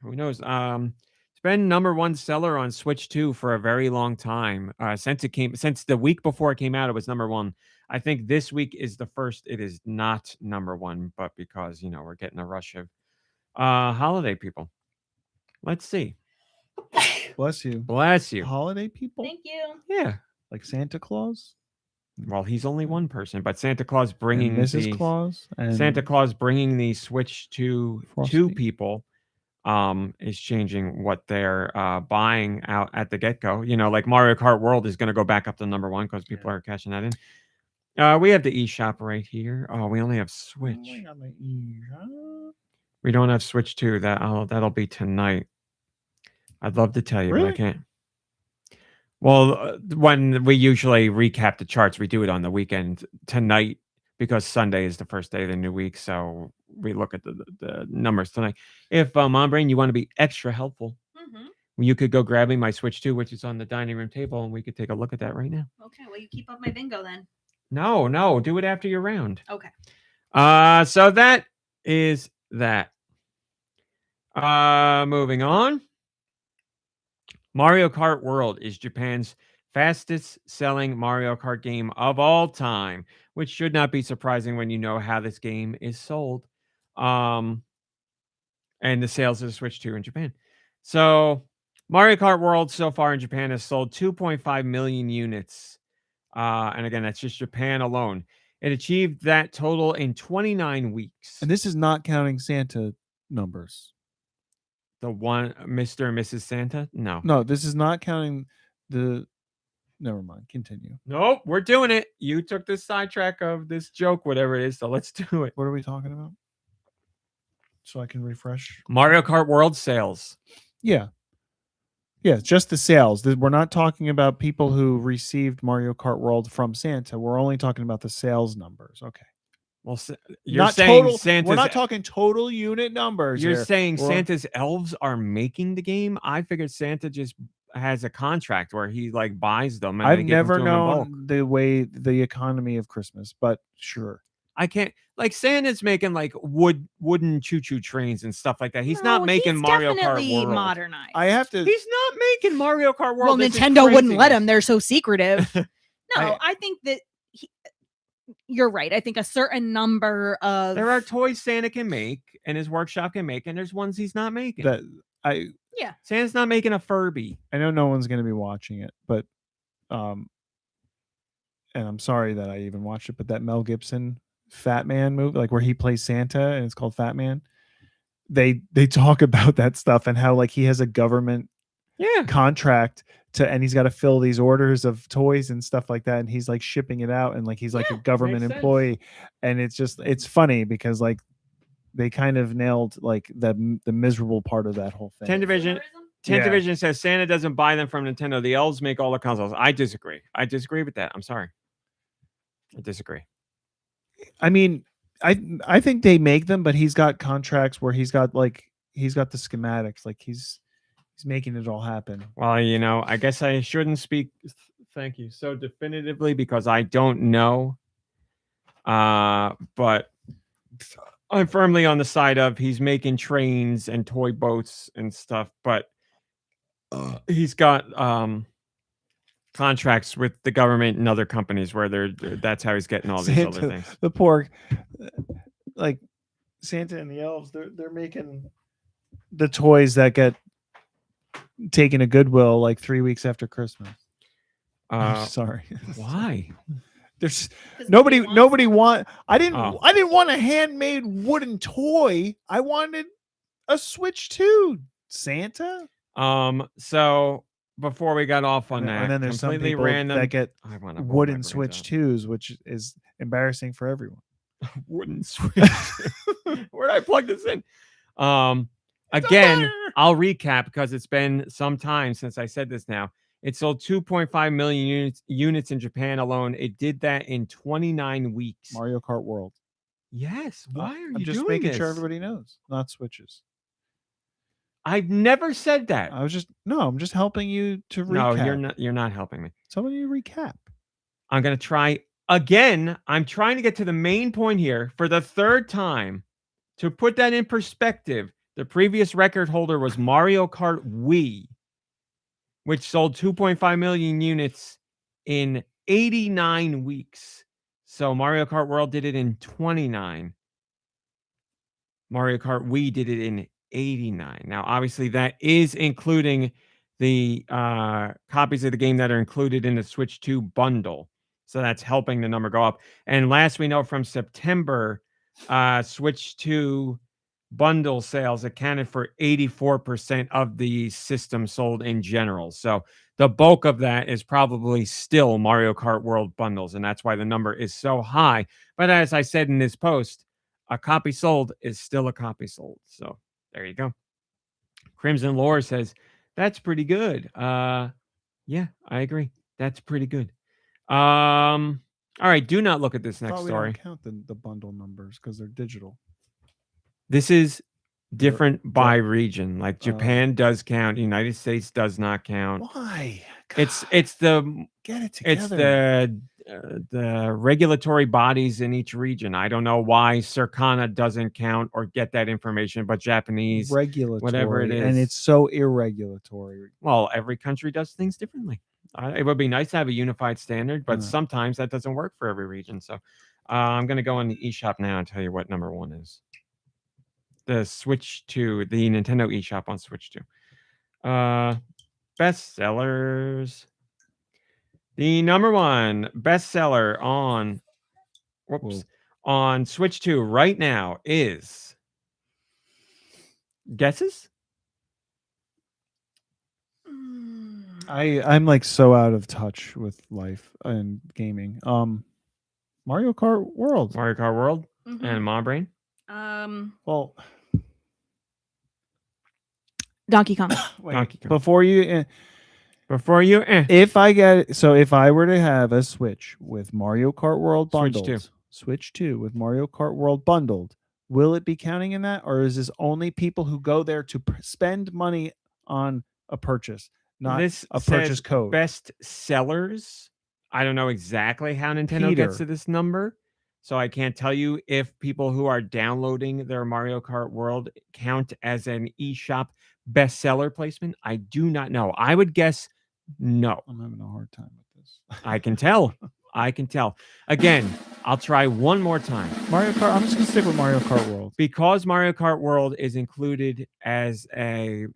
who knows? It's been #1 seller on Switch 2 for a very long time. Since the week before it came out, it was #1. I think this week is the first it is not #1, but because, we're getting a rush of holiday people. Let's see. Bless you. Bless you. Holiday people? Thank you. Yeah. Like Santa Claus? Well, he's only one person, but Santa Claus bringing and Mrs. Claus and Santa Claus bringing the Switch to two people is changing what they're buying out at the get-go. Like Mario Kart World is going to go back up to #1 because people are cashing that in. We have the eShop right here. Oh, we only have Switch. We don't have Switch 2. That'll be tonight. I'd love to tell you, but I can't. Well, when we usually recap the charts, we do it on the weekend tonight because Sunday is the first day of the new week. So we look at the numbers tonight. If Mom Brain, you want to be extra helpful, you could go grab me my Switch 2, which is on the dining room table, and we could take a look at that right now. Okay, well, you keep up my bingo then. No, do it after your round. Okay. So that is that. Moving on. Mario Kart World is Japan's fastest selling Mario Kart game of all time, which should not be surprising when you know how this game is sold. And the sales of the Switch 2 in Japan. So Mario Kart World so far in Japan has sold 2.5 million units And again, that's just Japan alone. It achieved that total in 29 weeks. And this is not counting Santa numbers. The one Mr. and Mrs. Santa? No. No, this is not counting the. Never mind. Continue. Nope, we're doing it. You took this sidetrack of this joke, whatever it is, so let's do it. What are we talking about? So I can refresh. Mario Kart World sales. Yeah. Yeah, just the sales. We're not talking about people who received Mario Kart World from Santa. We're only talking about the sales numbers. Okay. Well, you're not saying total, Santa's. We're not talking total unit numbers. You're here. saying Santa's elves are making the game? I figured Santa just has a contract where he like buys them. And I've they give never them to him in bulk. known the way the economy of Christmas, but sure. I can't like Santa's making like wooden choo-choo trains and stuff like that. He's not making he's Mario Kart definitely World. Modernized. I have to. He's not making Mario Kart World. Well, This is Nintendo wouldn't let craziness. him. They're so secretive. No, I- I think that you're right. I think a certain number of There are toys Santa can make and his workshop can make, and there's ones he's not making. Santa's not making a Furby. I know no one's going to be watching it, but and I'm sorry that I even watched it, but that Mel Gibson Fat Man movie, like where he plays Santa and it's called Fat Man, they talk about that stuff and how like he has a government contract and he's got to fill these orders of toys and stuff like that, and he's like shipping it out, and like he's like a government employee, and it's funny because like they kind of nailed like the miserable part of that whole thing. 10 Division says Santa doesn't buy them from Nintendo. The elves make all the consoles. I disagree with that. I'm sorry. I disagree. I mean, I think they make them, but he's got contracts where he's got the schematics, like he's making it all happen. Well, I guess I shouldn't speak. Thank you so definitively because I don't know. But I'm firmly on the side of he's making trains and toy boats and stuff, but he's got contracts with the government and other companies where that's how he's getting all these other things. The poor, like Santa and the elves, they're making the toys that get taken to Goodwill like 3 weeks after Christmas. I'm sorry. Why? There's nobody want. I didn't want a handmade wooden toy. I wanted a Switch 2, Santa. So before we got off on that, and then there's some people random that get wooden Switch 2s, which is embarrassing for everyone. Wooden Switch. Where did I plug this in? Again, I'll recap because it's been some time since I said this now. It sold 2.5 million units in Japan alone. It did that in 29 weeks. Mario Kart World. Yes. Why are you I'm just doing making this? sure everybody knows, not Switches. I've never said that. I'm just helping you to recap. No, you're not helping me. Somebody recap. I'm going to try again. I'm trying to get to the main point here for the third time. To put that in perspective, the previous record holder was Mario Kart Wii, which sold 2.5 million units in 89 weeks. So Mario Kart World did it in 29. Mario Kart Wii did it in 89. Now, obviously, that is including the copies of the game that are included in the Switch 2 bundle. So that's helping the number go up. And last we know from September, Switch 2 bundle sales accounted for 84% of the system sold in general. So the bulk of that is probably still Mario Kart World bundles, and that's why the number is so high. But as I said in this post, a copy sold is still a copy sold. So there you go. Crimson Lore says, that's pretty good. Yeah, I agree. That's pretty good. All right, do not look at this next story. We don't count the bundle numbers because they're digital. This is different by region. Like Japan does count, United States does not count. Why? It's the get it together. It's the regulatory bodies in each region. I don't know why Circana doesn't count or get that information, but Japanese regulatory, whatever it is, and it's so irregulatory. Well, every country does things differently. It would be nice to have a unified standard, but sometimes that doesn't work for every region. So I'm going to go on the eShop now and tell you what number one is. The Switch 2, the Nintendo eShop on Switch 2. Best sellers. The number one bestseller on on Switch 2 right now is guesses? I'm like so out of touch with life and gaming. Mario Kart World. Mario Kart World Mhm. and Mom Brain. Well, Donkey Kong. wait, Donkey Kong. before you, If if I were to have a Switch with Mario Kart World Switch bundled, 2. Switch 2 with Mario Kart World bundled, will it be counting in that, or is this only people who go there to spend money on a purchase, not this a says purchase code? best sellers. I don't know exactly how Nintendo gets Peter. to this number, so I can't tell you if people who are downloading their Mario Kart World count as an eShop bestseller placement. I do not know. I would guess no. I'm having a hard time with this. I can tell. I can tell. Again, I'll try one more time. Mario Kart. I'm just gonna stick with Mario Kart World. Because Mario Kart World is included as a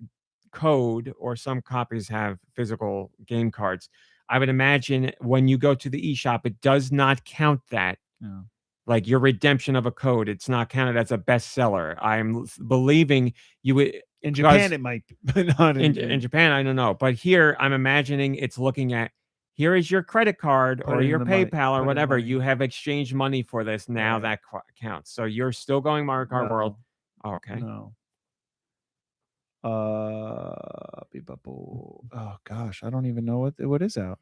code, or some copies have physical game cards, I would imagine when you go to the eShop, it does not count that. No. Like your redemption of a code, it's not counted as a bestseller. I'm believing you would. In Japan, it might be, but not In Japan, I don't know. But here, I'm imagining it's looking at, here is your credit card Put or in your the money. PayPal or Put in whatever. money. You have exchanged money for this. Now Right. that counts. So you're still going Mario Kart World. No. Oh, okay. No. Oh gosh, I don't even know what is out.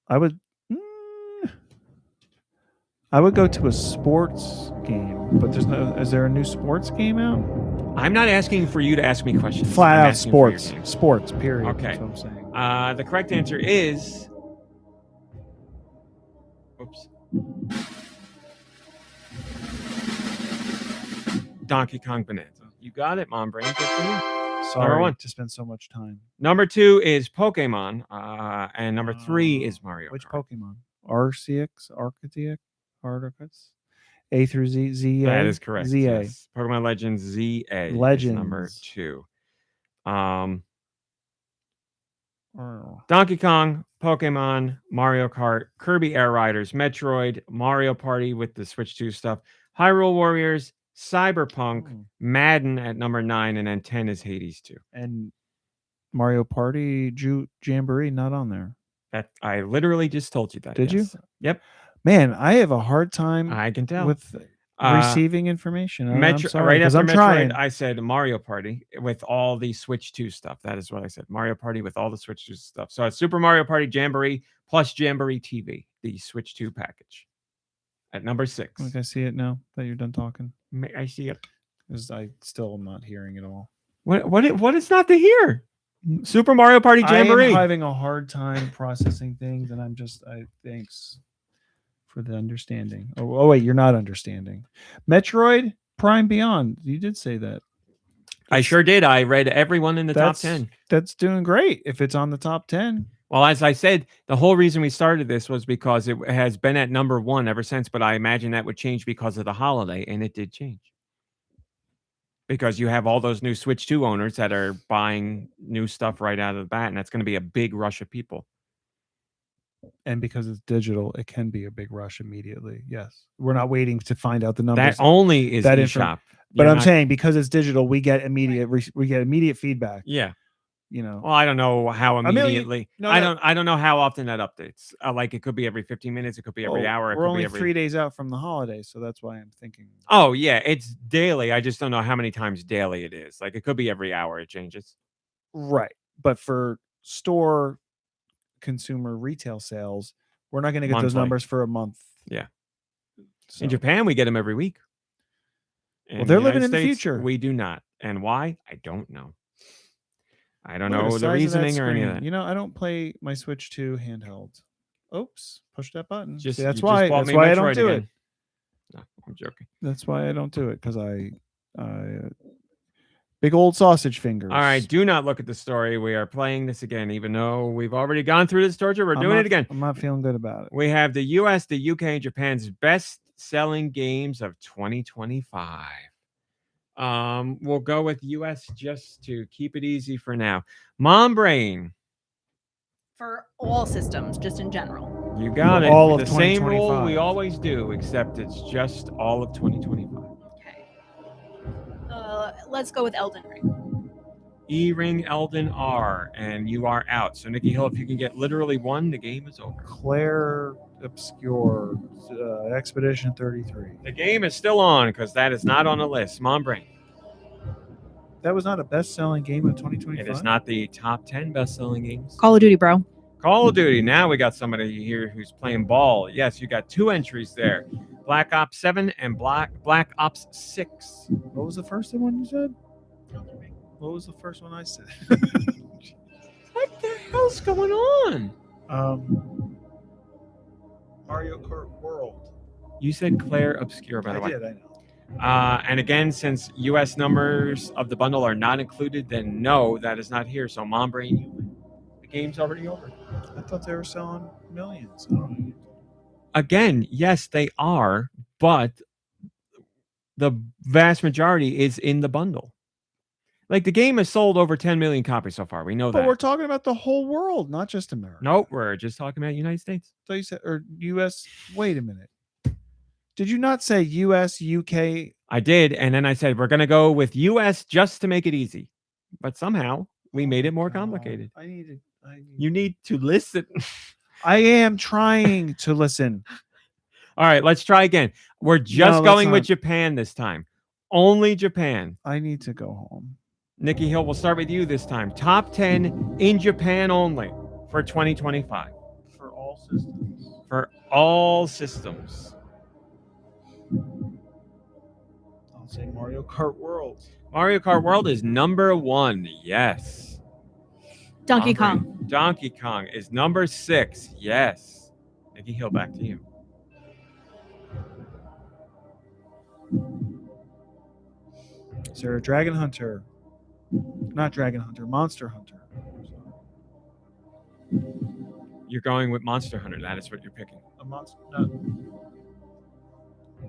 I would go to a sports game, but there's no. Is there a new sports game out? I'm not asking for you to ask me questions. Flat I'm out asking for your sports. game. Sports. Period. Okay. That's what I'm saying. The correct answer is. Oops. Donkey Kong Bonanza. You got it, Mom Brain. Good for you. Sorry one. to spend so much time. Number 2 is Pokemon, and number 3 is Mario. Which Kart. Pokemon? Arceus, A through Z, ZA. That is correct. ZA. Yes. Pokemon Legends ZA. Is number Legends. 2. Oh. Donkey Kong, Pokemon, Mario Kart, Kirby Air Riders, Metroid, Mario Party with the Switch 2 stuff, Hyrule Warriors, Cyberpunk, Madden at number 9, and then 10 is Hades 2. And Mario Party Jamboree not on there. That I literally just told you that. Did yes. you? Yep. Man, I have a hard time I can tell. with receiving information. I'm sorry, right after I'm Metroid, trying. I said Mario Party with all the Switch 2 stuff. That is what I said. Mario Party with all the Switch 2 stuff. So it's Super Mario Party Jamboree plus Jamboree TV, the Switch 2 package. At number 6. Like I see it now that you're done talking. May I see it? Because I still am not hearing it all. What is not to hear? Super Mario Party Jamboree. I'm having a hard time processing things, and thanks for the understanding. Oh wait, you're not understanding. Metroid Prime Beyond. You did say that. I sure did. I read everyone in the top 10. That's doing great if it's on the top 10. Well, as I said, the whole reason we started this was because it has been at number 1 ever since, but I imagine that would change because of the holiday, and it did change. Because you have all those new Switch 2 owners that are buying new stuff right out of the bat, and that's going to be a big rush of people. And because it's digital, it can be a big rush immediately. Yes. We're not waiting to find out the numbers. That only is eShop. But I'm saying because it's digital, we get immediate feedback. Yeah. You know. Well, I don't know how immediately. I don't know how often that updates. Like it could be every 15 minutes, it could be every hour. We're only 3 days out from the holiday, so that's why I'm thinking. Oh yeah, it's daily. I just don't know how many times daily it is. Like it could be every hour it changes. Right. But for store consumer retail sales, we're not going to get those numbers for a month. Yeah. So. In Japan, we get them every week. Well, they're living in the future. We do not. And why? I don't know. I don't Look at know the reasoning or any of screen. that. You know, I don't play my Switch 2 handheld. Oops, push that button. Just, See, that's why I don't do it. No, I'm joking. That's why I don't do it, because I big old sausage fingers. All right, do not look at the story. We are playing this again, even though we've already gone through this torture. We're doing it again. I'm not feeling good about it. We have the US, the UK, and Japan's best-selling games of 2025. We'll go with US just to keep it easy for now. Mom Brain, For all systems, just in general. You got For it. all of The same rule 2025. we always do, except it's just all of 2025. Okay. Let's go with Elden Ring. E-Ring Elden R, and you are out. So, Nikki Hill, if you can get literally one, the game is over. Claire Obscure, Expedition 33. The game is still on because that is not on the list. Mom Brain. That was not a best-selling game of 2025. It is not the top 10 best-selling games. Call of Duty, bro. Call of Duty. Now we got somebody here who's playing ball. Yes, you got 2 entries there. Black Ops 7 and Black Ops 6. What was the first one you said? What was the first one I said? What the hell's going on? Mario Kart World. You said Claire Obscure, by the way. I did, I know. And again, since U.S. numbers of the bundle are not included, then no, that is not here. So, Mom Brain, you win. The game's already over. I thought they were selling millions. I don't know. Again, yes, they are, but the vast majority is in the bundle. Like, the game has sold over 10 million copies so far. We know But that. we're talking about the whole world, not just America. Nope, we're just talking about United States. So you said, or U.S. Wait a minute. Did you not say U.S., UK? I did, and then I said we're going to go with U.S. just to make it easy. But somehow, we made it more complicated. You need to listen. I am trying to listen. All right, let's try again. We're just going with Japan this time. Only Japan. I need to go home. Nikki Hill, we'll start with you this time. Top 10 in Japan only for 2025. For all systems. For all systems. I'll say Mario Kart World. Mario Kart World is number 1. Yes. Donkey Kong. Donkey Kong is number 6. Yes. Nikki Hill, back to you. Is there a Dragon Hunter? Not Dragon Hunter, Monster Hunter. You're going with Monster Hunter. That is what you're picking. A monster?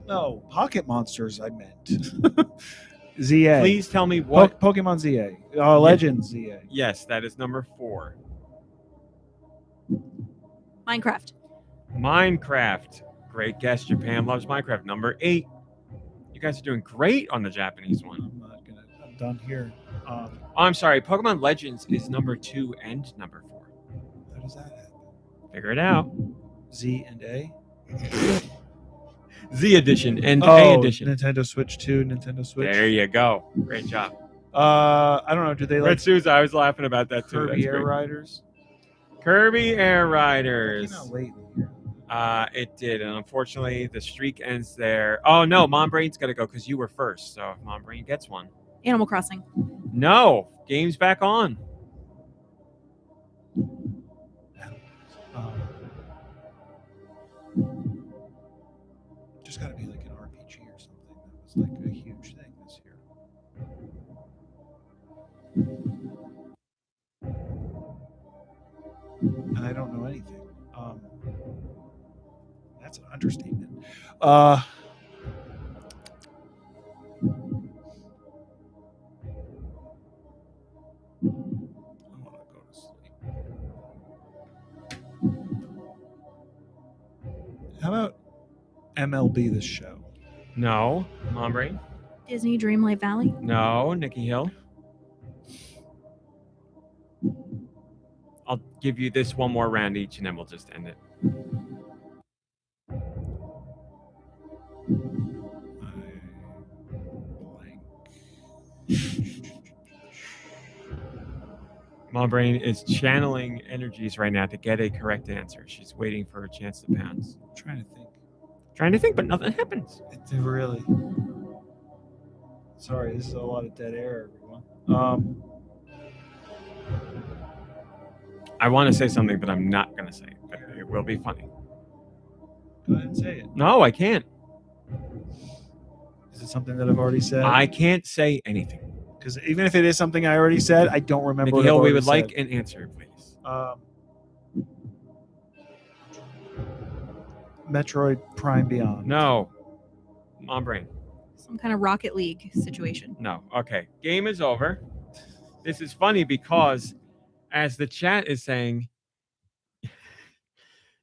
No, Pocket Monsters. I meant ZA. Please tell me what Pokemon ZA. Legends ZA. Yes, that is number 4. Minecraft. Minecraft. Great guess. Japan loves Minecraft. Number 8. You guys are doing great on the Japanese one. I'm done here. I'm sorry. Pokemon Legends is number 2 and number 4. How does that happen? Figure it out. Z and A? Z edition and A edition. Nintendo Switch 2, Nintendo Switch. There you go. Great job. I don't know. Do they Red like Souza, I was laughing about that too. Kirby Air Riders? Kirby Air Riders. It came out lately here. It did, and unfortunately, the streak ends there. Oh no, Mom Brain's got to go because you were first. So if Mom Brain gets one. Animal Crossing. No, game's back on. Just got to be like an RPG or something. That was like a huge thing this year. And I don't know anything. That's an understatement. I want to go to sleep. How about MLB The Show? No, Mom Brain. Disney Dreamlight Valley. No, Nikki Hill. I'll give you this one more round each, and then we'll just end it. Mom Brain is channeling energies right now to get a correct answer. She's waiting for a chance to pounce. I'm trying to think. Trying to think, but nothing happens. It's really. Sorry, this is a lot of dead air, everyone. I want to say something, but I'm not going to say it. But it will be funny. Go ahead and say it. No, I can't. Is it something that I've already said? I can't say anything. Because even if it is something I already said, I don't remember. Nikki what Hill, I've we already would said. like an answer, please. Metroid Prime Beyond. No. Mom Brain. Some kind of Rocket League situation. No. Okay. Game is over. This is funny because, as the chat is saying,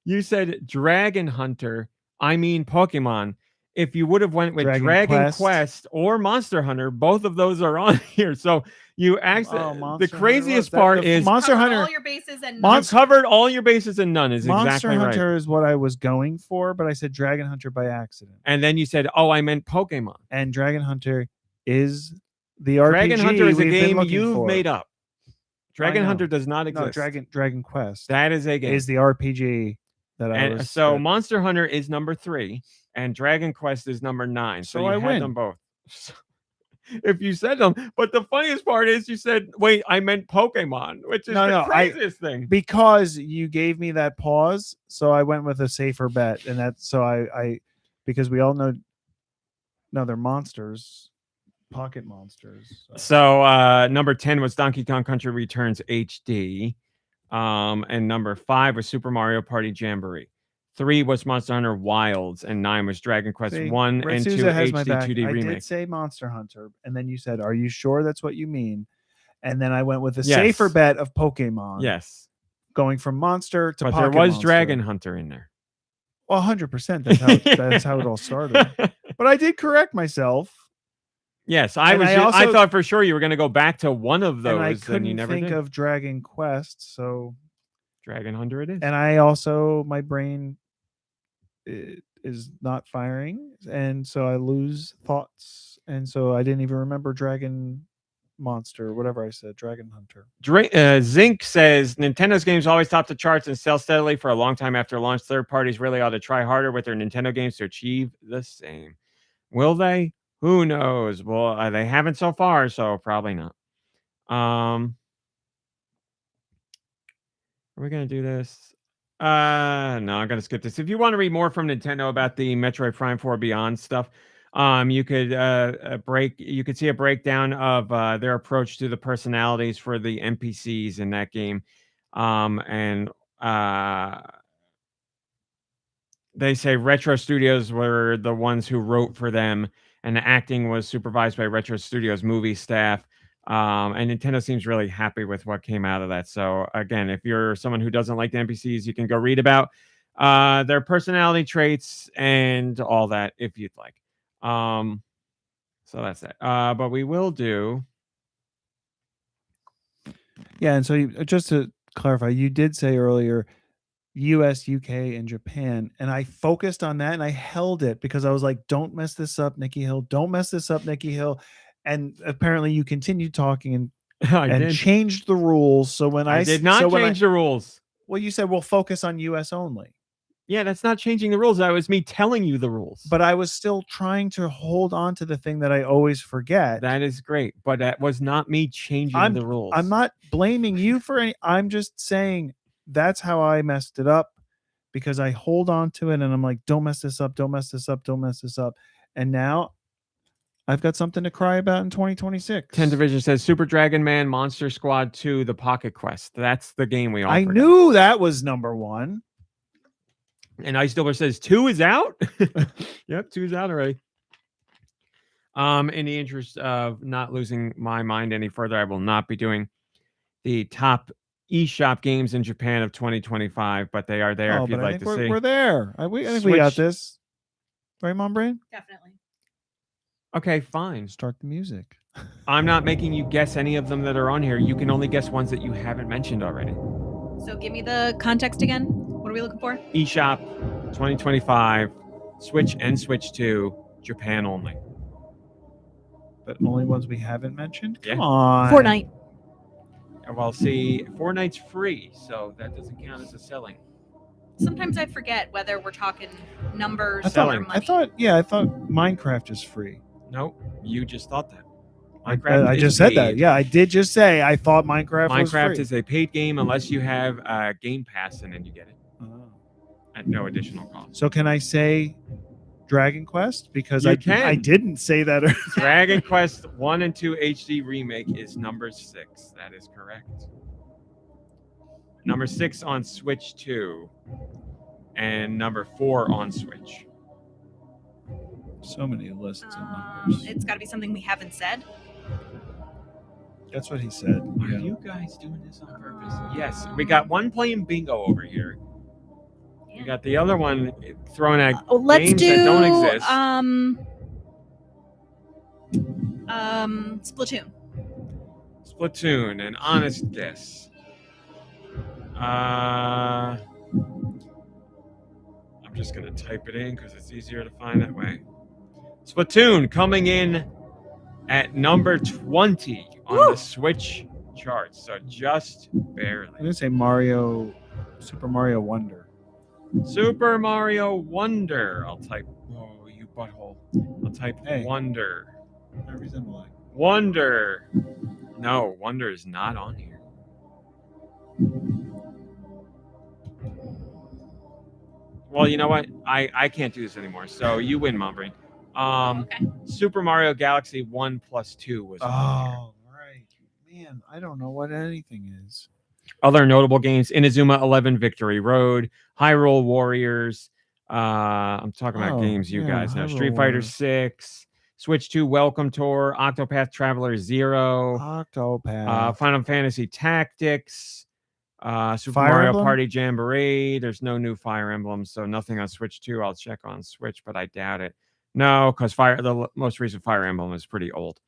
You said Dragon Hunter. I mean Pokemon. If you would have went with Dragon Quest or Monster Hunter, both of those are on here. So you actually, the Monster Hunter craziest was- that- part the is Monster Covered Hunter. all your bases and you covered all your bases and none is Monster exactly Hunter right. is what I was going for, but I said Dragon Hunter by accident. And then you said, "Oh, I meant Pokemon." And Dragon Hunter is the RPG. Dragon Hunter is a we've been game looking you've for. made up. Dragon know. Hunter does not exist. No, Dragon Quest That is a game. is the RPG that I And was. so that- Monster Hunter is number 3, and Dragon Quest is number 9. So So you I had win. them both. If you said them, but the funniest part is you said, "Wait, I meant Pokemon," which is the craziest thing. because you gave me that pause, so I went with a safer bet, and that's so I because we all know, no, they're monsters, pocket monsters. So number 10 was Donkey Kong Country Returns HD, and number 5 was Super Mario Party Jamboree. 3 was Monster Hunter Wilds, and 9 was Dragon Quest See, 1 and 2 Retsuza has my HD back. 2D I remake. did say Monster Hunter, and then you said, "Are you sure that's what you mean?" And then I went with a Yes. safer bet of Pokemon. Yes, Going from monster to but pocket there was monster. Dragon Hunter in there. Well, 100%. That's how it all started. But I did correct myself. Yes, I And was. I I also- thought for sure you were going to go back to one of those, And I and you couldn't never think did. of Dragon Quest, so Dragon Hunter. It is. and I also my brain is not firing, and so I lose thoughts, and so I didn't even remember Dragon Monster, whatever I said, Dragon Hunter. Zinc says Nintendo's games always top the charts and sell steadily for a long time after launch. Third parties really ought to try harder with their Nintendo games to achieve the same. Will they? Who knows? Well, they haven't so far, so probably not. Are we gonna do this? No, I'm gonna skip this. If you want to read more from Nintendo about the Metroid Prime 4 Beyond stuff, you could you could see a breakdown of their approach to the personalities for the NPCs in that game. And they say Retro Studios were the ones who wrote for them, and the acting was supervised by Retro Studios movie staff. And Nintendo seems really happy with what came out of that. So again, if you're someone who doesn't like the NPCs, you can go read about their personality traits and all that if you'd like. So that's that. But we will do. Yeah, and so just to clarify, you did say earlier US, UK, and Japan, and I focused on that and I held it because I was like, "Don't mess this up, Nikki Hill. Don't mess this up, Nikki Hill." And apparently, you continued talking and changed the rules. So when I did not change the rules. Well, you said we'll focus on US only. Yeah, that's not changing the rules. That was me telling you the rules. But I was still trying to hold on to the thing that I always forget. That is great, but that was not me changing the rules. I'm not blaming you for any. I'm just saying that's how I messed it up because I hold on to it and I'm like, don't mess this up, don't mess this up, don't mess this up. And now I've got something to cry about in 2026. 10 Division says Super Dragon Man Monster Squad 2 The Pocket Quest. That's the game we all I forgot. knew that was number one. And Ice Dilber says 2 is out. Yep, 2 is out already. In the interest of not losing my mind any further, I will not be doing the top eShop games in Japan of 2025, but they are there if you'd like to see. We're there. I think we got this. Right, Mom Brain? Definitely. Okay, fine. Start the music. I'm not making you guess any of them that are on here. You can only guess ones that you haven't mentioned already. So give me the context again. What are we looking for? eShop 2025, Switch and Switch 2, Japan only. But only ones we haven't mentioned? Yeah. Come on. Fortnite. Well, see, Fortnite's free, so that doesn't count as a selling. Sometimes I forget whether we're talking numbers Selling. or money. I thought Minecraft is free. Nope, you just thought that. I just said that. Yeah, I did just say I thought Minecraft was free. Minecraft is a paid game unless you have Game Pass, and then you get it Oh. at no additional cost. So can I say Dragon Quest? Because You I can. didn't say that earlier. Dragon Quest 1 and 2 HD Remake is number 6. That is correct. Number 6 on Switch 2. And number 4 on Switch. So many lists of numbers. It's got to be something we haven't said. That's what he said. Are you guys doing this on purpose? Yes. We got one playing bingo over here. Yeah. You got the other one thrown at Let's games do that don't exist. Splatoon. Splatoon, an honest guess. I'm just gonna type it in because it's easier to find that way. Splatoon coming in at number 20 on the Switch charts, so just barely. I'm gonna say Super Mario Wonder. Super Mario Wonder. I'll type. Oh, you butthole. I'll type Wonder. I resemble it. Wonder. No, Wonder is not on here. Well, you know what? I can't do this anymore. So you win, Mom Brain. Okay. Super Mario Galaxy 1+2 was on here. Right. Man, I don't know what anything is. Other notable games: Inazuma 11 Victory Road, Hyrule Warriors. I'm talking about games you guys know. Hyrule Street Fighter Warriors. 6, Switch 2 Welcome Tour, Octopath Traveler 0, Octopath. Final Fantasy Tactics, Super Fire Mario Emblem? Party Jamboree. There's no new Fire Emblems, so nothing on Switch 2. I'll check on Switch, but I doubt it. No, because the most recent Fire Emblem is pretty old.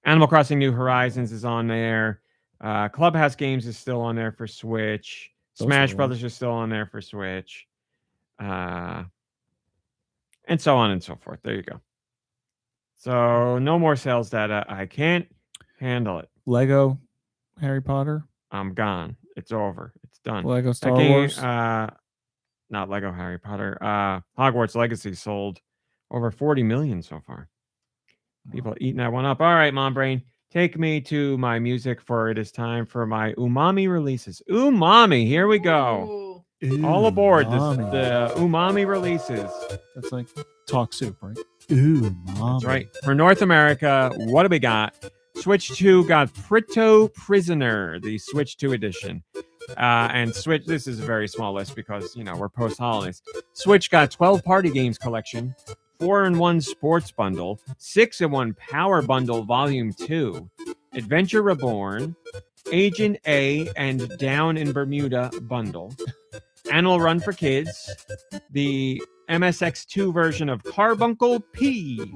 Animal Crossing New Horizons is on there. Clubhouse Games is still on there for Switch. Smash Brothers is still on there for Switch. And so on and so forth. There you go. So no more sales data. I can't handle it. Lego Harry Potter. I'm gone. It's over. It's done. Lego Star That game, Wars. not Lego Harry Potter. Hogwarts Legacy sold over 40 million so far. People eating that one up. All right, Mom Brain, take me to my music, for it is time for my umami releases. Umami, here we go. All aboard the umami releases. That's like talk soup, right? Umami. That's right. For North America, what do we got? Switch 2 got Prito Prisoner, the Switch 2 edition. And Switch, this is a very small list because, we're post-holidays. Switch got 12 Party Games Collection, 4-in-1 Sports Bundle, 6-in-1 Power Bundle Volume 2, Adventure Reborn, Agent A and Down in Bermuda Bundle, Animal Run for Kids, the MSX2 version of Carbuncle P,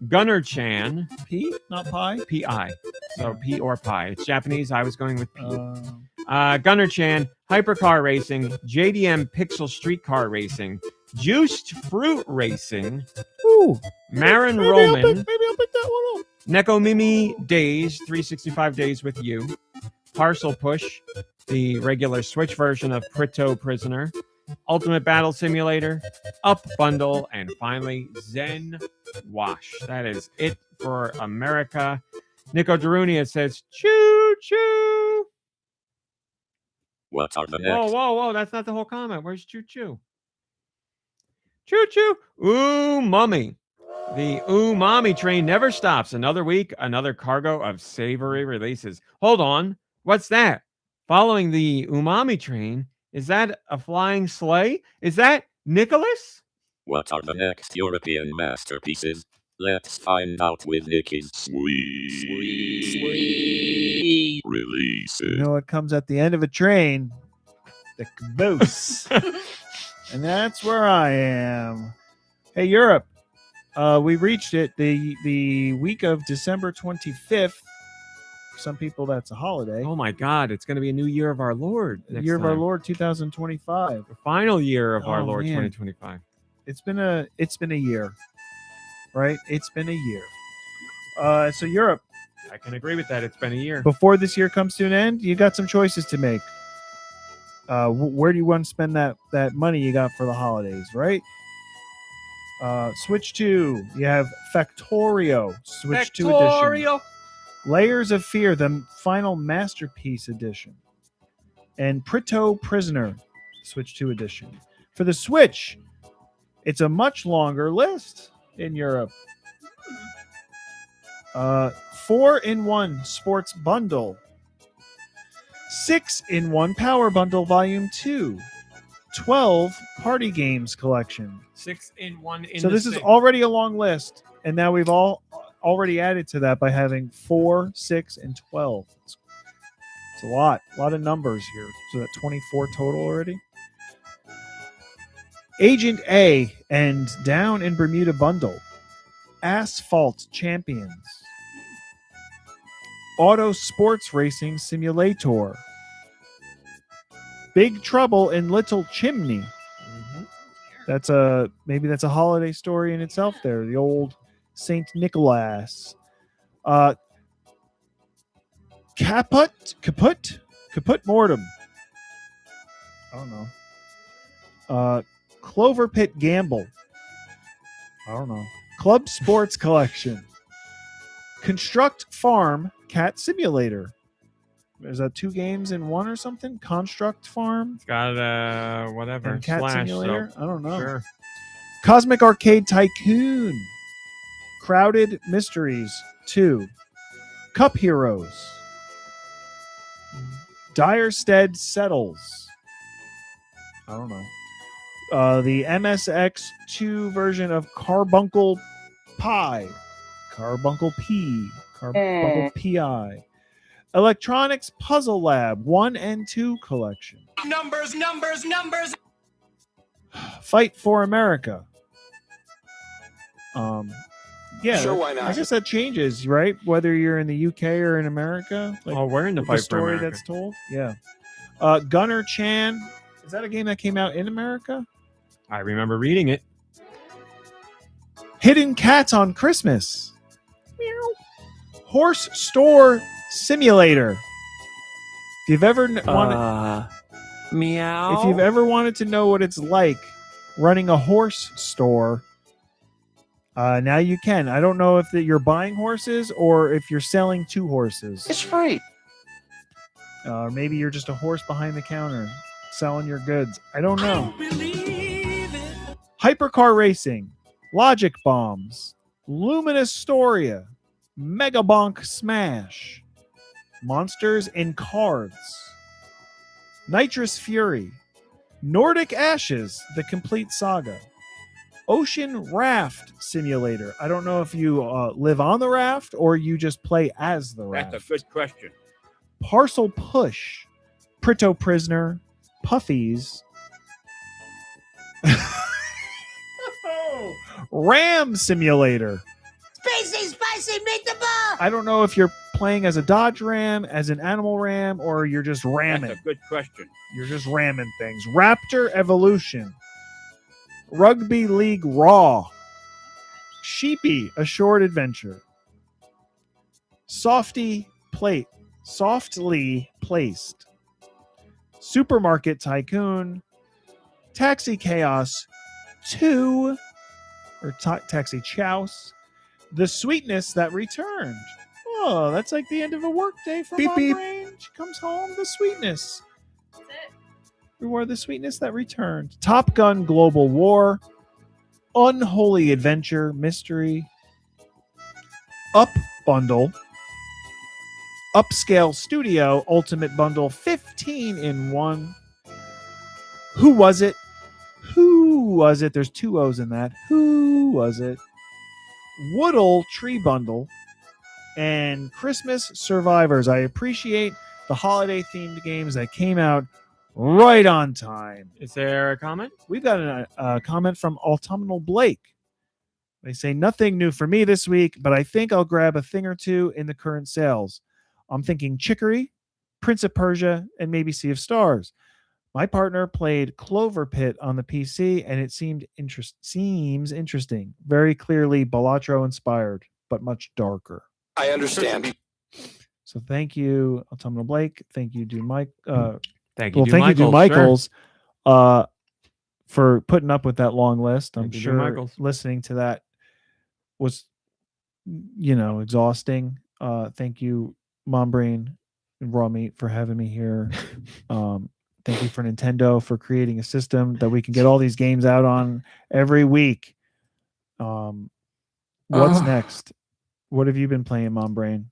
Gunner Chan. P, not pie? P-I. So P or pie. It's Japanese. I was going with P. Gunner Chan, Hypercar Racing, JDM Pixel Streetcar Racing, Juiced Fruit Racing, Marin Roman, maybe I'll pick that one up. Nekomimi Days, 365 Days with You, Parcel Push, the regular Switch version of Prito Prisoner, Ultimate Battle Simulator, Up Bundle, and finally Zen Wash. That is it for America. Nico Darunia says, choo choo. What are the next? Whoa. That's not the whole comment. Where's choo choo? Choo choo. Umami. The umami train never stops. Another week, another cargo of savory releases. Hold on. What's that? Following the umami train, is that a flying sleigh? Is that Nicholas? What are the next European masterpieces? Let's find out with Nicky's sweet releases. You know what comes at the end of a train? The caboose. And that's where I am. Hey, Europe. We reached it the week of December 25th. For some people, that's a holiday. Oh my God! It's going to be a new year of our Lord. The year of our Lord, 2025. The final year of our Oh, Lord, man. 2025. It's been a year, right? It's been a year. So Europe, I can agree with that. It's been a year. before this year comes to an end, you got some choices to make. Where do you want to spend that money you got for the holidays, right? Switch 2, you have Factorio, Switch 2 edition. Layers of Fear, the final masterpiece edition. And Prito Prisoner, Switch 2 edition. For the Switch, it's a much longer list in Europe. 4-in-1 Sports Bundle. 6-in-1 Power Bundle Volume 2. 12 Party Games Collection. 6-in-1 So this is already a long list, and now we've already added to that by having 4, 6, and 12. It's a lot of numbers here. So that 24 total already. Agent A and Down in Bermuda bundle. Asphalt Champions. Auto Sports Racing Simulator. Big Trouble in Little Chimney. That's maybe that's a holiday story in itself there. The old Saint Nicholas. Caput Mortem. I don't know. Clover Pit Gamble. I don't know. Club Sports Collection. Construct Farm Cat Simulator. Is that 2 games in one or something? Construct Farm? It's got whatever. And Cat slash, Simulator? so I don't know. sure. Cosmic Arcade Tycoon. Crowded Mysteries 2. Cup Heroes. Direstead Settles. I don't know. The MSX2 version of Carbuncle Pie. Carbuncle P. Carbuncle PI. Electronics Puzzle Lab 1 and 2 collection. Numbers. Fight for America. Yeah, Sure, why not? I guess that changes, right? Whether you're in the UK or in America. Like, We're in the the fight for story America. that's told. Yeah. Gunner Chan. Is that a game that came out in America? I remember reading it. Hidden Cats on Christmas. Meow. Horse Store Simulator. If you've ever wanted, Meow. if you've ever wanted to know what it's like running a horse store, now you can. I don't know if you're buying horses or if you're selling 2 horses. It's free. Maybe you're just a horse behind the counter selling your goods. I don't know. Hypercar Racing, Logic Bombs, Luminous Storia, Mega Bonk Smash, Monsters in Cards, Nitrous Fury, Nordic Ashes, The Complete Saga, Ocean Raft Simulator. I don't know if you live on the raft or you just play as the raft. That's a good question. Parcel Push, Prito Prisoner, Puffies, Ram Simulator. Spicy, meatball. I don't know if you're playing as a Dodge Ram, as an animal ram, or you're just ramming. That's a good question. You're just ramming things. Raptor Evolution, Rugby League Raw, Sheepy, A Short Adventure, Softly Placed, Supermarket Tycoon, Taxi Chaos 2, or Taxi Chouse, The Sweetness That Returned. Oh, that's like the end of a workday for Beep, Mom beep. Brain. She comes home, the sweetness. That's it. Reward the sweetness that returned. Top Gun Global War, Unholy Adventure Mystery, Up Bundle, Upscale Studio Ultimate Bundle 15 in 1. Who was it? There's 2 O's in that. Who was it? Woodle Tree Bundle and Christmas Survivors. I appreciate the holiday themed games that came out right on time. Is there a comment? We've got a comment from Autumnal Blake. They say, nothing new for me this week, but I think I'll grab a thing or 2 in the current sales. I'm thinking Chicory, Prince of Persia, and maybe Sea of Stars. My partner played Clover Pit on the PC, and it seems interesting. Very clearly Balatro inspired, but much darker. I understand. So thank you, Autumnal Blake. Thank you, Thank you, Michaels, sure. Michaels, for putting up with that long list. I'm Thank you, sure Michaels. listening to that was, exhausting. Thank you, Mom Brain and Raw Meat, for having me here. Thank you for Nintendo for creating a system that we can get all these games out on every week. What's next? What have you been playing, Mom Brain?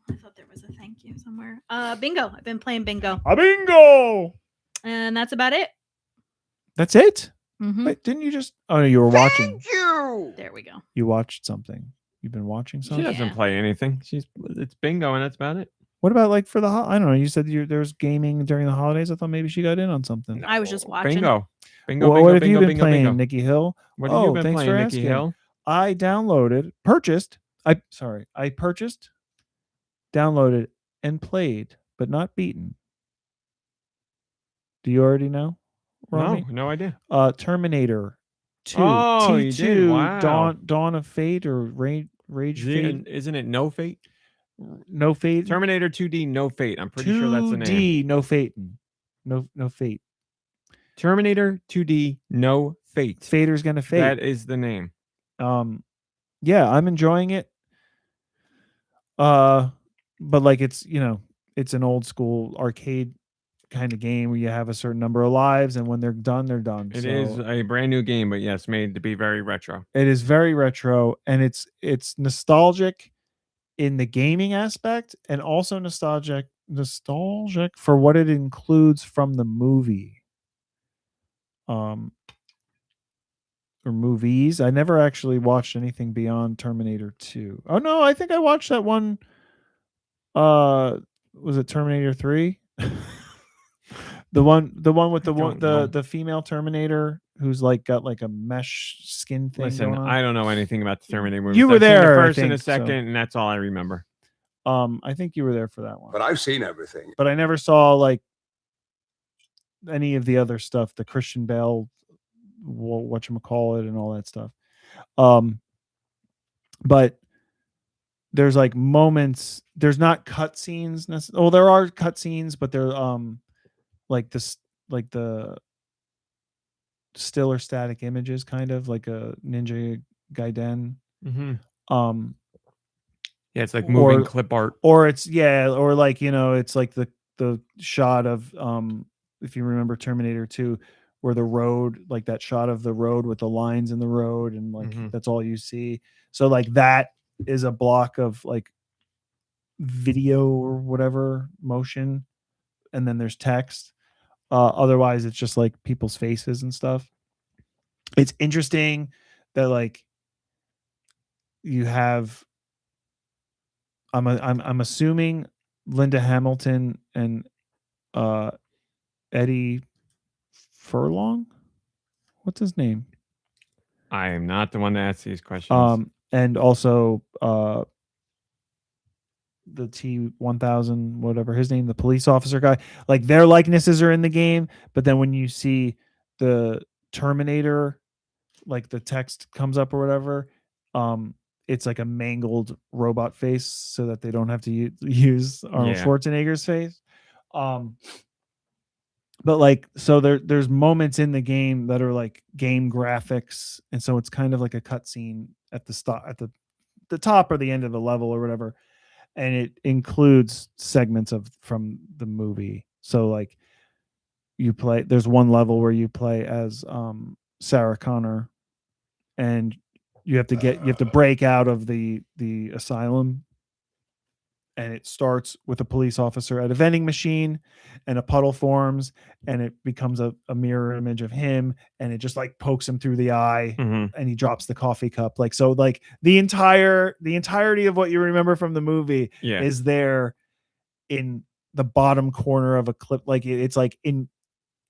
I thought there was a thank you somewhere. Bingo. I've been playing bingo. A bingo! And that's about it. That's it? Mhm. Wait, didn't you just... Oh, no, you were watching. You. There we go. You watched something. You've been watching She something? doesn't Yeah. play anything. It's bingo, and that's about it. What about like for the I don't know. You said there's gaming during the holidays. I thought maybe she got in on something. I was just watching. Bingo. What have you been playing, Nikki Hill? What have you been thanks playing, for Nikki asking. Hill? I purchased, downloaded, and played, but not beaten. Do you already know? Romy? No idea. Terminator 2. Oh, T2, you did? Wow. Dawn of Fate or Rage Fate? Isn't it No Fate? No Fate? Terminator 2D No Fate. I'm pretty sure that's the name. 2D No Fate. No Fate. Terminator 2D No Fate. Fader's gonna fate. That is the name. Yeah, I'm enjoying it. But like it's an old school arcade kind of game where you have a certain number of lives, and when they're done, they're done. It is a brand new game, but yes, made to be very retro. It is very retro, and it's nostalgic in the gaming aspect, and also nostalgic for what it includes from the movie. Or movies. I never actually watched anything beyond Terminator 2. Oh no, I think I watched that one. Was it Terminator 3? the one with the female Terminator who's like got like a mesh skin thing. Listen, going on. I don't know anything about the Terminator movies. You were there, the first I and the think, second, so. and that's all I remember. I think you were there for that one. But I've seen everything. But I never saw like any of the other stuff, the Christian Bale, whatchamacallit, and all that stuff. But there's like moments. There's not cutscenes. Well, there are cutscenes, but they're like this, like the still or static images, kind of like a Ninja Gaiden. Mm-hmm. Yeah, it's like moving clip art, or it's or like it's like the shot of if you remember Terminator 2, where the road, like that shot of the road with the lines in the road, and like that's all you see. So like that is a block of like video or whatever motion, and then there's text. Otherwise it's just like people's faces and stuff. It's interesting that like you have I'm assuming Linda Hamilton and Eddie Furlong. What's his name? I am not the one to ask these questions. And also the T-1000, whatever his name, the police officer guy. Like their likenesses are in the game, but then when you see the Terminator, like the text comes up or whatever, it's like a mangled robot face so that they don't have to use Arnold Schwarzenegger's face. But like, so there's moments in the game that are like game graphics, and so it's kind of like a cutscene at the top or the end of the level or whatever, and it includes segments from the movie. So like, there's one level where you play as Sarah Connor, and you have to break out of the asylum, and it starts with a police officer at a vending machine, and a puddle forms, and it becomes a mirror image of him, and it just like pokes him through the eye, and he drops the coffee cup. Like, so like the entirety of what you remember from the movie is there in the bottom corner of a clip. Like it's like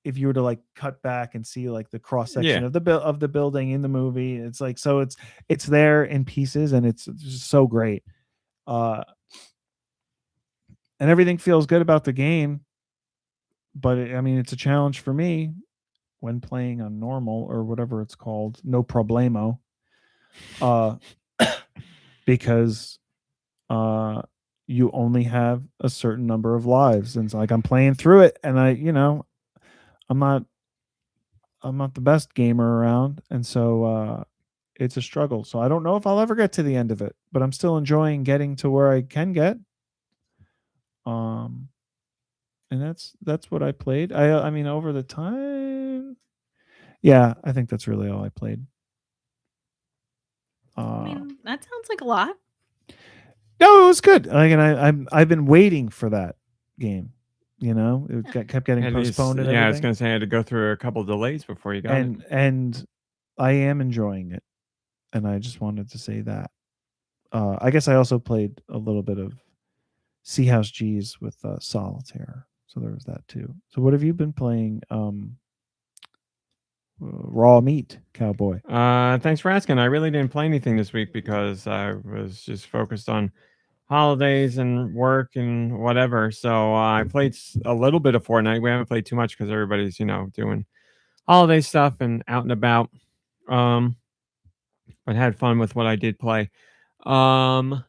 if you were to like cut back and see like the cross section of the building in the movie, it's like, so it's there in pieces, and it's just so great. And everything feels good about the game, but it's a challenge for me when playing on normal or whatever it's called, no problemo, because you only have a certain number of lives, and it's like I'm playing through it, and I'm not the best gamer around, and so it's a struggle. So I don't know if I'll ever get to the end of it, but I'm still enjoying getting to where I can get. And that's what I played. I mean, over the time, I think that's really all I played. That sounds like a lot. No, it was good. Like, and I've been waiting for that game. It kept getting postponed. I was going to say I had to go through a couple of delays before you got it. And I am enjoying it, and I just wanted to say that. I guess I also played a little bit of Sea House G's with Solitaire. So there was that too. So what have you been playing? Raw Meat Cowboy. Thanks for asking. I really didn't play anything this week because I was just focused on holidays and work and whatever. So I played a little bit of Fortnite. We haven't played too much because everybody's, doing holiday stuff and out and about. But had fun with what I did play. I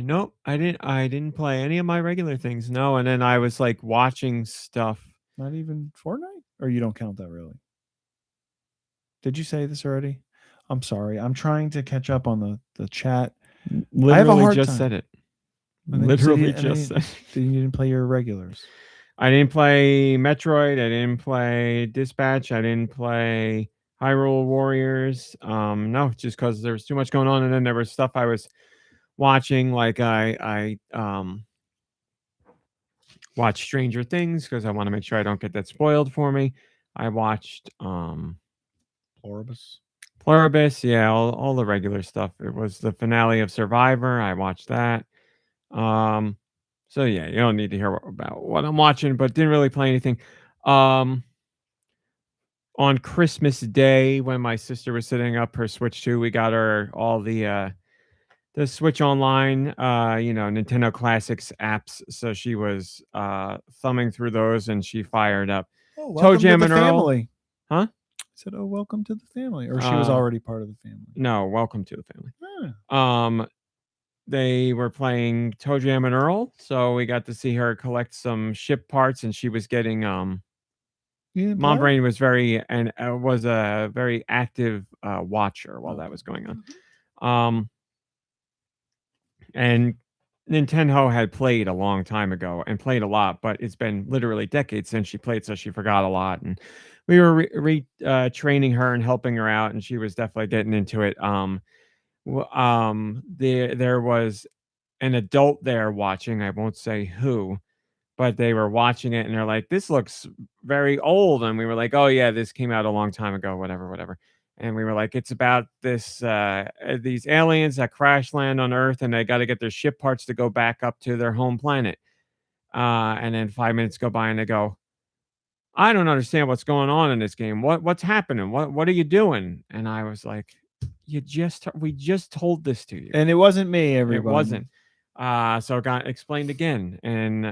didn't play any of my regular things. No, and then I was like watching stuff. Not even Fortnite? Or you don't count that really? Did you say this already? I'm sorry. I'm trying to catch up on the chat. Literally I have a hard just time. said it. And then Literally said you just said didn't play your regulars. I didn't play Metroid. I didn't play Dispatch. I didn't play Hyrule Warriors. No, just because there was too much going on, and then there was stuff I was watching. Like I watched Stranger Things because I want to make sure I don't get that spoiled for me. I watched Pluribus, yeah, all the regular stuff. It was the finale of Survivor. I watched that. So yeah, you don't need to hear about what I'm watching, but didn't really play anything. On Christmas Day, when my sister was setting up her Switch 2, we got her all the Switch Online, Nintendo Classics apps. So she was thumbing through those, and she fired up Toe Jam and Earl. Family. Huh? I said, "Oh, welcome to the family," or she was already part of the family. No, welcome to the family. They were playing Toe Jam and Earl, so we got to see her collect some ship parts, and she was getting Mom Brain was was a very active watcher while that was going on. And Nintendo had played a long time ago and played a lot, but it's been literally decades since she played, so she forgot a lot. And we were training her and helping her out, and she was definitely getting into it. There was an adult there watching. I won't say who, but they were watching it, and they're like, "This looks very old." And we were like, "Oh yeah, this came out a long time ago, whatever." And we were like, "It's about these aliens that crash land on Earth, and they got to get their ship parts to go back up to their home planet." And then 5 minutes go by, and they go, "I don't understand what's going on in this game. What's happening? What are you doing?" And I was like, we just told this to you, and it wasn't me. Everybody, it wasn't. So it got explained again, and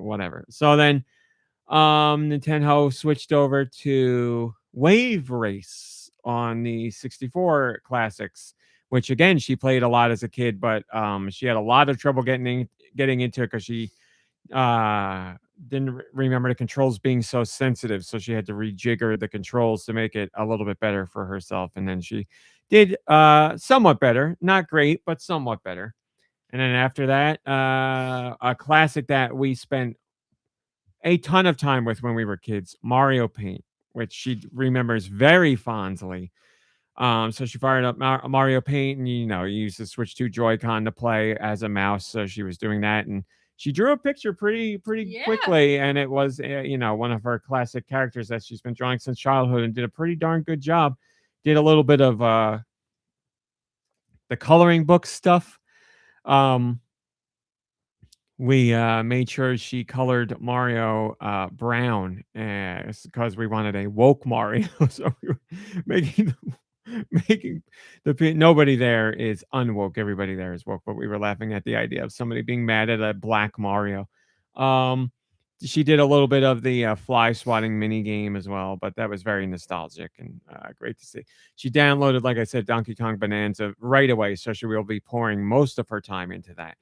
whatever. So then, Nintendo switched over to Wave Race on the 64 Classics, which again she played a lot as a kid, but she had a lot of trouble getting into it because she didn't remember the controls being so sensitive, so she had to rejigger the controls to make it a little bit better for herself. And then she did somewhat better, not great, but somewhat better. And then after that, a classic that we spent a ton of time with when we were kids, Mario Paint, which she remembers very fondly. So she fired up Mario Paint, and you used the Switch 2 Joy-Con to play as a mouse. So she was doing that, and she drew a picture pretty quickly, and it was one of her classic characters that she's been drawing since childhood, and did a pretty darn good job. Did a little bit of the coloring book stuff. We made sure she colored Mario brown because we wanted a woke Mario. So we were making nobody there is unwoke. Everybody there is woke. But we were laughing at the idea of somebody being mad at a black Mario. She did a little bit of the fly swatting mini game as well, but that was very nostalgic and great to see. She downloaded, like I said, Donkey Kong Bonanza right away, so she will be pouring most of her time into that.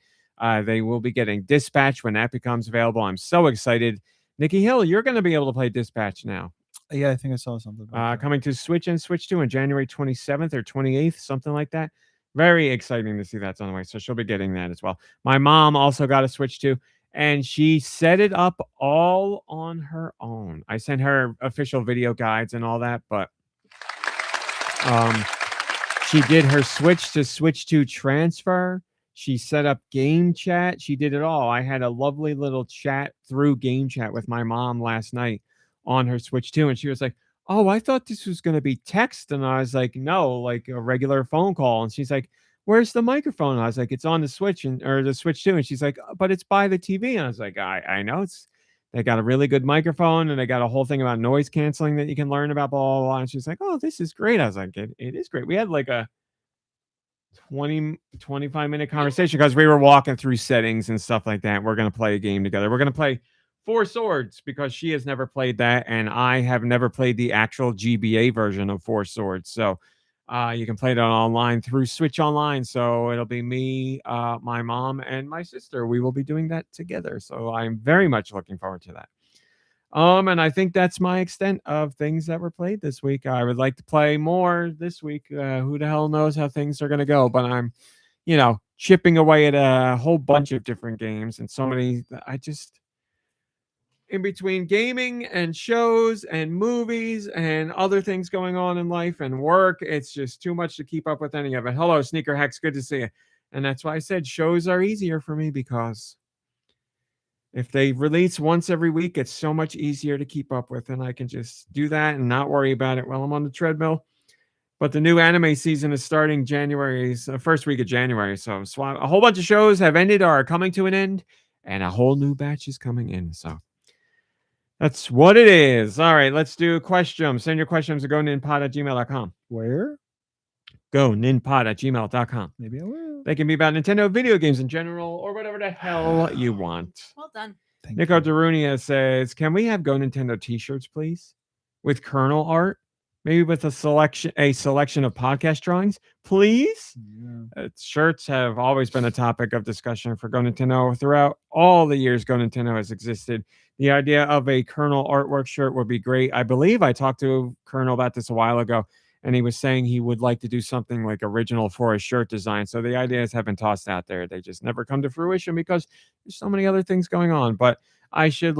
They will be getting Dispatch when that becomes available. I'm so excited. Nikki Hill, you're going to be able to play Dispatch now. Yeah, I think I saw something about coming to Switch and Switch 2 on January 27th or 28th, something like that. Very exciting to see that's on the way, so she'll be getting that as well. My mom also got a Switch 2, and she set it up all on her own. I sent her official video guides and all that, but she did her Switch to Switch 2 transfer. She set up game chat. She did it all. I had a lovely little chat through game chat with my mom last night on her Switch 2, and she was like, "Oh, I thought this was going to be text." And I was like, "No, like a regular phone call." And she's like, where's the microphone? I was like, it's on the Switch or the Switch 2. And she's like, but it's by the TV. And I was like, I know they got a really good microphone and they got a whole thing about noise canceling that you can learn about, blah, blah, blah. And she's like, oh, this is great. I was like, it is great. We had like a 25-minute conversation because we were walking through settings and stuff like that. We're going to play a game together. We're going to play Four Swords because she has never played that. And I have never played the actual GBA version of Four Swords. So you can play it online through Switch Online. So it'll be me, my mom, and my sister. We will be doing that together. So I'm very much looking forward to that. And I think that's my extent of things that were played this week. I would like to play more this week. Who the hell knows how things are going to go? But I'm, chipping away at a whole bunch of different games and so many. In between gaming and shows and movies and other things going on in life and work, it's just too much to keep up with any of it. Hello, Sneaker Hex. Good to see you. And that's why I said shows are easier for me because if they release once every week, it's so much easier to keep up with. And I can just do that and not worry about it while I'm on the treadmill. But the new anime season is starting first week of January. So a whole bunch of shows have ended or are coming to an end. And a whole new batch is coming in. So that's what it is. All right, let's do questions. Send your questions to GoNintPod@gmail.com. Where? GoNintPod@gmail.com. Maybe I will. They can be about Nintendo video games in general or whatever the hell you want. Well done. Nico Darunia says, can we have Go Nintendo t-shirts, please? With Kernal art? Maybe with a selection of podcast drawings, please? Yeah. Shirts have always been a topic of discussion for Go Nintendo throughout all the years Go Nintendo has existed. The idea of a Kernal artwork shirt would be great. I believe I talked to Kernal about this a while ago, and he was saying he would like to do something like original for a shirt design. So the ideas have been tossed out there. They just never come to fruition because there's so many other things going on. But I should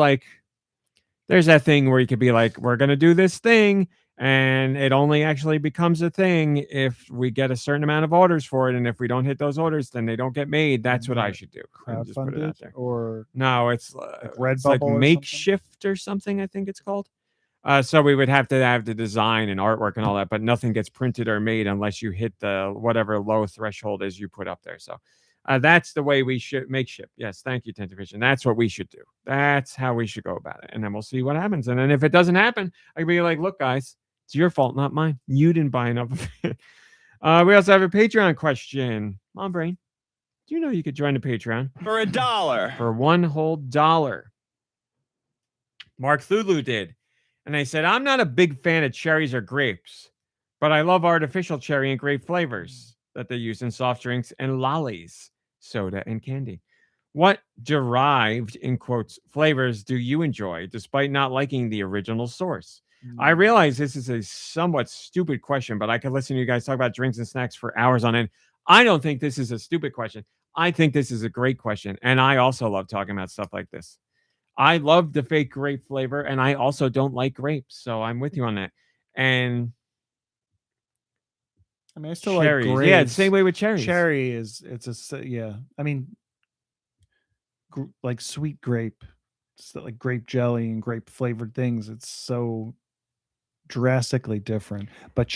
there's that thing where you could be like, we're going to do this thing. And it only actually becomes a thing if we get a certain amount of orders for it. And if we don't hit those orders, then they don't get made. That's what I should do. Crowdfunded or no, it's Redbubble like Makeshift or something, I think it's called. So we would have to have the design and artwork and all that, but nothing gets printed or made unless you hit the whatever low threshold is you put up there. So that's the way we should Makeshift. Yes, thank you, Tentavision. That's what we should do. That's how we should go about it. And then we'll see what happens. And then if it doesn't happen, I can be like, look, guys, it's your fault, not mine. You didn't buy enough of it. We also have a Patreon question. Mom Brain, do you know you could join the Patreon? For $1. For $1 whole dollar. Mark Thulu did. And they said, I'm not a big fan of cherries or grapes, but I love artificial cherry and grape flavors that they use in soft drinks and lollies, soda, and candy. What derived, in quotes, flavors do you enjoy despite not liking the original source? I realize this is a somewhat stupid question, but I could listen to you guys talk about drinks and snacks for hours on end. I don't think this is a stupid question. I think this is a great question. And I also love talking about stuff like this. I love the fake grape flavor, and I also don't like grapes. So I'm with you on that. And I mean, I still cherries. like grapes. Yeah, the same way with cherries. Cherry yeah. I mean, like sweet grape, like grape jelly and grape flavored things. It's so drastically different. But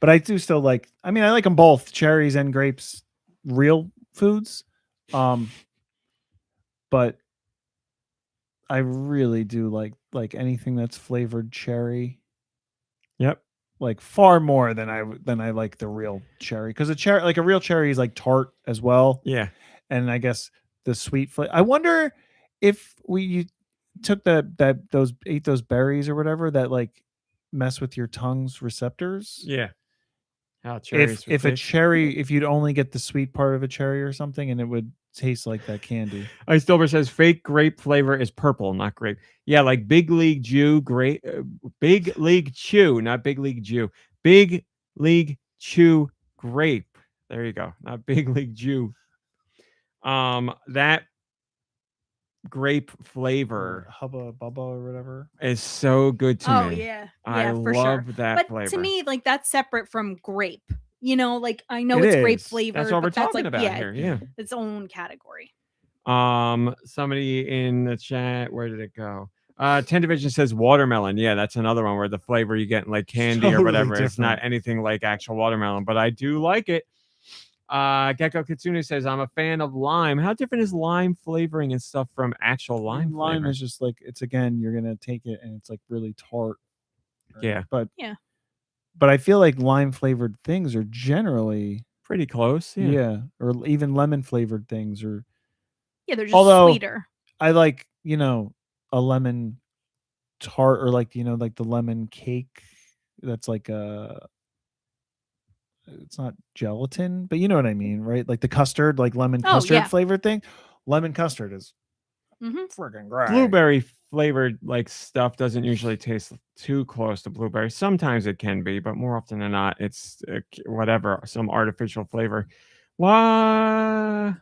but I do still like. I mean, I like them both, cherries and grapes, real foods. But I really do like anything that's flavored cherry. Yep. Like far more than I like the real cherry, because a real cherry is like tart as well. Yeah. And I guess the sweet flavor. I wonder if you took ate those berries or whatever that like mess with your tongue's receptors. Yeah. If you'd only get the sweet part of a cherry or something, and it would taste like that candy. Ice Dilber says fake grape flavor is purple, not grape. Yeah, like Big League Chew, Big League Chew, not Big League Chew. Big League Chew grape. There you go. Not Big League Chew. That grape flavor, Hubba Bubba or whatever, is so good to me. Oh yeah, I for love sure. that but flavor. To me, like that's separate from grape. Like I know It it's grape is. flavor. That's what we're but that's talking like, about here. Yeah. Its own category. Somebody in the chat, where did it go? 10 Division says watermelon. Yeah, that's another one where the flavor you get in like candy or whatever. It's not anything like actual watermelon, but I do like it. Gecko Kitsune says, I'm a fan of lime. How different is lime flavoring and stuff from actual lime Lime flavor? is just like, it's again, you're gonna take it and it's like really tart. right? Yeah. But Yeah. But I feel like lime flavored things are generally Pretty close. yeah, or even lemon flavored things are. Yeah, they're just Although- sweeter. I like, a lemon tart, or like, like the lemon cake that's like it's not gelatin, but you know what I mean, right? Like the custard, like lemon Oh, custard yeah. flavored thing. Lemon custard is Mm-hmm. freaking great. Blueberry flavored like stuff doesn't usually taste too close to blueberry. Sometimes it can be, but more often than not, it's whatever, some artificial flavor. What?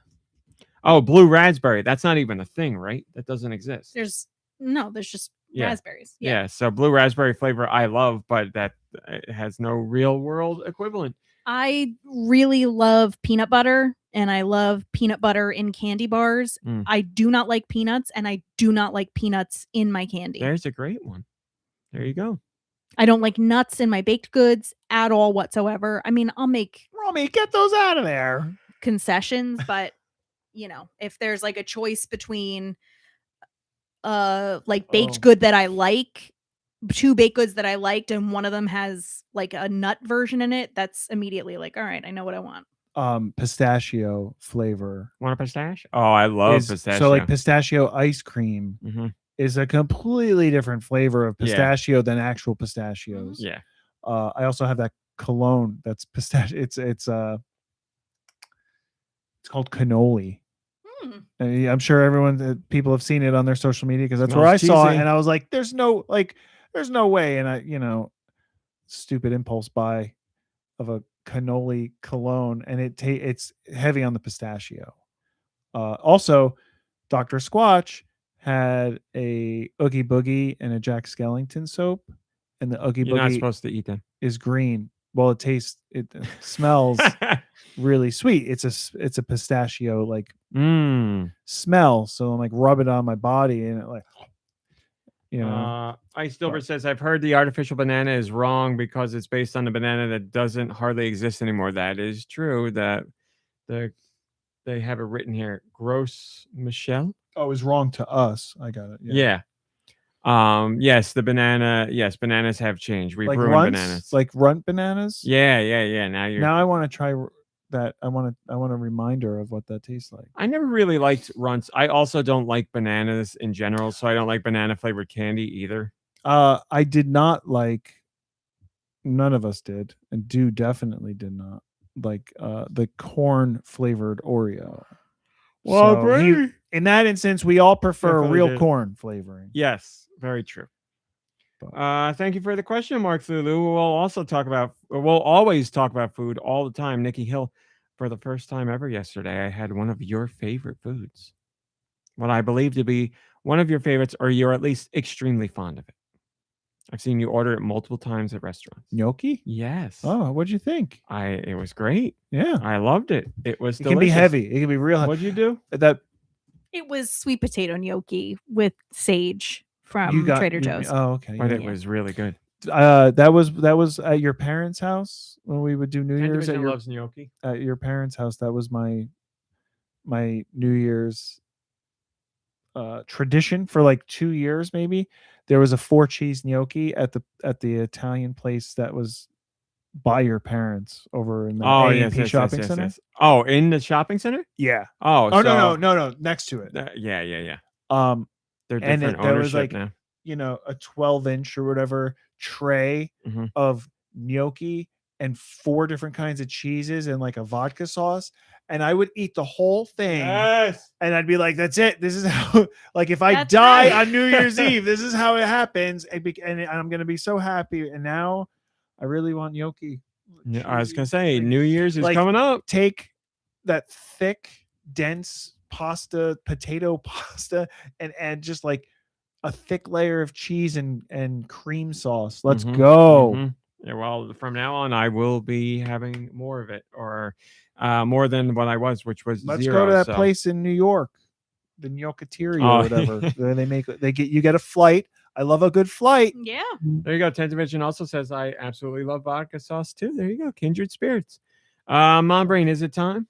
Oh, blue raspberry. That's not even a thing, right? That doesn't exist. There's just Yeah. raspberries. Yeah. So blue raspberry flavor I love, but that has no real world equivalent. I really love peanut butter, and I love peanut butter in candy bars. Mm. I do not like peanuts, and I do not like peanuts in my candy. There's a great one. There you go. I don't like nuts in my baked goods at all whatsoever. I mean, I'll make Romy, get those out of there. concessions, but if there's like a choice between like baked Oh. good that I like, two baked goods that I liked, and one of them has like a nut version in it, that's immediately like, all right, I know what I want. Pistachio flavor. Want a pistachio? Oh, I love is- pistachio. So like pistachio ice cream Mhm. is a completely different flavor of Yeah. pistachio than actual pistachios. Yeah. I also have that cologne that's pistachio. It's called cannoli. Hmm. And I'm sure people have seen it on their social media, because that's where Smells I saw it, cheesy. and I was like, there's no way. And I, stupid impulse buy of a cannoli cologne, and it's heavy on the pistachio. Also, Dr. Squatch had a Oogie Boogie and a Jack Skellington soap, and the Oogie You're not Boogie supposed to eat them. is green. Well, it smells really sweet. It's a pistachio like smell. So I'm like, rub it on my body, and it like, Ice Dilbert says, I've heard the artificial banana is wrong because it's based on a banana that doesn't hardly exist anymore. That is true. That they have it written here. Gross Michelle. Oh, it was wrong to us. I got it. Yeah. Yes, the banana. Yes, bananas have changed. We've Like ruined runts, bananas. like runt bananas. Yeah. Now I want to try that. I want a reminder of what that tastes like. I never really liked runts. I also don't like bananas in general, so I don't like banana flavored candy either. I did not like. None of us did, and definitely did not like the corn flavored Oreo. Well, So great. in that instance, we all prefer Definitely real did. corn flavoring. Yes, very true. Thank you for the question, Mark Lulu. We'll always talk about food all the time. Nikki Hill, for the first time ever yesterday, I had one of your favorite foods. What I believe to be one of your favorites, or you're at least extremely fond of it. I've seen you order it multiple times at restaurants. Gnocchi? Yes. Oh, what'd you think? It was great. Yeah. I loved it. It was It delicious. can be heavy. It can be real heavy. What'd you do? That It was sweet potato gnocchi with sage from you got Trader Joe's. Oh, okay. But yeah. it was really good. That was at your parents' house when we would do New Year's Division loves gnocchi. at your parents' house. That was my New Year's tradition for like 2 years, maybe. There was a 4-cheese gnocchi at the Italian place that was by your parents over in the A&P shopping center. Yes. Oh, in the shopping center? Yeah. Oh, Oh, so, no, next to it. Yeah. They're And different there was ownership like, now. a 12-inch or whatever tray Mhm. of gnocchi and 4 different kinds of cheeses and like a vodka sauce. And I would eat the whole thing. Yes. And I'd be like, that's it. This is how, like, if I That's die right. on New Year's Eve, this is how it happens. And I'm going to be so happy. And now I really want gnocchi. Yeah, I was gonna Cheese, say like- New Year's is like- coming up. Take that thick, dense potato pasta, and add just like a thick layer of cheese and cream sauce. Let's Mhm, go. mhm. Yeah, well, from now on, I will be having more of it, or more than what I was, which was Let's 0. go to that so- place in New York, the Gnocchiteria Oh. or whatever. You get a flight. I love a good flight. Yeah. There you go. 10th Division also says I absolutely love vodka sauce too. There you go. Kindred spirits. Mom Brain, is it time?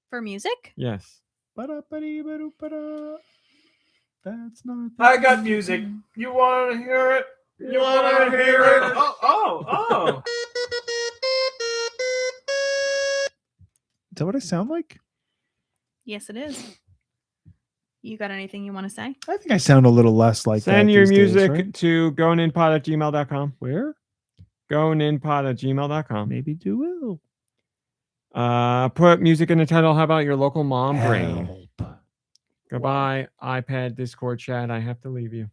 For music? Yes. Ba-da-ba-dee-ba-doo-ba-da. That's not. I got music. You want to hear it? You want to hear it? Oh. Is that what I sound like? Yes, it is. You got anything you want to say? I think I sound a little less like that. Send your these days, music right? to goninpod@gmail.com. Where? Goninpod@gmail.com. Maybe do will. Put music in the title. How about your local Mom Brain? Help. Goodbye, iPad, Discord chat. I have to leave you.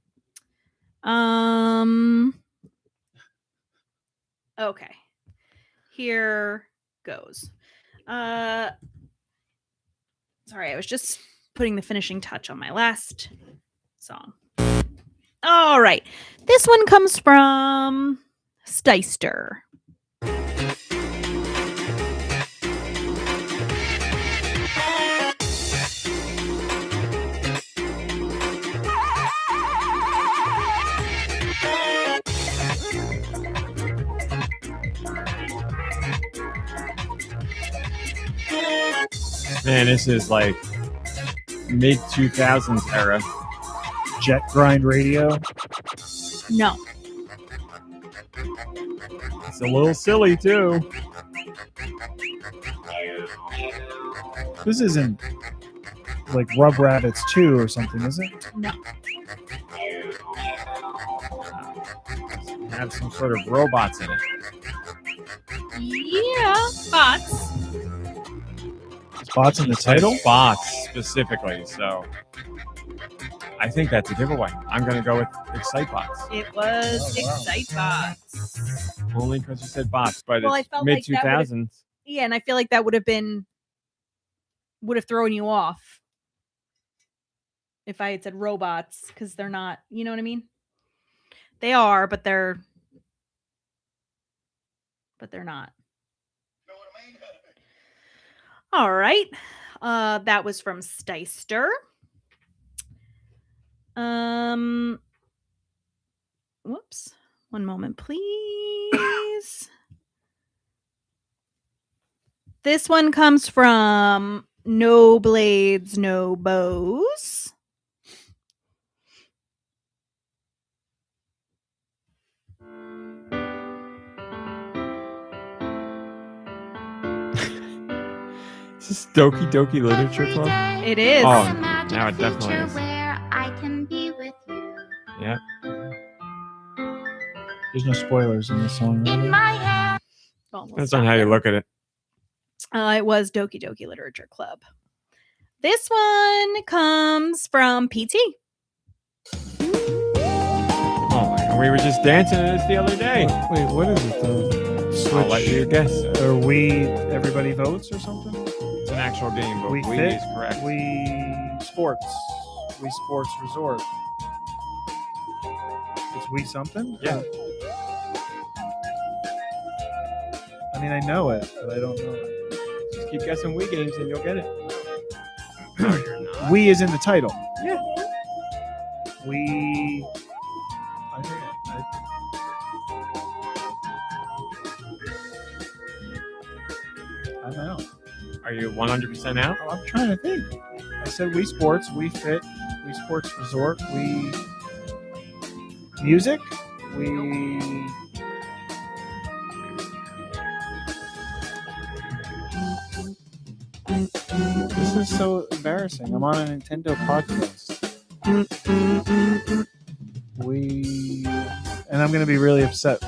Okay. Here goes. Sorry, I was just putting the finishing touch on my last song. All right. This one comes from Steister. Man, this is like mid 2000s era. Jet grind radio. No. It's a little silly too. This isn't like Rub Rabbits 2 or something, is it? No. Have some sort of robots in it. Yeah, bots. Bots in the title? Bots specifically, so I think that's a giveaway. I'm going to go with Excitebots. It was Oh, wow. Excitebots. Only because you said bots, but Well, I it's felt mid like that would've- 2000s. Yeah, and I feel like that would have thrown you off if I had said robots, because they're not, you know what I mean? They are, but they're not. All right. That was from Steister. Whoops. One moment, please. This one comes from No Blades, No Bows. Is this Doki Doki Literature Club? It is. Oh, now it definitely is. Where I can be with you. Yeah. There's no spoilers in this song. In Right? my hand. Almost Depends on how you look at it. It was Doki Doki Literature Club. This one comes from PT. Oh my God, we were just dancing to this the other day. Wait, what is it though? I'll let you guess. Are we everybody votes or something? It's an actual game, but We we fit? is correct. We sports resort. Is we something? Yeah. I mean, I know it, but I don't know it. Just keep guessing Wii games and you'll get it. No, you're not. We is in the title. Yeah. We. I'm out. Are you 100% out? I'm trying to think. I said Wii Sports, Wii Fit, Wii Sports Resort, Wii Music, Wii. This is so embarrassing. I'm on a Nintendo podcast. And I'm going to be really upset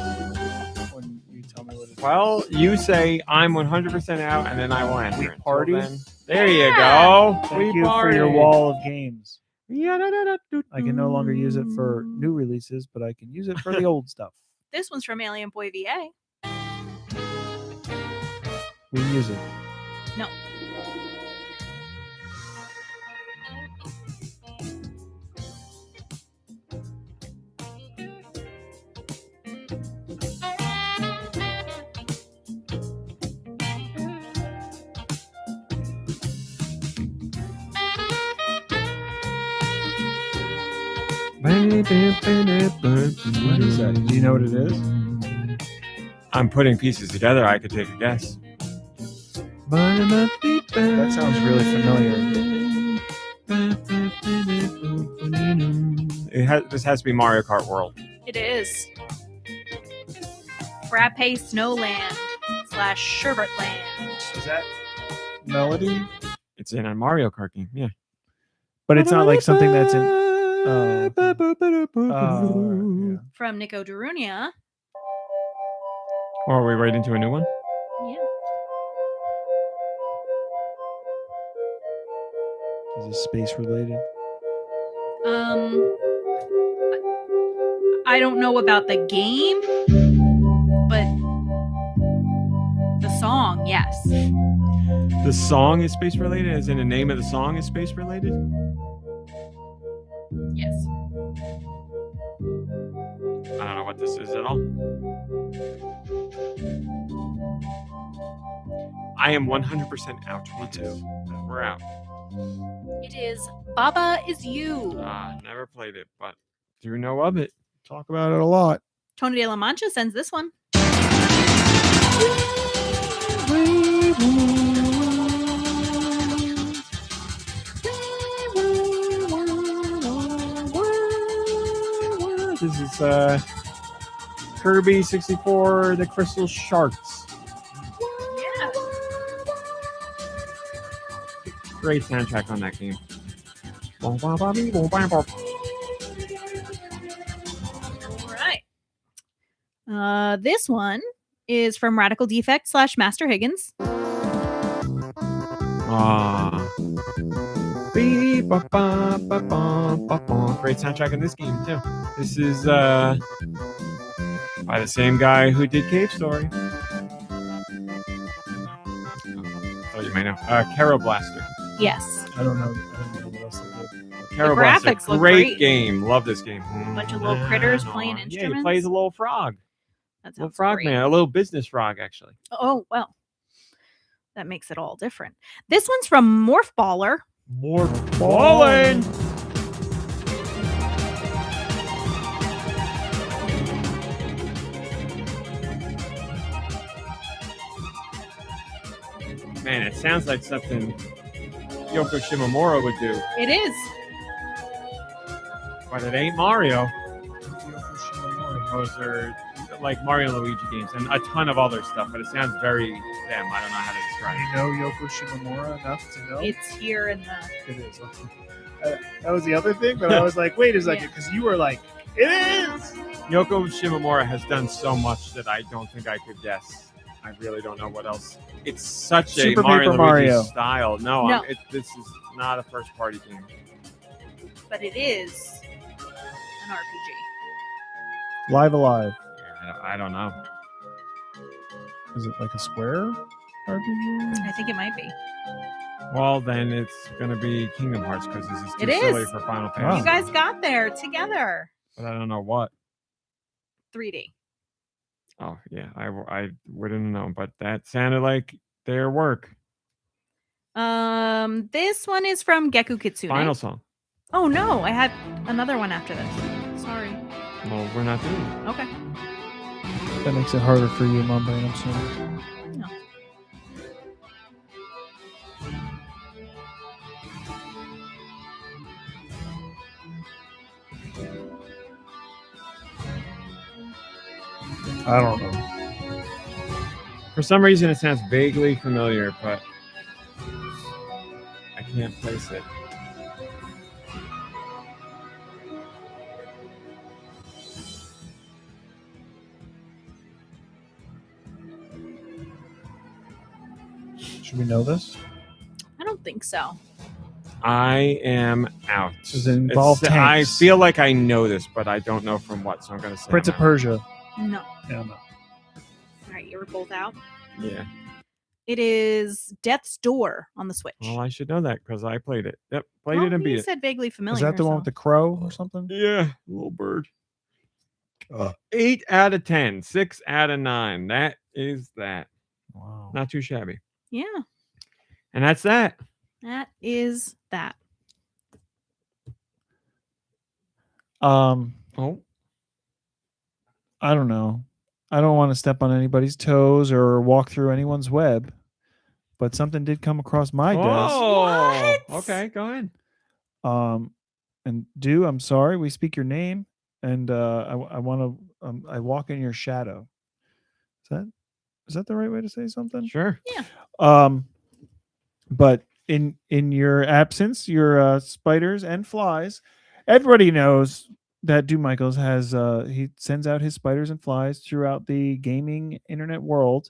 when you tell me what it is. Well, you say I'm 100% out, and then I will answer. We Until party? then- There you go. Thank We you party. for your wall of games. I I can no longer use it for new releases, but I can use it for the old stuff. This one's from Alien Boy VA. We use it. No. What is that? Do you know what it is? I'm putting pieces together. I could take a guess. That sounds really familiar. This has to be Mario Kart World. It is. Frappe Snowland / Sherbetland. Is that melody? It's in a Mario Kart game. Yeah. But it's not like something that's in. Oh, yeah. From Nico Darunia. Or are we right into a new one? Yeah. Is this space related? I don't know about the game, but the song, yes. The song is space related, as in the name of the song is space related? Yes. I don't know what this is at all. I am 100% out. Me too. We're out. It is Baba Is You. Never played it, but do know of it. Talk about it a lot. Tony de la Mancha sends this one. This is Kirby 64, the Crystal Sharks. Yeah. Great soundtrack on that game. All right. This one is from Radical Defect / Master Higgins. Great soundtrack in this game too. This is by the same guy who did Cave Story. Oh, you might know. Caro Blaster. Yes. I don't know what else they did. Caro graphics Blaster. look Great great. game. Love this game. Bunch of little critters playing Yeah, instruments. he plays a little frog. That Little sounds frog great. man. A little business frog, actually. Oh, well. That makes it all different. This one's from Morph Baller. More falling. Man, it sounds like something Yoko Shimomura would do, It is. but it ain't Mario. Those are like Mario and Luigi games and a ton of other stuff, but it sounds very them. I don't know how to describe You know Yoko Shimomura enough to know? It's here in the. It is. That was the other thing, but I was like, wait a second, because you were like, it is! it. Yoko Shimomura has done so much that I don't think I could guess. I really don't know what else. It's such Super a Mario Paper and Luigi Mario. style. No, No. this is not a first party game. But it is an RPG. Live Alive. I don't know. Is it like a square RPG? I think it might be. Well, then it's going to be Kingdom Hearts because this is too It silly is. for Final Wow. Fantasy. You guys got there together. But I don't know what. 3D. Oh, yeah. I wouldn't know, but that sounded like their work. This one is from Geku Kitsune. Final song. Oh no, I had another one after this. Sorry. Well, we're not doing it. Okay. That makes it harder for you, Mom Brain. I'm sorry. No. I don't know. For some reason, it sounds vaguely familiar, but I can't place it. Should we know this? I don't think so. I am out. Does it involve It's- I tanks? feel like I know this, but I don't know from what, so I'm going to say Prince I'm of Persia. No. Yeah, no. All right, you were both out. out. Yeah. It is Death's Door on the Switch. Well, I should know that because I played it. Yep, played Well, it and you beat it. said vaguely familiar. Is that the one so- with the crow or something? Yeah, little bird. 8 out of 10, 6 out of 9. That is that. Wow. Not too shabby. Yeah, And that's that. that is that. Oh, I don't know. I don't want to step on anybody's toes or walk through anyone's web, but something did come across my desk. Oh, What? okay. Go ahead. And I'm sorry, we speak your name, and I want to. I walk in your shadow. Is that the right way to say something? Sure. Yeah. But in your absence, your spiders and flies, everybody knows that Do Michaels has he sends out his spiders and flies throughout the gaming internet world,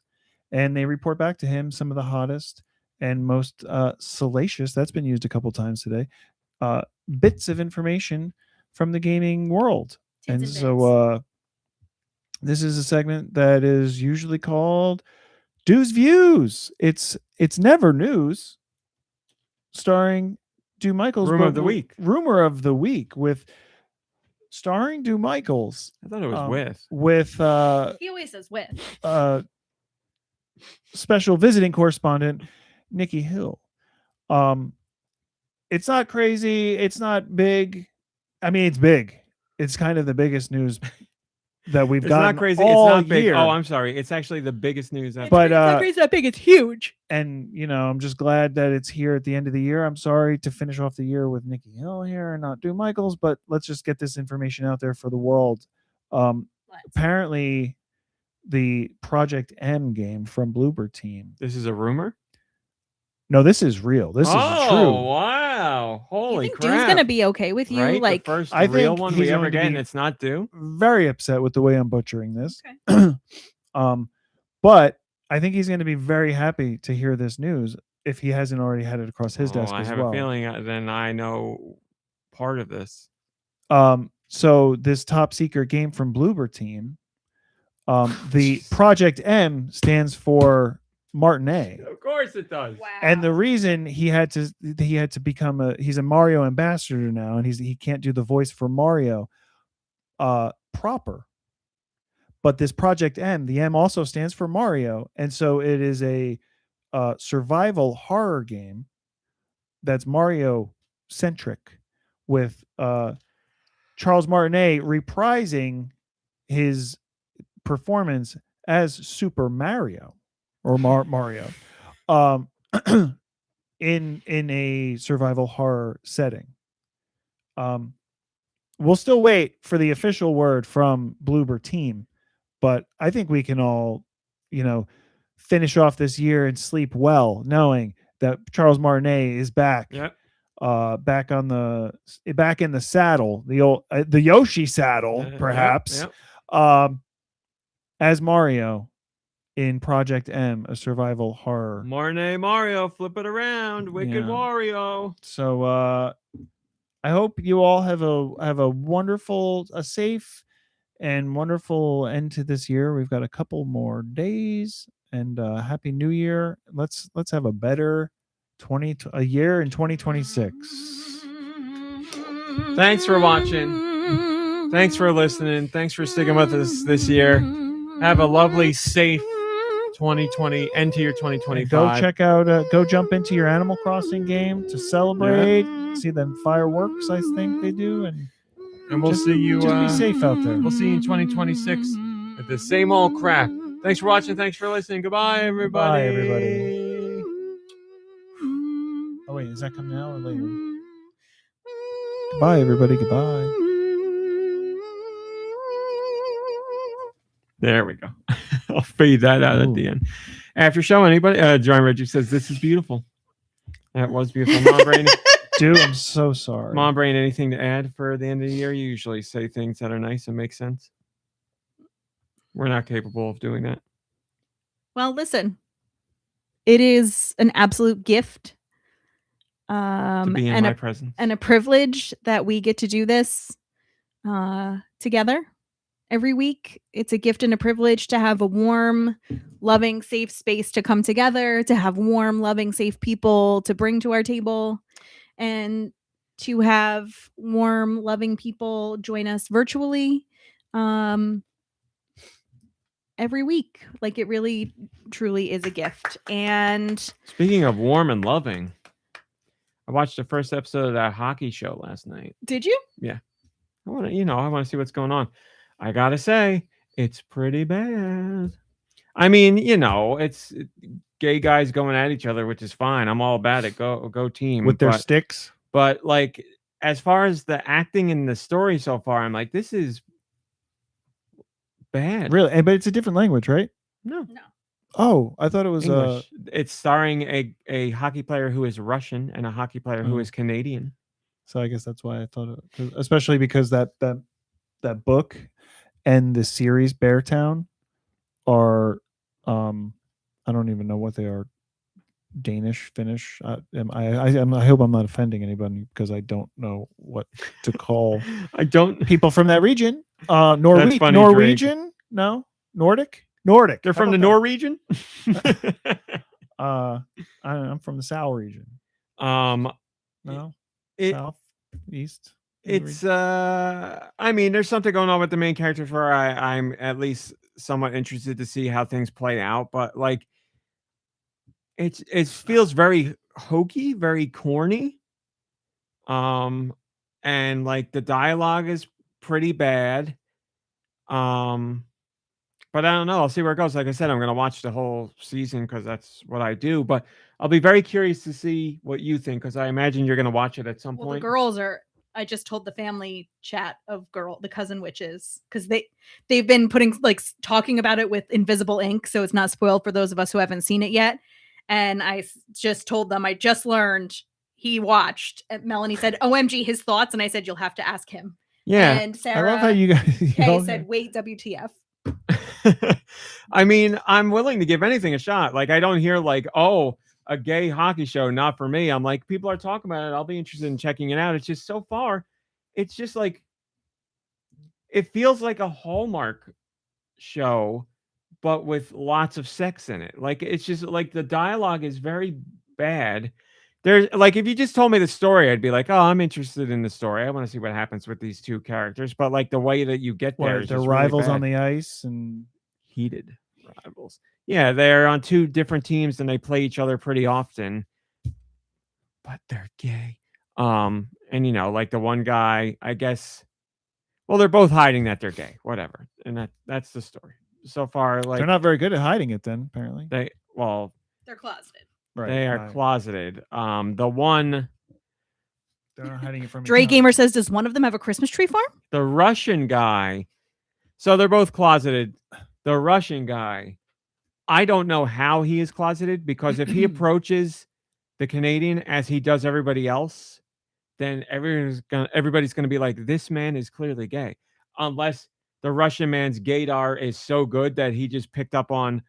and they report back to him some of the hottest and most salacious, that's been used a couple times today, bits of information from the gaming world. Tits And and so this is a segment that is usually called Do's Views. It's never news, starring Do Michaels. Rumor but of the week. Rumor of the week with starring Do Michaels. I thought it was with He always says with. Special visiting correspondent Nikki Hill. It's not crazy. It's not big. I mean, it's big. It's kind of the biggest news that we've gotten. It's not crazy. All It's not big. year. Oh, I'm sorry. It's actually the biggest news ever. But It's not crazy that big. It's huge. and I'm just glad that it's here at the end of the year. I'm sorry to finish off the year with Nikki Hill here and not Do Michaels, but let's just get this information out there for the world. Apparently, the Project M game from Bloober Team. This is a rumor? No, this is real. This is Oh, true. wow. Holy You think crap. Dude's gonna be okay with you? Right? Like, the first I real think one he's we ever going to get, and be- it's not due? Very upset with the way I'm butchering this. Okay. But I think he's going to be very happy to hear this news if he hasn't already had it across his desk I as have well. a feeling then I know part of this. So this top secret game from Bloober Team, the Project M stands for Martin A. Of course it does. wow. And the reason he had to become he's a Mario ambassador now, and he can't do the voice for Mario proper. But this Project M, the M also stands for Mario, and so it is a survival horror game that's Mario centric, with Charles Martinet reprising his performance as Super Mario or Mario in a survival horror setting. We'll still wait for the official word from Bloober Team, but I think we can all, finish off this year and sleep well, knowing that Charles Martinet is back. Yep. Back in the saddle, the Yoshi saddle, perhaps. Yep. As Mario in Project M, a survival horror. Marne Mario, flip it around. Wicked Yeah. Wario. So I hope you all have a wonderful, a safe and wonderful end to this year. We've got a couple more days, and Happy New Year. Let's have a better year in 2026. Thanks for watching. Thanks for listening. Thanks for sticking with us this year. Have a lovely, safe 2020 end to your 2025. Go check out, go jump into your Animal Crossing game to celebrate. See them fireworks, I think they do, and we'll see you. Just be safe out there. We'll see you in 2026 with the same old crap. Thanks for watching. Thanks for listening. Goodbye, everybody. Bye, everybody. Oh wait, is that coming now or later? Goodbye, everybody. Goodbye. There we go. I'll fade that out at the end. After show, anybody? John Reggie says this is beautiful. That was beautiful. Mom Brain. Dude, I'm so sorry. Mom Brain, anything to add for the end of the year? You usually say things that are nice and make sense. We're not capable of doing that. Well, listen, it is an absolute gift. To be in my presence. And a privilege that we get to do this together every week. It's a gift and a privilege to have a warm, loving, safe space to come together, to have warm, loving, safe people to bring to our table, and to have warm, loving people join us virtually every week. Like, it really, truly is a gift. And speaking of warm and loving, I watched the first episode of that hockey show last night. Did you? Yeah. I want to see what's going on. I gotta say, it's pretty bad. I mean, it's gay guys going at each other, which is fine. I'm all about it. Go team. with their sticks. But like, as far as the acting and the story so far, I'm like, this is bad. Really? But it's a different language, right? No. Oh, I thought it was English. It's starring a hockey player who is Russian and a hockey player who is Canadian. So I guess that's why I thought it, especially because that book and the series Beartown are I don't even know what they are. Danish, Finnish. I hope I'm not offending anybody because I don't know what to call people from that region. Norwegian? Drake. No, Nordic. They're from the Norwegian. I'm from the South region. No, South, East. It's I mean, there's something going on with the main characters where I'm at least somewhat interested to see how things play out, but like it feels very hokey, very corny. And like the dialogue is pretty bad. But I don't know. I'll see where it goes. Like I said, I'm going to watch the whole season because that's what I do. But I'll be very curious to see what you think because I imagine you're going to watch it at some Well, point. the girls are. I just told the family chat of the cousin witches because they've been talking about it with invisible ink, so it's not spoiled for those of us who haven't seen it yet. And I just told them I just learned he watched. And Melanie said, "OMG, his thoughts," and I said, "You'll have to ask him." Yeah, and Sarah, I love how you guys said, "Wait, WTF." I mean, I'm willing to give anything a shot. Like, I don't hear like, oh, a gay hockey show, not for me. I'm like, people are talking about it. I'll be interested in checking it out. It's just so far, it's just like, it feels like a Hallmark show, but with lots of sex in it. Like, it's just like the dialogue is very bad. There's like, if you just told me the story, I'd be like, oh, I'm interested in the story. I want to see what happens with these two characters. But like the way that you get there, they're rivals on the ice and heated rivals. Yeah, they're on two different teams and they play each other pretty often. But they're gay. And like the one guy, I guess, well, they're both hiding that they're gay, whatever. And that's the story. So far, like they're not very good at hiding it then, apparently. They're closeted. Right, they are closeted. The one they're not hiding it from Dre Gamer says, does one of them have a Christmas tree farm? The Russian guy. So they're both closeted. The Russian guy, I don't know how he is closeted because if he approaches the Canadian as he does everybody else, then everybody's gonna be like, this man is clearly gay. Unless the Russian man's gaydar is so good that he just picked up on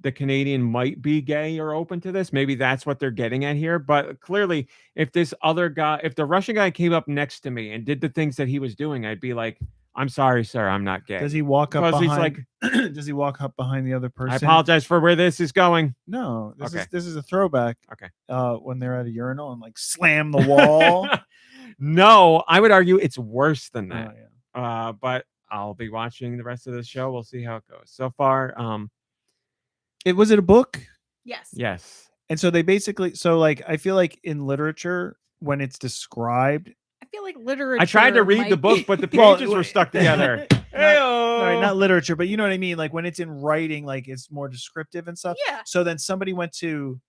the Canadian might be gay or open to this. Maybe that's what they're getting at here. But clearly, if this other guy, if the Russian guy came up next to me and did the things that he was doing, I'd be like, I'm sorry, sir, I'm not gay. Does he walk up behind? He's like, does he walk up behind the other person? I apologize for where this is going. No, this is a throwback. Okay. When they're at a urinal and like slam the wall. No, I would argue it's worse than that. Oh, yeah. But I'll be watching the rest of the show. We'll see how it goes. So far, was it a book? Yes. Yes. And so they basically, I feel like in literature, when it's described, I feel like literature. I tried to read the book, but the pages were stuck together. Not literature, but you know what I mean? Like when it's in writing, like it's more descriptive and stuff. Yeah. So then somebody went to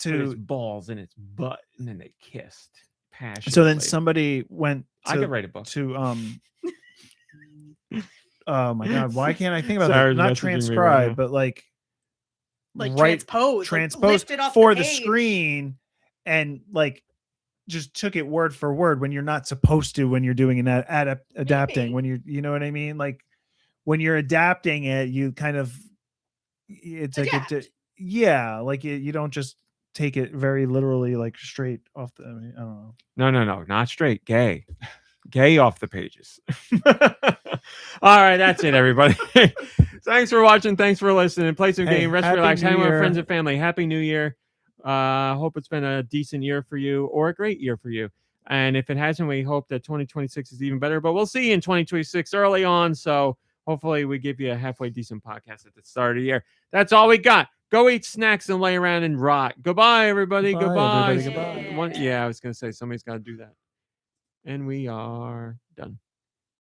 his balls in its butt and then they kissed passionately. So then somebody went to, I could write a book. To oh my god, why can't I think about Sarah's that? Not messaging me transcribe, right but like transpose lift it off for the screen and like just took it word for word when you're not supposed to when you're doing an adapting. When you know what I mean? Like when you're adapting it, you kind of it's adapt. like like you don't just take it very literally, like straight off the. I mean, I don't know. No, not straight. Gay off the pages. All right, that's it, everybody. Thanks for watching. Thanks for listening. Play some game. Rest, relax, hang with friends and family. Happy New Year. Hope it's been a decent year for you or a great year for you. And if it hasn't, we hope that 2026 is even better. But we'll see you in 2026 early on. So hopefully we give you a halfway decent podcast at the start of the year. That's all we got. Go eat snacks and lay around and rot. Goodbye, everybody. Goodbye. Everybody, goodbye. Yeah, I was going to say somebody's got to do that. And we are done.